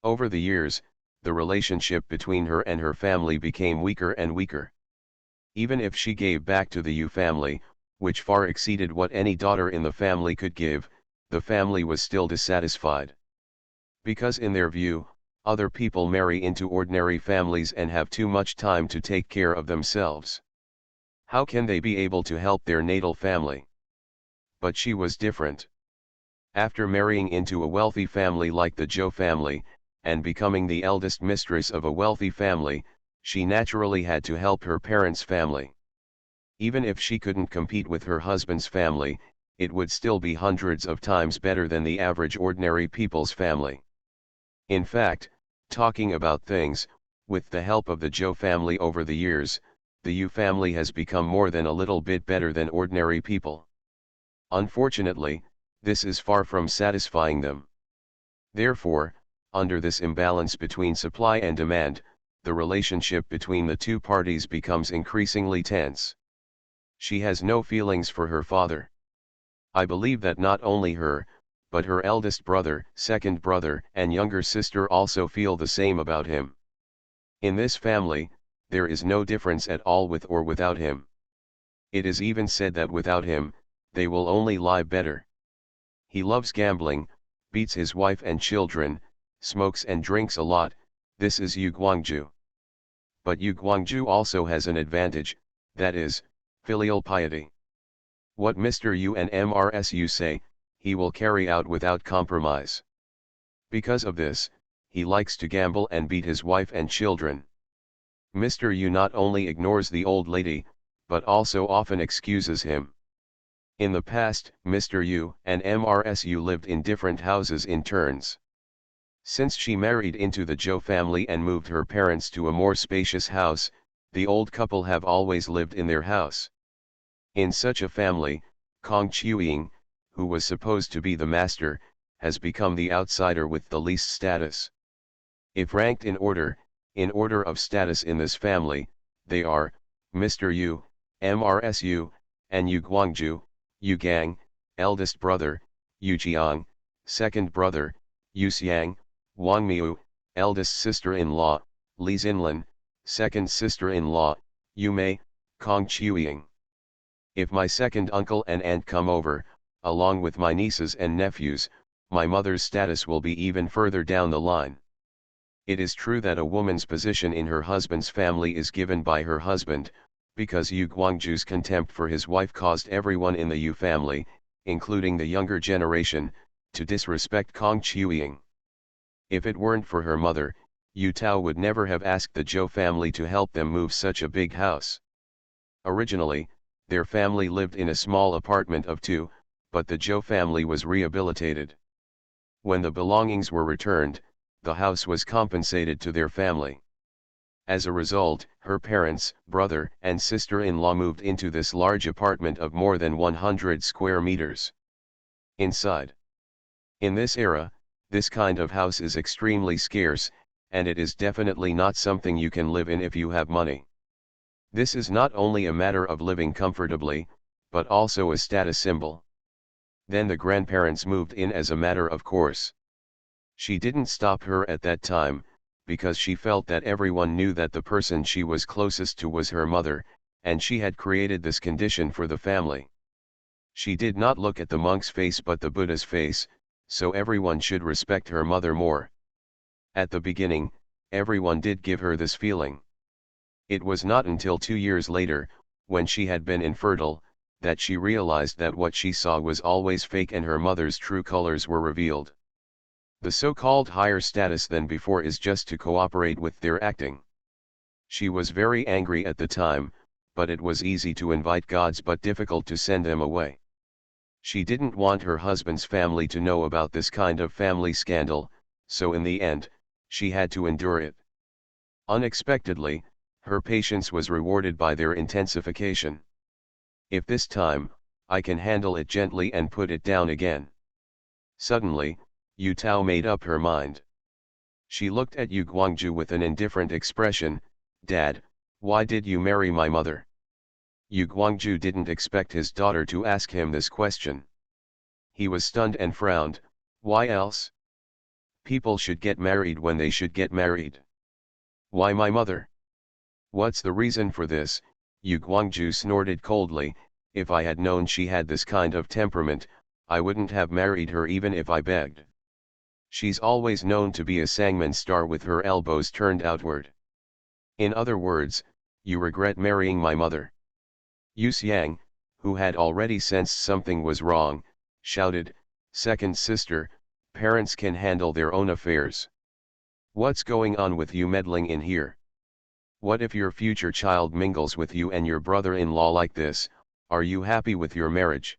Over the years, the relationship between her and her family became weaker and weaker. Even if she gave back to the Yu family, which far exceeded what any daughter in the family could give, the family was still dissatisfied. Because in their view, other people marry into ordinary families and have too much time to take care of themselves. How can they be able to help their natal family? But she was different. After marrying into a wealthy family like the Joe family, and becoming the eldest mistress of a wealthy family, she naturally had to help her parents' family. Even if she couldn't compete with her husband's family, it would still be hundreds of times better than the average ordinary people's family. In fact, talking about things, with the help of the Joe family over the years, the Yu family has become more than a little bit better than ordinary people. Unfortunately, this is far from satisfying them. Therefore, under this imbalance between supply and demand, the relationship between the two parties becomes increasingly tense. She has no feelings for her father. I believe that not only her, but her eldest brother, second brother, and younger sister also feel the same about him. In this family, there is no difference at all with or without him. It is even said that without him, they will only lie better. He loves gambling, beats his wife and children, smokes and drinks a lot. This is Yu Guangju. But Yu Guangju also has an advantage, that is, filial piety. What Mr. Yu and MRSU say, he will carry out without compromise. Because of this, he likes to gamble and beat his wife and children. Mr. Yu not only ignores the old lady, but also often excuses him. In the past, Mr. Yu and MRSU lived in different houses in turns. Since she married into the Joe family and moved her parents to a more spacious house, the old couple have always lived in their house. In such a family, Kong Chiuying, who was supposed to be the master, has become the outsider with the least status. If ranked in order of status in this family, they are, Mr. Yu, MRSU, and Yu Guangju, Yu Gang, eldest brother, Yu Jiang, second brother, Yu Xiang, Wang Miu, eldest sister-in-law, Li Xinlan, second sister-in-law, Yu Mei, Kong Chiuying. If my second uncle and aunt come over, along with my nieces and nephews, my mother's status will be even further down the line. It is true that a woman's position in her husband's family is given by her husband, because Yu Guangju's contempt for his wife caused everyone in the Yu family, including the younger generation, to disrespect Kong Chiuying. If it weren't for her mother, Yu Tao would never have asked the Zhou family to help them move such a big house. Originally, their family lived in a small apartment of two, but the Zhou family was rehabilitated. When the belongings were returned, the house was compensated to their family. As a result, her parents, brother, and sister-in-law moved into this large apartment of more than 100 square meters. Inside. In this era, this kind of house is extremely scarce, and it is definitely not something you can live in if you have money. This is not only a matter of living comfortably, but also a status symbol. Then the grandparents moved in as a matter of course. She didn't stop her at that time, because she felt that everyone knew that the person she was closest to was her mother, and she had created this condition for the family. She did not look at the monk's face but the Buddha's face, so everyone should respect her mother more. At the beginning, everyone did give her this feeling. It was not until 2 years later, when she had been infertile, that she realized that what she saw was always fake and her mother's true colors were revealed. The so-called higher status than before is just to cooperate with their acting. She was very angry at the time, but it was easy to invite gods but difficult to send them away. She didn't want her husband's family to know about this kind of family scandal, so in the end, she had to endure it. Unexpectedly, her patience was rewarded by their intensification. If this time, I can handle it gently and put it down again. Suddenly, Yu Tao made up her mind. She looked at Yu Guangju with an indifferent expression. "Dad, why did you marry my mother?" Yu Guangju didn't expect his daughter to ask him this question. He was stunned and frowned. "Why else? People should get married when they should get married. Why my mother? What's the reason for this?" Yu Guangju snorted coldly. "If I had known she had this kind of temperament, I wouldn't have married her even if I begged. She's always known to be a Sangman star with her elbows turned outward. In other words, you regret marrying my mother." Yu Xiang, who had already sensed something was wrong, shouted, "Second sister, parents can handle their own affairs. What's going on with you meddling in here? What if your future child mingles with you and your brother-in-law like this? Are you happy with your marriage?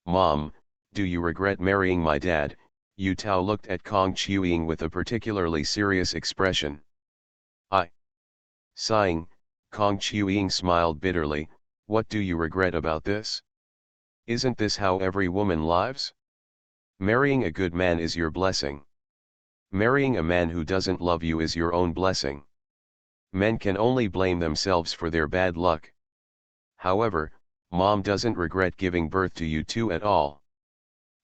Mom, do you regret marrying my dad?" Yu Tao looked at Kong Chiuying with a particularly serious expression. "I." Sighing, Kong Chiuying smiled bitterly. "What do you regret about this? Isn't this how every woman lives? Marrying a good man is your blessing. Marrying a man who doesn't love you is your own blessing. Men can only blame themselves for their bad luck. However, Mom doesn't regret giving birth to you two at all.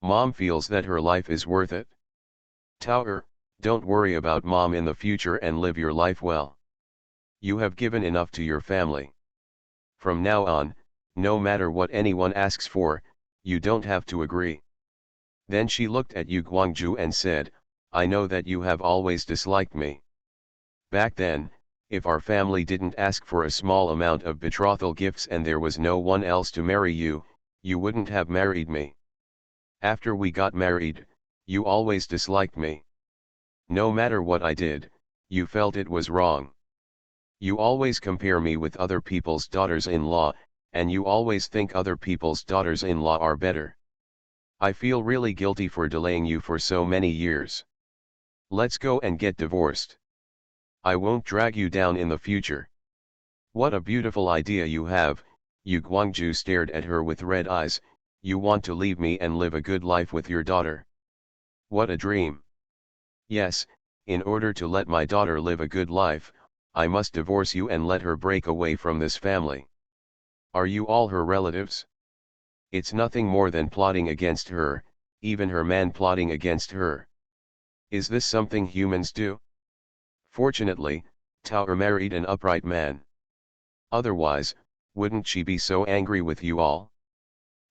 Mom feels that her life is worth it. Tao, don't worry about Mom in the future and live your life well. You have given enough to your family. From now on, no matter what anyone asks for, you don't have to agree." Then she looked at Yu Guangju and said, "I know that you have always disliked me. Back then, if our family didn't ask for a small amount of betrothal gifts and there was no one else to marry you, you wouldn't have married me. After we got married, you always disliked me. No matter what I did, you felt it was wrong. You always compare me with other people's daughters-in-law, and you always think other people's daughters-in-law are better. I feel really guilty for delaying you for so many years. Let's go and get divorced. I won't drag you down in the future." "What a beautiful idea you have," Yu Guangju stared at her with red eyes. You want to leave me and live a good life with your daughter? What a dream! Yes, in order to let my daughter live a good life, I must divorce you and let her break away from this family. Are you all her relatives? It's nothing more than plotting against her, even her man plotting against her. Is this something humans do? Fortunately, Tower married an upright man. Otherwise, wouldn't she be so angry with you all?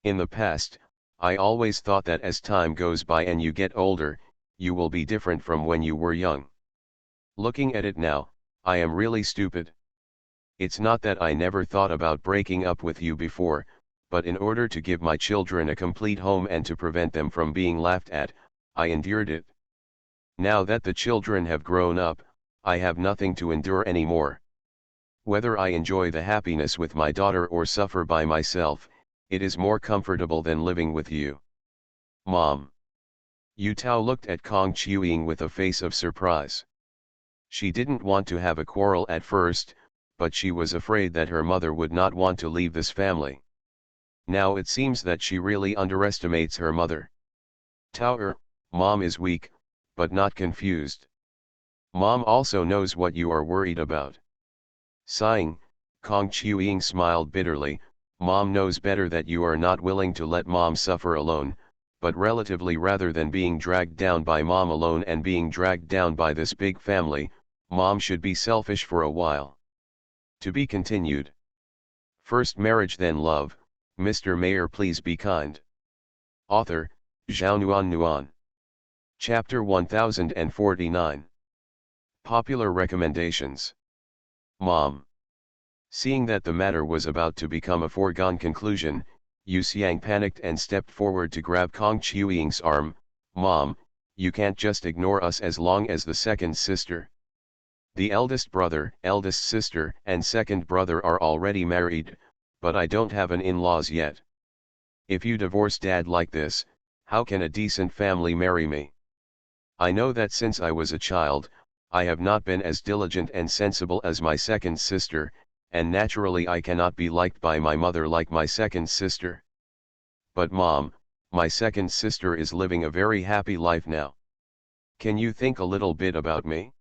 In the past, I always thought that as time goes by and you get older, you will be different from when you were young. Looking at it now, I am really stupid. It's not that I never thought about breaking up with you before, but in order to give my children a complete home and to prevent them from being laughed at, I endured it. Now that the children have grown up, I have nothing to endure anymore. Whether I enjoy the happiness with my daughter or suffer by myself, it is more comfortable than living with you. Mom. Yu Tao looked at Kong Qiuying with a face of surprise. She didn't want to have a quarrel at first, but she was afraid that her mother would not want to leave this family. Now it seems that she really underestimates her mother. Tao, Mom is weak, but not confused. Mom also knows what you are worried about. Sighing, Kong Qiuying smiled bitterly. Mom knows better that you are not willing to let Mom suffer alone, but relatively rather than being dragged down by Mom alone and being dragged down by this big family, Mom should be selfish for a while. To be continued. First marriage then love. Mr. Mayor, please be kind. Author, Zhao Nuan Nuan. Chapter 1049. Popular recommendations. Mom. Seeing that the matter was about to become a foregone conclusion, Yu Xiang panicked and stepped forward to grab Kong Qiuying's arm. Mom, you can't just ignore us as long as the second sister. The eldest brother, eldest sister, and second brother are already married, but I don't have an in-laws yet. If you divorce Dad like this, how can a decent family marry me? I know that since I was a child, I have not been as diligent and sensible as my second sister, and naturally I cannot be liked by my mother like my second sister. But Mom, my second sister is living a very happy life now. Can you think a little bit about me?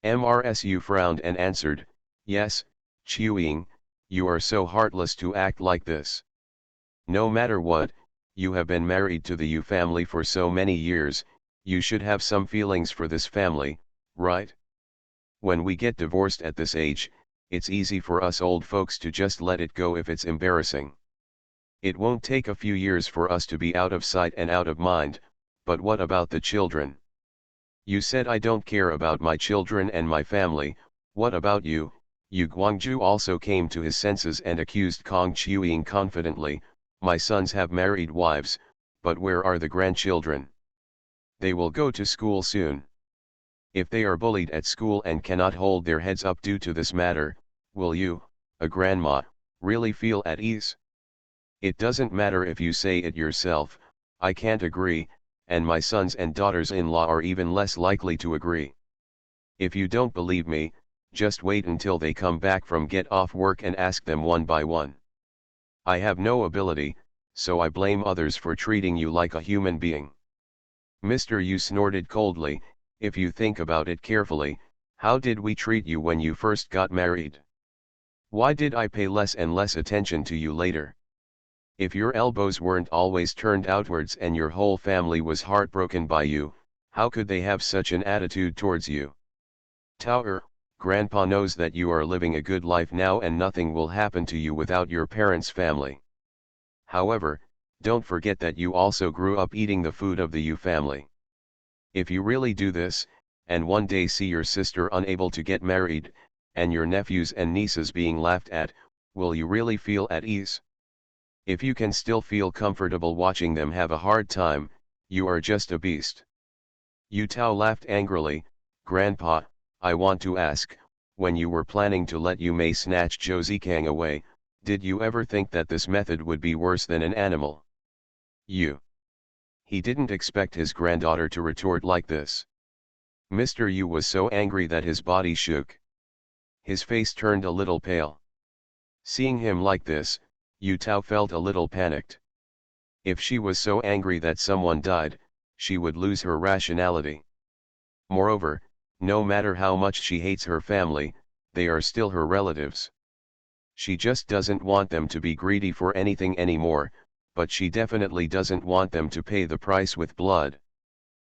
MRSU frowned and answered, yes, Qiuying, you are so heartless to act like this. No matter what, you have been married to the Yu family for so many years, you should have some feelings for this family, right? When we get divorced at this age, it's easy for us old folks to just let it go if it's embarrassing. It won't take a few years for us to be out of sight and out of mind, but what about the children? You said I don't care about my children and my family. What about you? Yu Guangju also came to his senses and accused Kong Qiuying confidently, my sons have married wives, but where are the grandchildren? They will go to school soon. If they are bullied at school and cannot hold their heads up due to this matter, will you, a grandma, really feel at ease? It doesn't matter if you say it yourself, I can't agree, and my sons and daughters-in-law are even less likely to agree. If you don't believe me, just wait until they come back from get off work and ask them one by one. I have no ability, so I blame others for treating you like a human being. Mr. Yu snorted coldly, if you think about it carefully, how did we treat you when you first got married? Why did I pay less and less attention to you later? If your elbows weren't always turned outwards and your whole family was heartbroken by you, how could they have such an attitude towards you? Tao, Grandpa knows that you are living a good life now and nothing will happen to you without your parents' family. However, don't forget that you also grew up eating the food of the Yu family. If you really do this, and one day see your sister unable to get married, and your nephews and nieces being laughed at, will you really feel at ease? If you can still feel comfortable watching them have a hard time, you are just a beast. Yu Tao laughed angrily, Grandpa, I want to ask, when you were planning to let Yu Mei snatch Josei Kang away, did you ever think that this method would be worse than an animal? He didn't expect his granddaughter to retort like this. Mr. Yu was so angry that his body shook. His face turned a little pale. Seeing him like this, Yu Tao felt a little panicked. If she was so angry that someone died, she would lose her rationality. Moreover, no matter how much she hates her family, they are still her relatives. She just doesn't want them to be greedy for anything anymore, but she definitely doesn't want them to pay the price with blood.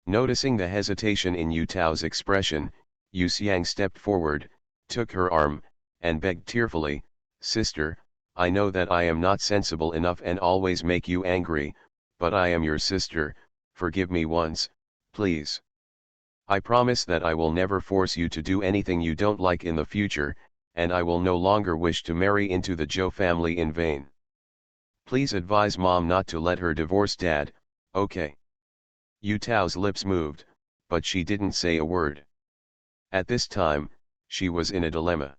Noticing the hesitation in Yu Tao's expression, Yu Xiang stepped forward, took her arm, and begged tearfully, "Sister, I know that I am not sensible enough and always make you angry, but I am your sister, forgive me once, please. I promise that I will never force you to do anything you don't like in the future, and I will no longer wish to marry into the Zhou family in vain. Please advise Mom not to let her divorce Dad, okay?" Yu Tao's lips moved, but she didn't say a word. At this time, she was in a dilemma.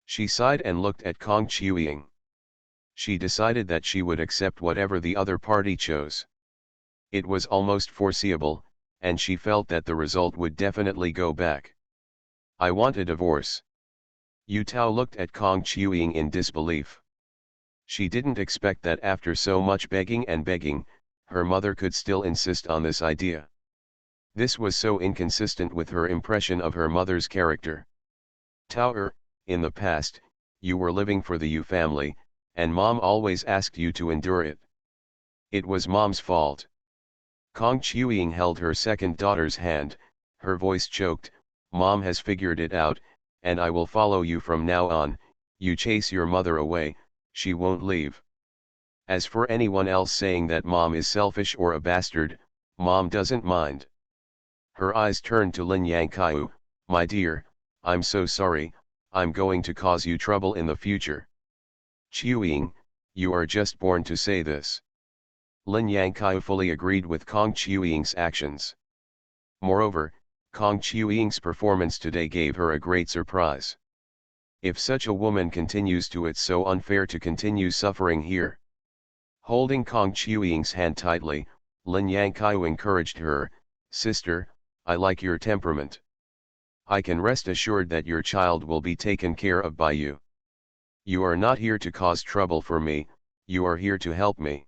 She sighed and looked at Kong Chuying. She decided that she would accept whatever the other party chose. It was almost foreseeable, and she felt that the result would definitely go back. "I want a divorce." Yu Tao looked at Kong Chuying in disbelief. She didn't expect that after so much begging and begging, her mother could still insist on this idea. This was so inconsistent with her impression of her mother's character. "Tao, in the past, you were living for the Yu family, and Mom always asked you to endure it. It was Mom's fault." Kong Chuying held her second daughter's hand, her voice choked, "Mom has figured it out, and I will follow you from now on. You chase your mother away, she won't leave. As for anyone else saying that Mom is selfish or a bastard, Mom doesn't mind." Her eyes turned to Lin Yangqiu, "My dear, I'm so sorry, I'm going to cause you trouble in the future." "Chuying, you are just born to say this." Lin Yangqiu fully agreed with Kong Chuying's actions. Moreover, Kong Chuying's performance today gave her a great surprise. If such a woman continues to, it's so unfair to continue suffering here. Holding Kong Chuying's hand tightly, Lin Yangqiu encouraged her, "Sister, I like your temperament. I can rest assured that your child will be taken care of by you. You are not here to cause trouble for me, you are here to help me.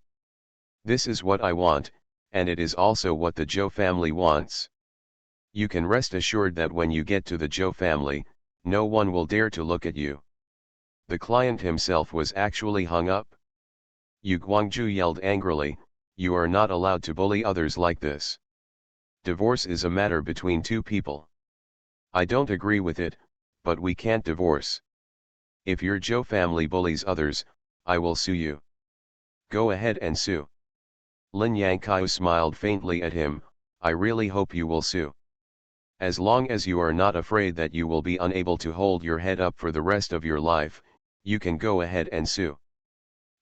This is what I want, and it is also what the Zhou family wants. You can rest assured that when you get to the Zhou family, no one will dare to look at you." The client himself was actually hung up. Yu Guangzhu yelled angrily, "You are not allowed to bully others like this. Divorce is a matter between two people. I don't agree with it, but we can't divorce. If your Zhou family bullies others, I will sue you. Go ahead and sue." Lin Yangqiu smiled faintly at him, "I really hope you will sue. As long as you are not afraid that you will be unable to hold your head up for the rest of your life, you can go ahead and sue."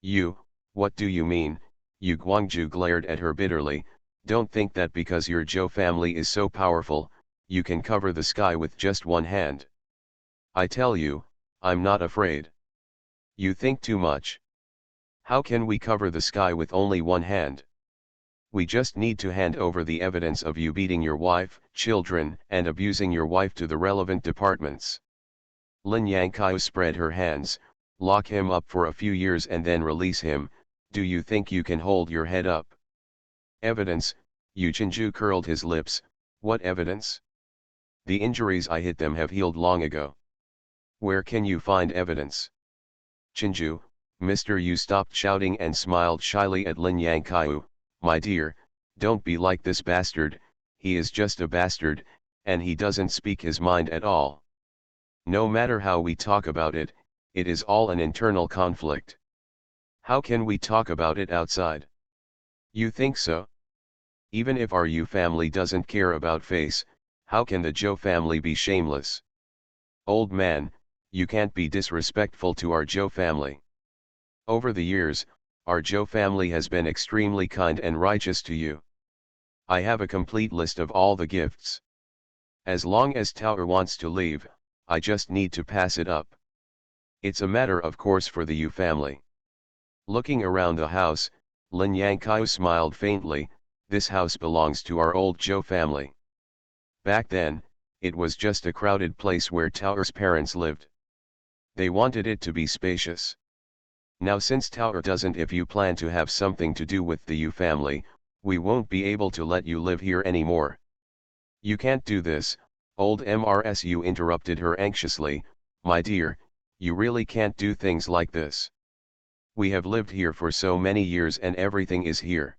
"You, what do you mean?" Yu Guangzhu glared at her bitterly, "Don't think that because your Zhou family is so powerful, you can cover the sky with just one hand. I tell you, I'm not afraid. You think too much. How can we cover the sky with only one hand? We just need to hand over the evidence of you beating your wife, children, and abusing your wife to the relevant departments." Lin Yangqiu spread her hands, "Lock him up for a few years and then release him. Do you think you can hold your head up?" "Evidence?" Yu Chenju curled his lips, "What evidence? The injuries I hit them have healed long ago. Where can you find evidence?" "Chenju, Mr. Yu stopped shouting and smiled shyly at Lin Yangqiu, "My dear, don't be like this bastard, he is just a bastard, and he doesn't speak his mind at all. No matter how we talk about it, it is all an internal conflict. How can we talk about it outside?" "You think so? Even if our Yu family doesn't care about face, how can the Zhou family be shameless? Old man, you can't be disrespectful to our Zhou family. Over the years, our Zhou family has been extremely kind and righteous to you. I have a complete list of all the gifts. As long as Tao wants to leave, I just need to pass it up. It's a matter of course for the Yu family." Looking around the house, Lin Yangqiu smiled faintly, "This house belongs to our old Zhou family. Back then, it was just a crowded place where Tao's parents lived. They wanted it to be spacious. Now since Tower doesn't, if you plan to have something to do with the Yu family, we won't be able to let you live here anymore. You can't do this, old MRSU interrupted her anxiously. My dear, you really can't do things like this. We have lived here for so many years and everything is here.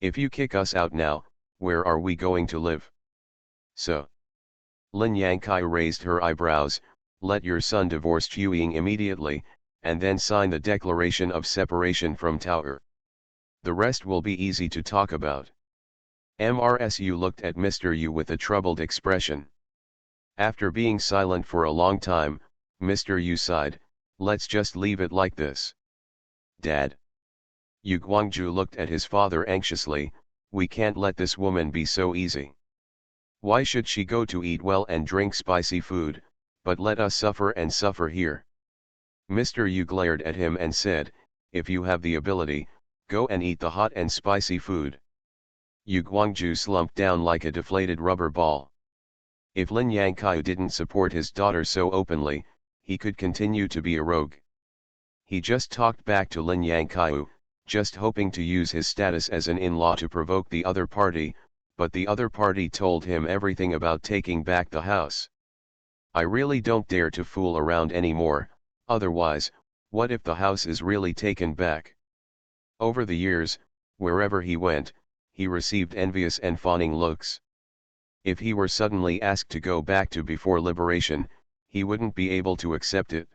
If you kick us out now, where are we going to live? So. Lin Yangkai raised her eyebrows. Let your son divorce Chuying immediately, and then sign the declaration of separation from Tower. The rest will be easy to talk about. MRSU looked at Mr. Yu with a troubled expression. After being silent for a long time, Mr. Yu sighed. Let's just leave it like this. Dad. Yu Guangju looked at his father anxiously. We can't let this woman be so easy. Why should she go to eat well and drink spicy food, but let us suffer and suffer here? Mr. Yu glared at him and said, if you have the ability, go and eat the hot and spicy food. Yu Guangju slumped down like a deflated rubber ball. If Lin Yangkai didn't support his daughter so openly, he could continue to be a rogue. He just talked back to Lin Yangkai, just hoping to use his status as an in-law to provoke the other party, but the other party told him everything about taking back the house. I really don't dare to fool around anymore, otherwise, what if the house is really taken back? Over the years, wherever he went, he received envious and fawning looks. If he were suddenly asked to go back to before liberation, he wouldn't be able to accept it.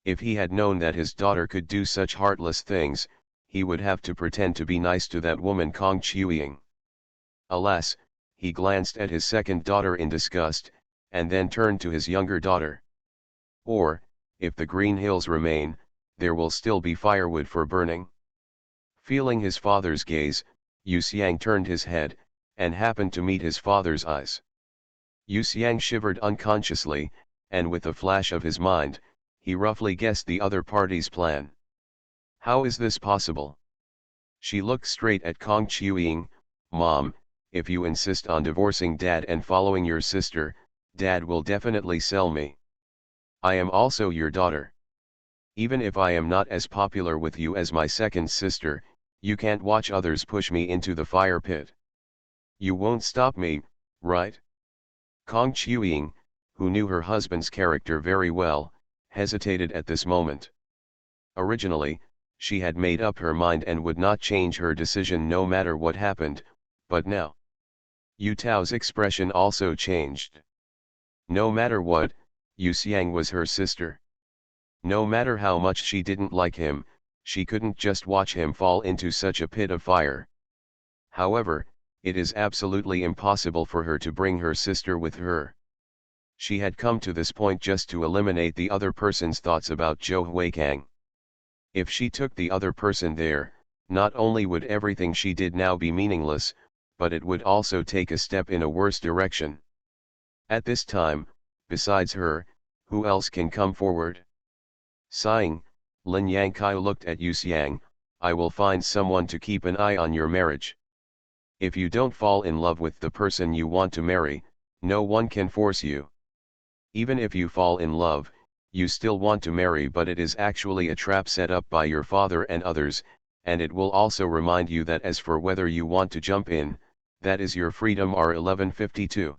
If he had known that his daughter could do such heartless things, he would have to pretend to be nice to that woman Kong Chuying. Alas, he glanced at his second daughter in disgust, and then turned to his younger daughter. Or, if the green hills remain, there will still be firewood for burning. Feeling his father's gaze, Yu Xiang turned his head, and happened to meet his father's eyes. Yu Xiang shivered unconsciously, and with a flash of his mind, he roughly guessed the other party's plan. How is this possible? She looked straight at Kong Chuying. Mom, if you insist on divorcing Dad and following your sister, Dad will definitely sell me. I am also your daughter. Even if I am not as popular with you as my second sister, you can't watch others push me into the fire pit. You won't stop me, right? Kong Chuying, who knew her husband's character very well, hesitated at this moment. Originally, she had made up her mind and would not change her decision no matter what happened, but now. Yu Tao's expression also changed. No matter what, Yu Xiang was her sister. No matter how much she didn't like him, she couldn't just watch him fall into such a pit of fire. However, it is absolutely impossible for her to bring her sister with her. She had come to this point just to eliminate the other person's thoughts about Zhou Huikang. If she took the other person there, not only would everything she did now be meaningless, but it would also take a step in a worse direction. At this time, besides her, who else can come forward? Sighing, Lin Yangkai looked at Yu Xiang. I will find someone to keep an eye on your marriage. If you don't fall in love with the person you want to marry, no one can force you. Even if you fall in love, you still want to marry, but it is actually a trap set up by your father and others, and it will also remind you that as for whether you want to jump in, that is your freedom. R1152.